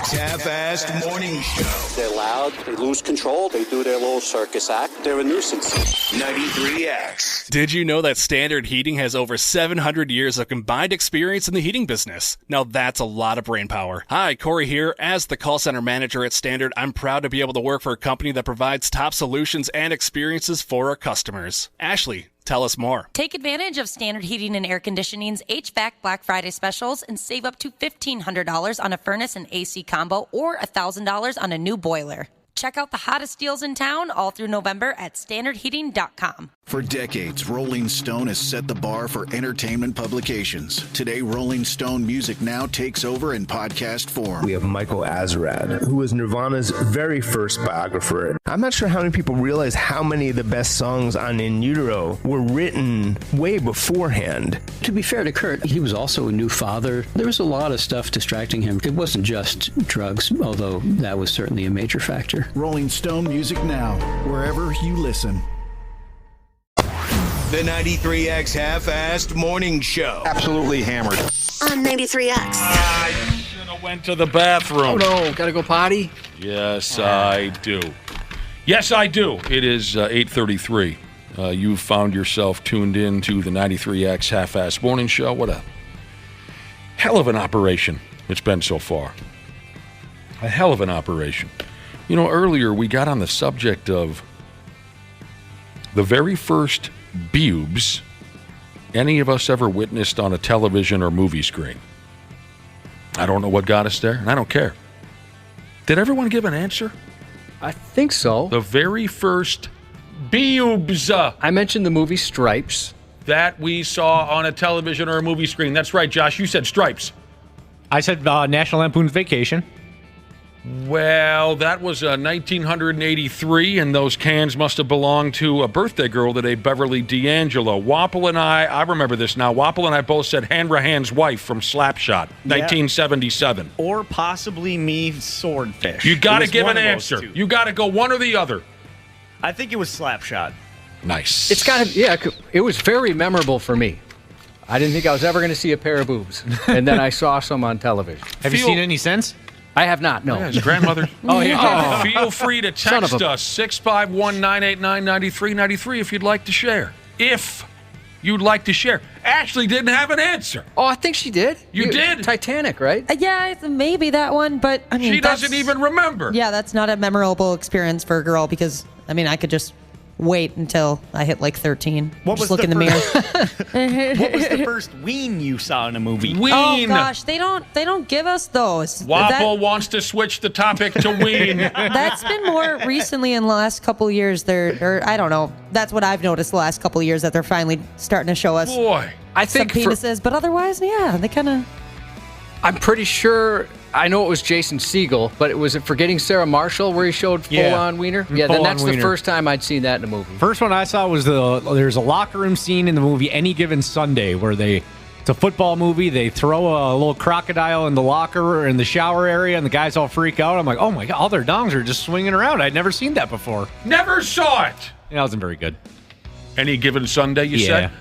Half-assed morning show. They're loud, they lose control, they do their little circus act, they're a nuisance. 93X. Did you know that Standard Heating has over 700 years of combined experience in the heating business? Now that's a lot of brain power. Hi, Corey here. As the call center manager at Standard, I'm proud to be able to work for a company that provides top solutions and experiences for our customers. Ashley, tell us more. Take advantage of Standard Heating and Air Conditioning's HVAC Black Friday specials and save up to $1,500 on a furnace and AC combo or $1,000 on a new boiler. Check out the hottest deals in town all through November at standardheating.com. For decades, Rolling Stone has set the bar for entertainment publications. Today, Rolling Stone Music Now takes over in podcast form. We have Michael Azerrad, who was Nirvana's very first biographer. I'm not sure how many people realize how many of the best songs on In Utero were written way beforehand. To be fair to Kurt, he was also a new father. There was a lot of stuff distracting him. It wasn't just drugs, although that was certainly a major factor. Rolling Stone Music Now, wherever you listen. The 93X Half-Assed Morning Show. Absolutely hammered. On 93X. I should have went to the bathroom. Oh, no. Got to go potty? Yes, I do. Yes, I do. It is 8:33. You've found yourself tuned in to the 93X Half-Assed Morning Show. What a hell of an operation it's been so far. A hell of an operation. You know, earlier we got on the subject of the very first Boobs any of us ever witnessed on a television or movie screen. I don't know what got us there, and I don't care. Did everyone give an answer? I think so. The very first Boobs. I mentioned the movie Stripes. That we saw on a television or a movie screen. That's right, Josh. You said Stripes. I said National Lampoon's Vacation. Well, that was 1983, and those cans must have belonged to a birthday girl that ate Beverly D'Angelo. Wapple and I remember this now, Wapple and I both said Hanrahan's wife from Slapshot, 1977. Or possibly me, Swordfish. You got to It was give one an of those answer. two. You got to go one or the other. I think it was Slapshot. Nice. It's kind of, yeah, it was very memorable for me. I didn't think I was ever going to see a pair of boobs. And then I saw some on television. Have you seen any since? I have not, no. Yeah, his grandmother. Oh, yeah. Feel free to text us, 651-989-9393 if you'd like to share. If you'd like to share. Ashley didn't have an answer. Oh, I think she did. You did? Titanic, right? Yeah, maybe that one, but I mean, She doesn't even remember. Yeah, that's not a memorable experience for a girl because I mean, I could just wait until I hit like 13. What just was look the in the mirror. What was the first ween you saw in a movie? Ween. Oh gosh, they don't give us those. Wapple wants to switch the topic to ween. That's been more recently in the last couple of years. Or I don't know. That's what I've noticed the last couple of years that they're finally starting to show us. Boy, I think some penises, but otherwise, yeah, they kind of. I'm pretty sure. I know it was Jason Segel, but was it Forgetting Sarah Marshall where he showed full-on wiener? Yeah, then that's the first time I'd seen that in a movie. First one I saw was there's a locker room scene in the movie Any Given Sunday where it's a football movie. They throw a little crocodile in the locker in the shower area, and the guys all freak out. I'm like, oh my god, all their dongs are just swinging around. I'd never seen that before. Never saw it. Yeah, it wasn't very good. Any Given Sunday, you said?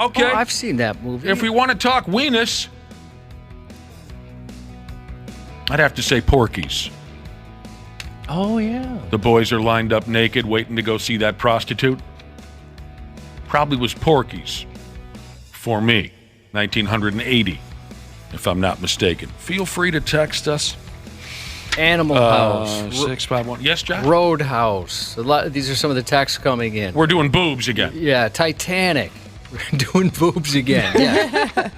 Okay. Oh, I've seen that movie. If we want to talk weenus, I'd have to say Porky's. Oh, yeah. The boys are lined up naked waiting to go see that prostitute. Probably was Porky's for me, 1980, if I'm not mistaken. Feel free to text us. Animal House. 651. Yes, John? Roadhouse. These are some of the texts coming in. We're doing boobs again. Yeah, Titanic. We're doing boobs again. Yeah.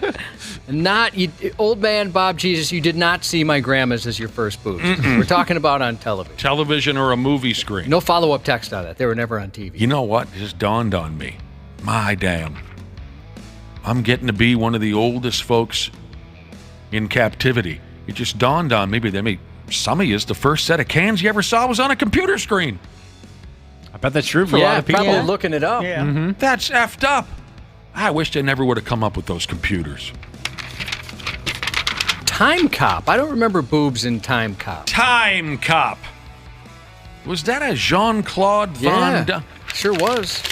Old man Bob Jesus, you did not see my grandma's as your first boobs. We're talking about on television. Television or a movie screen. No follow-up text on that. They were never on TV. You know what? It just dawned on me. My damn. I'm getting to be one of the oldest folks in captivity. It just dawned on me. Some of you, the first set of cans you ever saw was on a computer screen. I bet that's true for a lot of people. Probably looking it up. Yeah. Mm-hmm. That's effed up. I wish I never would have come up with those computers. Time Cop. I don't remember boobs in Time Cop. Time Cop. Was that a Jean-Claude Van Damme? Sure was.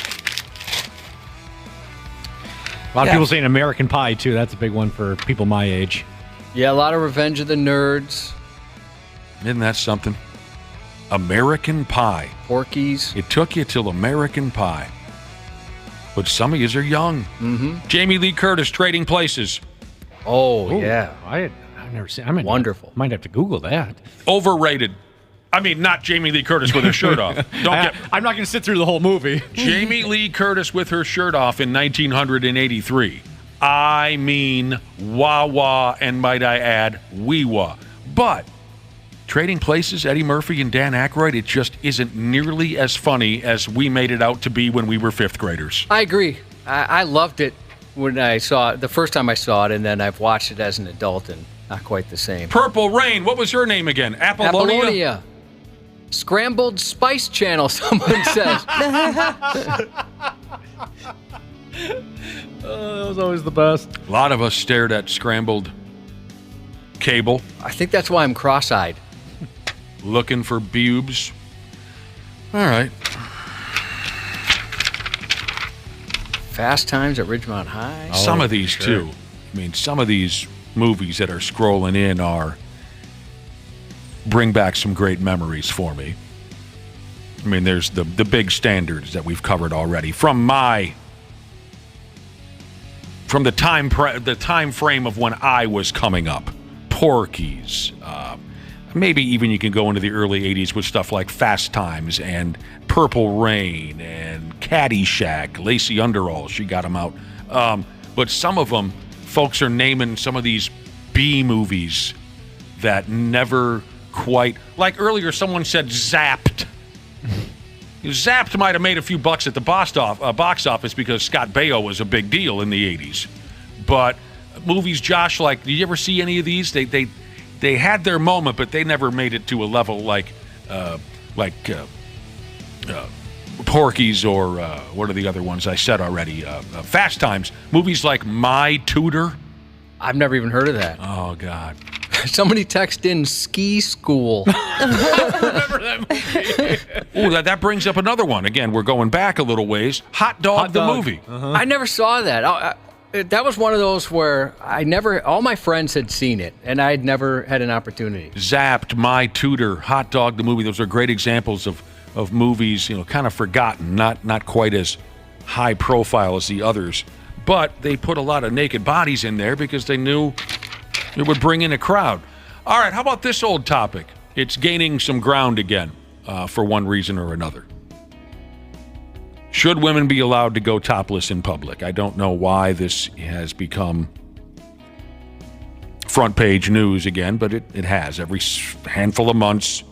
A lot of people saying American Pie, too. That's a big one for people my age. Yeah, a lot of Revenge of the Nerds. Isn't that something? American Pie. Porky's. It took you till American Pie. But some of you are young. Mm-hmm. Jamie Lee Curtis, Trading Places. Oh, yeah. I've never seen it. Wonderful. Might have to Google that. Overrated. I mean, not Jamie Lee Curtis with her shirt off. I'm not going to sit through the whole movie. Jamie Lee Curtis with her shirt off in 1983. I mean, wah-wah, and might I add, wee-wah. But Trading Places, Eddie Murphy and Dan Aykroyd, it just isn't nearly as funny as we made it out to be when we were fifth graders. I agree. I loved it when I saw it, the first time I saw it, and then I've watched it as an adult, and not quite the same. Purple Rain, what was her name again? Apollonia? Scrambled Spice Channel, someone says. That was always the best. A lot of us stared at scrambled cable. I think that's why I'm cross-eyed. Looking for boobs. All right. Fast Times at Ridgemont High. Some of these, too. I mean, some of these movies that are scrolling in bring back some great memories for me. I mean, there's the big standards that we've covered already from the time frame of when I was coming up. Porky's. Maybe even you can go into the early 80s with stuff like Fast Times and Purple Rain and Caddyshack. Lacey Underall, she got them out. But some of them, folks are naming some of these B movies that never quite... Like earlier, someone said Zapped. Zapped might have made a few bucks at the box office because Scott Baio was a big deal in the 80s. But movies, Josh, like, did you ever see any of these? They had their moment, but they never made it to a level like Porky's or what are the other ones I said already? Fast Times. Movies like My Tutor. I've never even heard of that. Oh, God. Somebody text in Ski School. Remember that movie? Ooh, that brings up another one. Again, we're going back a little ways. Hot Dog, the movie. Uh-huh. I never saw that. That was one of those where all my friends had seen it, and I'd never had an opportunity. Zapped, My Tutor, Hot Dog, the movie. Those are great examples of movies, kind of forgotten, not quite as high profile as the others. But they put a lot of naked bodies in there because they knew it would bring in a crowd. All right, how about this old topic? It's gaining some ground again for one reason or another. Should women be allowed to go topless in public? I don't know why this has become front page news again, but it has. Every handful of months,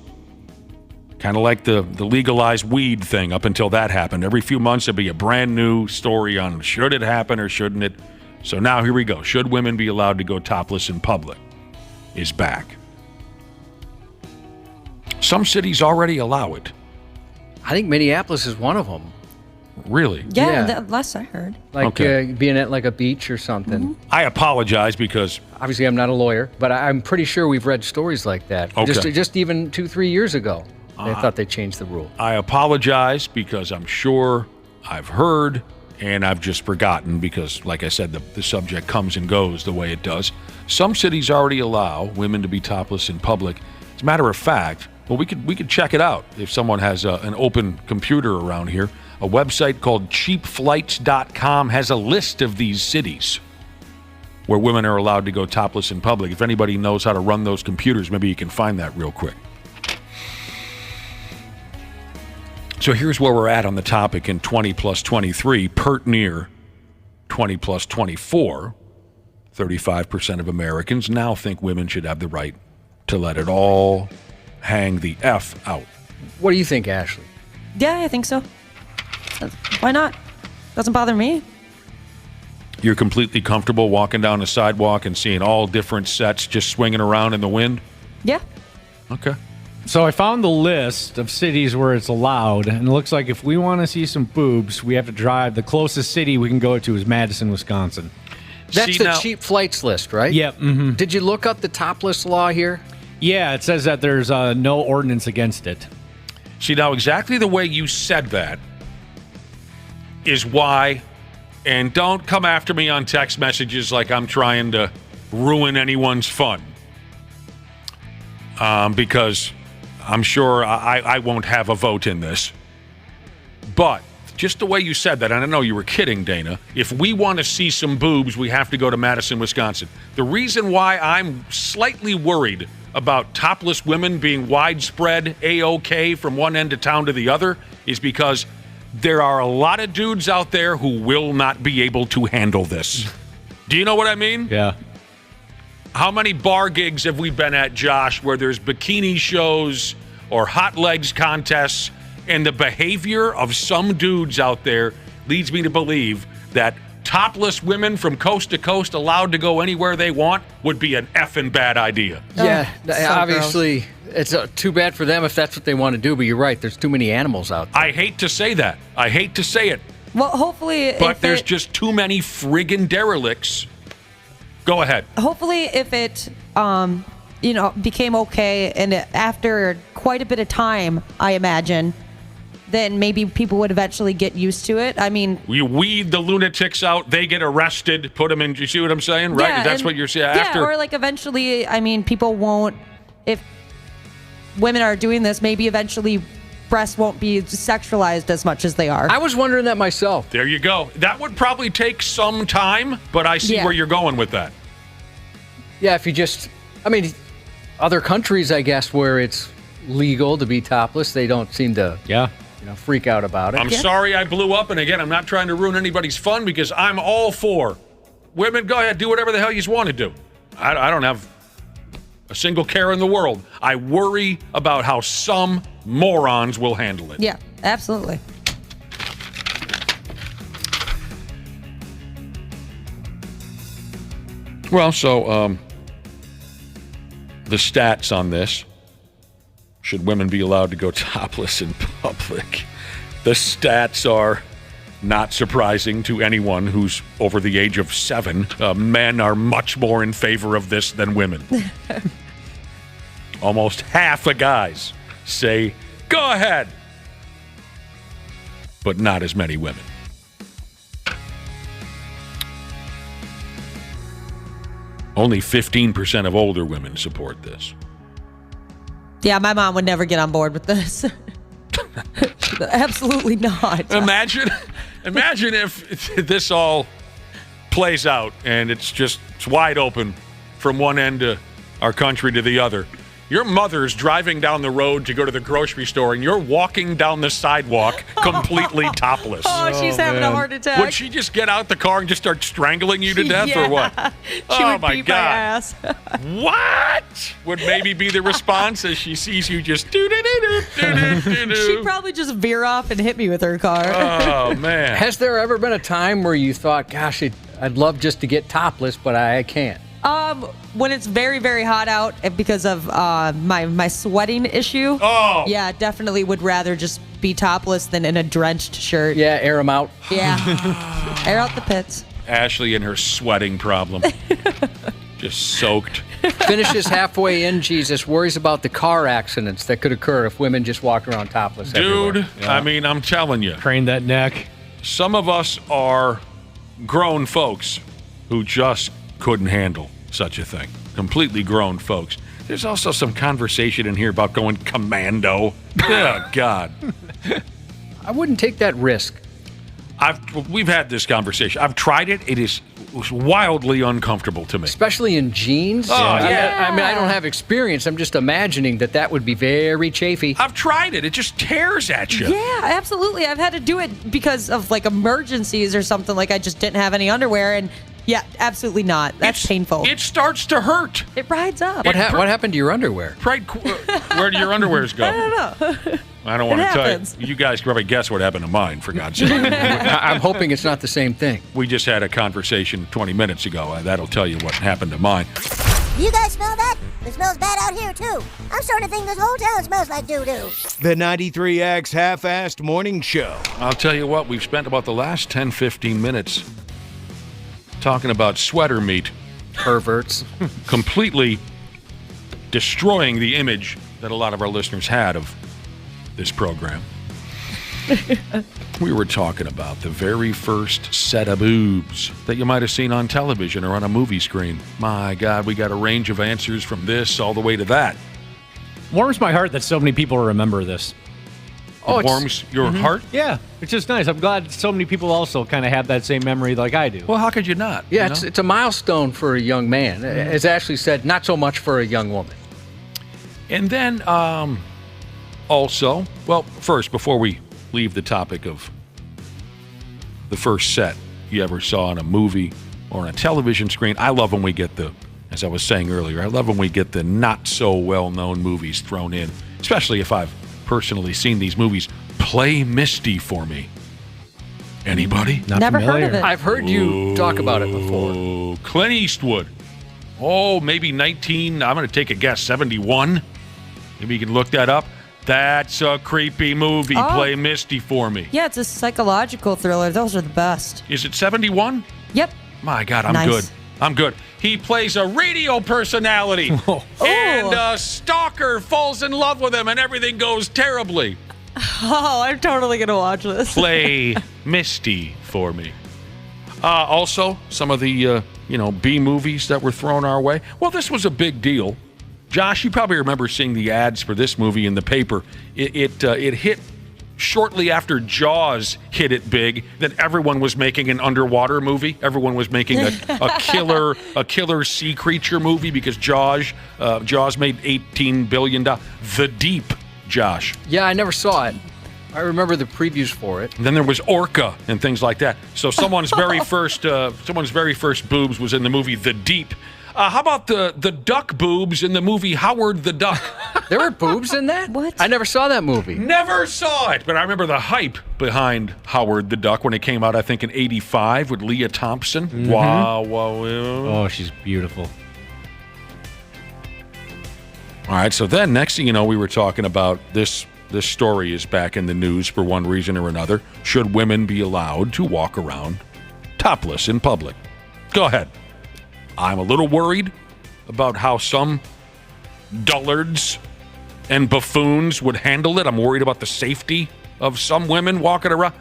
kind of like the legalized weed thing up until that happened. Every few months, there'd be a brand new story on should it happen or shouldn't it. So now here we go. Should women be allowed to go topless in public? Is back. Some cities already allow it. I think Minneapolis is one of them. Really? Yeah. Last I heard. Like being at like a beach or something. Mm-hmm. I apologize because... Obviously, I'm not a lawyer, but I'm pretty sure we've read stories like that. Okay. Just even 2-3 years ago. They thought they changed the rule. I apologize because I'm sure I've heard and I've just forgotten because, like I said, the subject comes and goes the way it does. Some cities already allow women to be topless in public. As a matter of fact, well, we could check it out if someone has an open computer around here. A website called cheapflights.com has a list of these cities where women are allowed to go topless in public. If anybody knows how to run those computers, maybe you can find that real quick. So here's where we're at on the topic in 20 plus 23, pert near 20 plus 24. 35% of Americans now think women should have the right to let it all hang the F out. What do you think, Ashley? Yeah, I think so. Why not? Doesn't bother me. You're completely comfortable walking down the sidewalk and seeing all different sets just swinging around in the wind? Yeah. Okay. So I found the list of cities where it's allowed, and it looks like if we want to see some boobs, we have to drive. The closest city we can go to is Madison, Wisconsin. That's the cheap flights list, right? Yep. Mm-hmm. Did you look up the topless law here? Yeah, it says that there's no ordinance against it. See, now exactly the way you said that is why, and don't come after me on text messages like I'm trying to ruin anyone's fun. Because I'm sure I won't have a vote in this. But just the way you said that, and I know you were kidding, Dana, if we want to see some boobs, we have to go to Madison, Wisconsin. The reason why I'm slightly worried about topless women being widespread A-OK from one end of town to the other is because there are a lot of dudes out there who will not be able to handle this. Do you know what I mean? Yeah. How many bar gigs have we been at, Josh, where there's bikini shows or hot legs contests, and the behavior of some dudes out there leads me to believe that topless women from coast to coast allowed to go anywhere they want would be an effing bad idea. Yeah, obviously, it's too bad for them if that's what they want to do, but you're right, there's too many animals out there. I hate to say that. I hate to say it. Well, hopefully... But there's just too many friggin' derelicts. Go ahead. Hopefully if it, became okay, and after quite a bit of time, I imagine, then maybe people would eventually get used to it. I mean, we weed the lunatics out, they get arrested, put them in. You see what I'm saying, right? Yeah, That's what you're saying. Yeah, or like eventually, I mean, people won't. If women are doing this, maybe eventually breasts won't be sexualized as much as they are. I was wondering that myself. There you go. That would probably take some time, but I see where you're going with that. Yeah, if you just, I mean, other countries, I guess, where it's legal to be topless, they don't seem to, freak out about it. I'm sorry I blew up, and again, I'm not trying to ruin anybody's fun because I'm all for women. Go ahead, do whatever the hell you want to do. I don't have a single care in the world. I worry about how some morons will handle it. Yeah, absolutely. Well, so the stats on this, should women be allowed to go topless in public? The stats are not surprising to anyone who's over the age of 7. Men are much more in favor of this than women. Almost half of guys say, go ahead. But not as many women. Only 15% of older women support this. Yeah, my mom would never get on board with this. Absolutely not. Imagine if this all plays out and it's wide open from one end of our country to the other. Your mother's driving down the road to go to the grocery store, and you're walking down the sidewalk completely topless. Oh, she's having a heart attack. Would she just get out the car and just start strangling you to death, or what? She would beat my ass. What would maybe be the response as she sees you just do-do-do-do-do-do-do? She'd probably just veer off and hit me with her car. Oh, man. Has there ever been a time where you thought, gosh, I'd love just to get topless, but I can't? When it's very, very hot out because of my sweating issue. Oh. Yeah, definitely would rather just be topless than in a drenched shirt. Yeah, air them out. Yeah. Air out the pits. Ashley and her sweating problem. Just soaked. Finishes halfway in, Jesus, worries about the car accidents that could occur if women just walk around topless Dude, everywhere. I mean, I'm telling you. Crane that neck. Some of us are grown folks who just couldn't handle such a thing. Completely grown folks. There's also some conversation in here about going commando. Oh, God. I wouldn't take that risk. We've had this conversation. I've tried it. It is wildly uncomfortable to me. Especially in jeans. Oh, yeah. I mean, I don't have experience. I'm just imagining that would be very chafy. I've tried it. It just tears at you. Yeah, absolutely. I've had to do it because of like emergencies or something. Like I just didn't have any underwear, and yeah, absolutely not. That's painful. It starts to hurt. It rides up. What happened to your underwear? Where do your underwears go? I don't know. I don't want to happens. tell you. You guys can probably guess what happened to mine, for God's sake. I'm hoping it's not the same thing. We just had a conversation 20 minutes ago. That'll tell you what happened to mine. You guys smell that? It smells bad out here, too. I'm starting to think this whole town smells like doo-doo. The 93X Half-Assed Morning Show. I'll tell you what, we've spent about the last 10, 15 minutes talking about sweater meat. Perverts. Completely destroying the image that a lot of our listeners had of this program. We were talking about the very first set of boobs that you might have seen on television or on a movie screen. My God, we got a range of answers from this all the way to that. Warms my heart that so many people remember this. It warms your heart? Yeah, it's just nice. I'm glad so many people also kind of have that same memory like I do. Well, how could you not? Yeah, it's a milestone for a young man. As Ashley said, not so much for a young woman. And then also, well, first, before we leave the topic of the first set you ever saw in a movie or on a television screen, I love when we get as I was saying earlier, I love when we get the not so well-known movies thrown in, especially if I've personally seen these movies. Play Misty for me. Anybody? Never heard of it. I've heard you talk about it before. Clint Eastwood. Oh, maybe I'm going to take a guess, 71? Maybe you can look that up. That's a creepy movie. Oh. Play Misty for me. Yeah, it's a psychological thriller. Those are the best. Is it 71? Yep. My God, I'm Nice. good. I'm good. He plays a radio personality. And a stalker falls in love with him and everything goes terribly. Oh, I'm totally going to watch this. Play Misty for me. Also, some of the, B movies that were thrown our way. Well, this was a big deal. Josh, you probably remember seeing the ads for this movie in the paper. It hit shortly after Jaws hit it big, that everyone was making an underwater movie. Everyone was making a killer sea creature movie because Jaws made $18 billion. The Deep, Josh. Yeah, I never saw it. I remember the previews for it. And then there was Orca and things like that. So someone's very first boobs was in the movie The Deep. How about the duck boobs in the movie Howard the Duck? There were boobs in that? What? I never saw that movie. Never saw it, but I remember the hype behind Howard the Duck when it came out, I think, in 85 with Leah Thompson. Mm-hmm. Wow. Oh, she's beautiful. All right, so then next thing you know, we were talking about this story is back in the news for one reason or another. Should women be allowed to walk around topless in public? Go ahead. I'm a little worried about how some dullards and buffoons would handle it. I'm worried about the safety of some women walking around.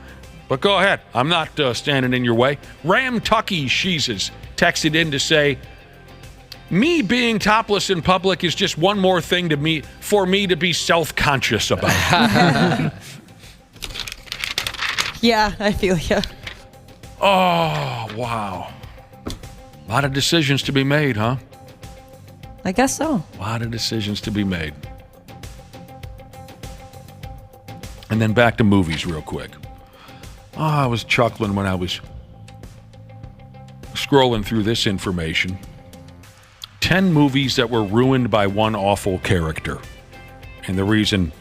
But go ahead. I'm not standing in your way. Ram Tucky Sheezes texted in to say, me being topless in public is just one more thing for me to be self-conscious about. Yeah, I feel you. Oh, wow. A lot of decisions to be made, huh? I guess so. A lot of decisions to be made. And then back to movies real quick. Oh, I was chuckling when I was scrolling through this information. 10 movies that were ruined by one awful character. And the reason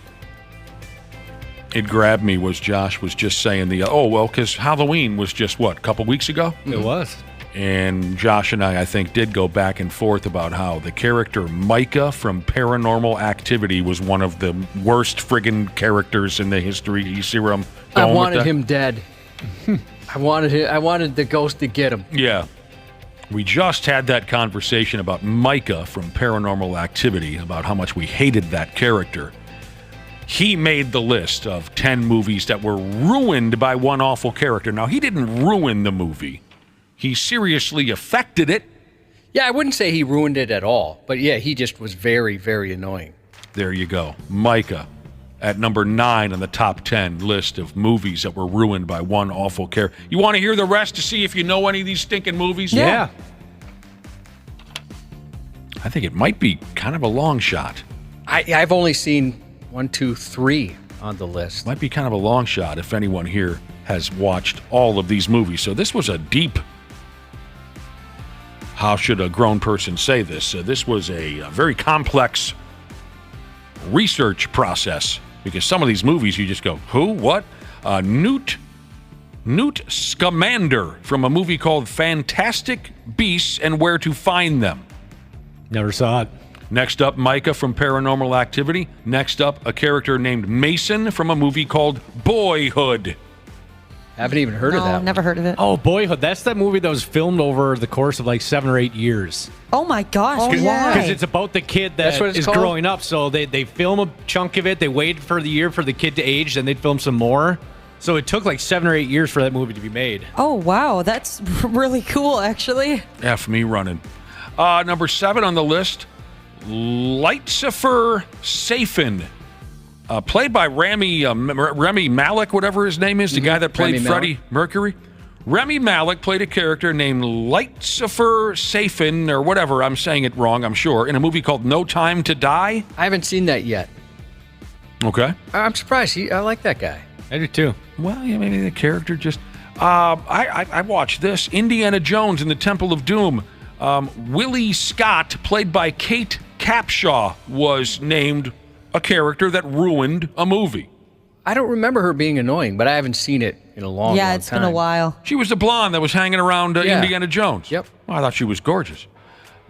it grabbed me was Josh was just saying because Halloween was just, a couple weeks ago? It was. And Josh and I think, did go back and forth about how the character Micah from Paranormal Activity was one of the worst friggin' characters in the history. You see where I'm going I wanted with that? him dead. I wanted the ghost to get him. Yeah. We just had that conversation about Micah from Paranormal Activity, about how much we hated that character. He made the list of 10 movies that were ruined by one awful character. Now, he didn't ruin the movie. He seriously affected it. Yeah, I wouldn't say he ruined it at all. But yeah, he just was very, very annoying. There you go. Micah at number 9 on the top 10 list of movies that were ruined by one awful character. You want to hear the rest to see if you know any of these stinking movies? Yeah. I think it might be kind of a long shot. I've only seen 1, 2, 3 on the list. Might be kind of a long shot if anyone here has watched all of these movies. So this was a deep... How should a grown person say this? This was a very complex research process, because some of these movies you just go, who? What? Newt Scamander from a movie called Fantastic Beasts and Where to Find Them. Never saw it. Next up, Micah from Paranormal Activity. Next up, a character named Mason from a movie called Boyhood. Haven't even heard of that. Never heard of it. Oh, Boyhood. That's that movie that was filmed over the course of like 7 or 8 years. Oh my gosh! Because why? it's about the kid that is growing up. So they film a chunk of it. They wait for the year for the kid to age. Then they'd film some more. So it took like 7 or 8 years for that movie to be made. Oh wow, that's really cool, actually. F me running. Number 7 on the list, Lightsafer Safin. Played by Rami Malek, whatever his name is, the guy that played Freddie Mercury. Rami Malek played a character named Lightsafer Safin, or whatever. I'm saying it wrong, I'm sure, in a movie called No Time to Die. I haven't seen that yet. Okay. I'm surprised. I like that guy. I do too. Well, yeah, maybe the character just... I watched this. Indiana Jones and the Temple of Doom. Willie Scott, played by Kate Capshaw, was named a character that ruined a movie. I don't remember her being annoying, but I haven't seen it in a long time. Yeah, it's been a while. She was the blonde that was hanging around Indiana Jones. Yep. Well, I thought she was gorgeous.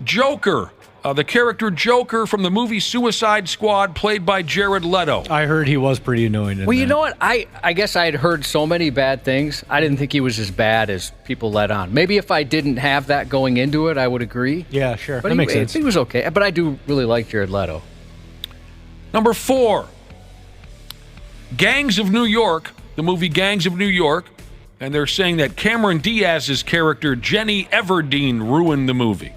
Joker, the character Joker from the movie Suicide Squad, played by Jared Leto. I heard he was pretty annoying. Well, you know what? I guess I had heard so many bad things. I didn't think he was as bad as people let on. Maybe if I didn't have that going into it, I would agree. Yeah, sure. But that makes sense. He was okay. But I do really like Jared Leto. Number 4, Gangs of New York, the movie Gangs of New York, and they're saying that Cameron Diaz's character, Jenny Everdeen, ruined the movie.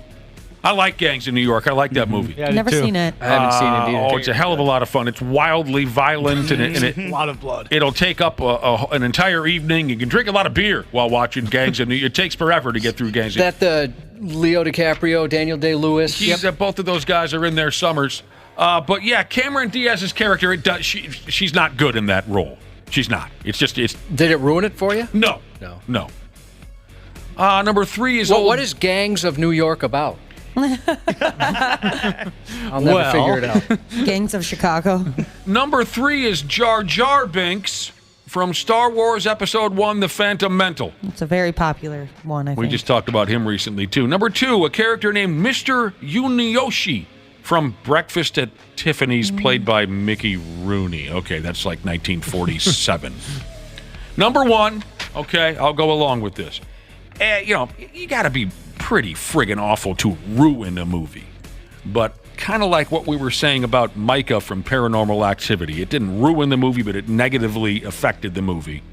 I like Gangs of New York. I like that movie. Yeah, never seen it. I haven't seen it either. Oh, it's a hell of a lot of fun. It's wildly violent, and it A lot of blood. It'll take up an entire evening. You can drink a lot of beer while watching Gangs of New York. It takes forever to get through Gangs. That the Leo DiCaprio, Daniel Day-Lewis. Both of those guys are in their summers. But yeah, Cameron Diaz's character, she's not good in that role. She's not. Did it ruin it for you? No. Number 3 is what is Gangs of New York about? I'll never figure it out. Gangs of Chicago. Number 3 is Jar Jar Binks from Star Wars Episode 1, The Phantom Menace. It's a very popular one, I think. We just talked about him recently, too. Number 2, a character named Mr. Yunioshi from Breakfast at Tiffany's, played by Mickey Rooney. Okay, that's like 1947. Number 1, okay, I'll go along with this. You got to be pretty friggin' awful to ruin a movie. But kind of like what we were saying about Micah from Paranormal Activity. It didn't ruin the movie, but it negatively affected the movie.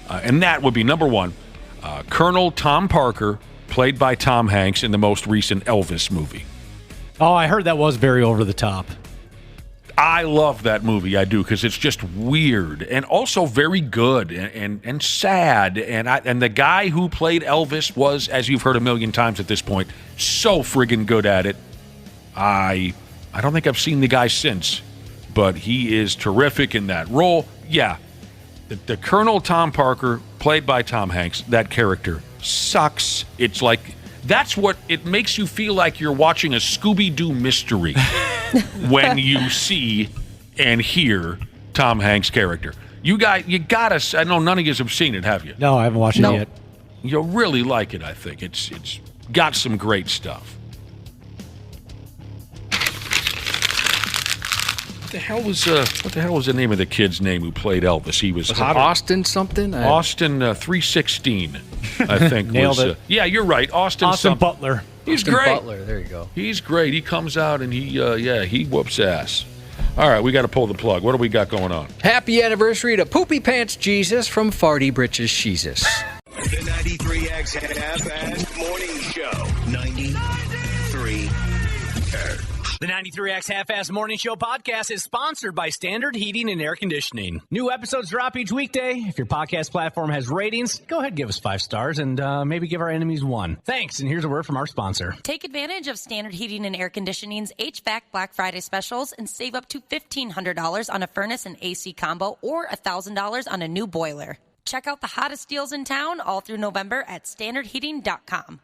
And that would be number 1, Colonel Tom Parker, played by Tom Hanks in the most recent Elvis movie. Oh, I heard that was very over the top. I love that movie, I do, because it's just weird and also very good and sad. And the guy who played Elvis was, as you've heard a million times at this point, so friggin' good at it. I don't think I've seen the guy since, but he is terrific in that role. Yeah, the Colonel Tom Parker, played by Tom Hanks, that character sucks. It's like, that's what it makes you feel like you're watching a Scooby-Doo mystery when you see and hear Tom Hanks' character. You gotta, I know none of you have seen it, have you? No, I haven't watched it yet. You'll really like it, I think. It's got some great stuff. What the hell was the name of the kid's name who played Elvis? He was Austin something? Austin 316, I think. Nailed it. Yeah, you're right. Austin Butler. He's Austin great. Butler, there you go. He's great. He comes out and he whoops ass. All right, we got to pull the plug. What do we got going on? Happy anniversary to Poopy Pants Jesus from Farty Britches Jesus. The 93X Half-Assed Morning Show. 93. The 93X Half-Assed Morning Show podcast is sponsored by Standard Heating and Air Conditioning. New episodes drop each weekday. If your podcast platform has ratings, go ahead and give us 5 stars and maybe give our enemies 1. Thanks, and here's a word from our sponsor. Take advantage of Standard Heating and Air Conditioning's HVAC Black Friday specials and save up to $1,500 on a furnace and AC combo or $1,000 on a new boiler. Check out the hottest deals in town all through November at standardheating.com.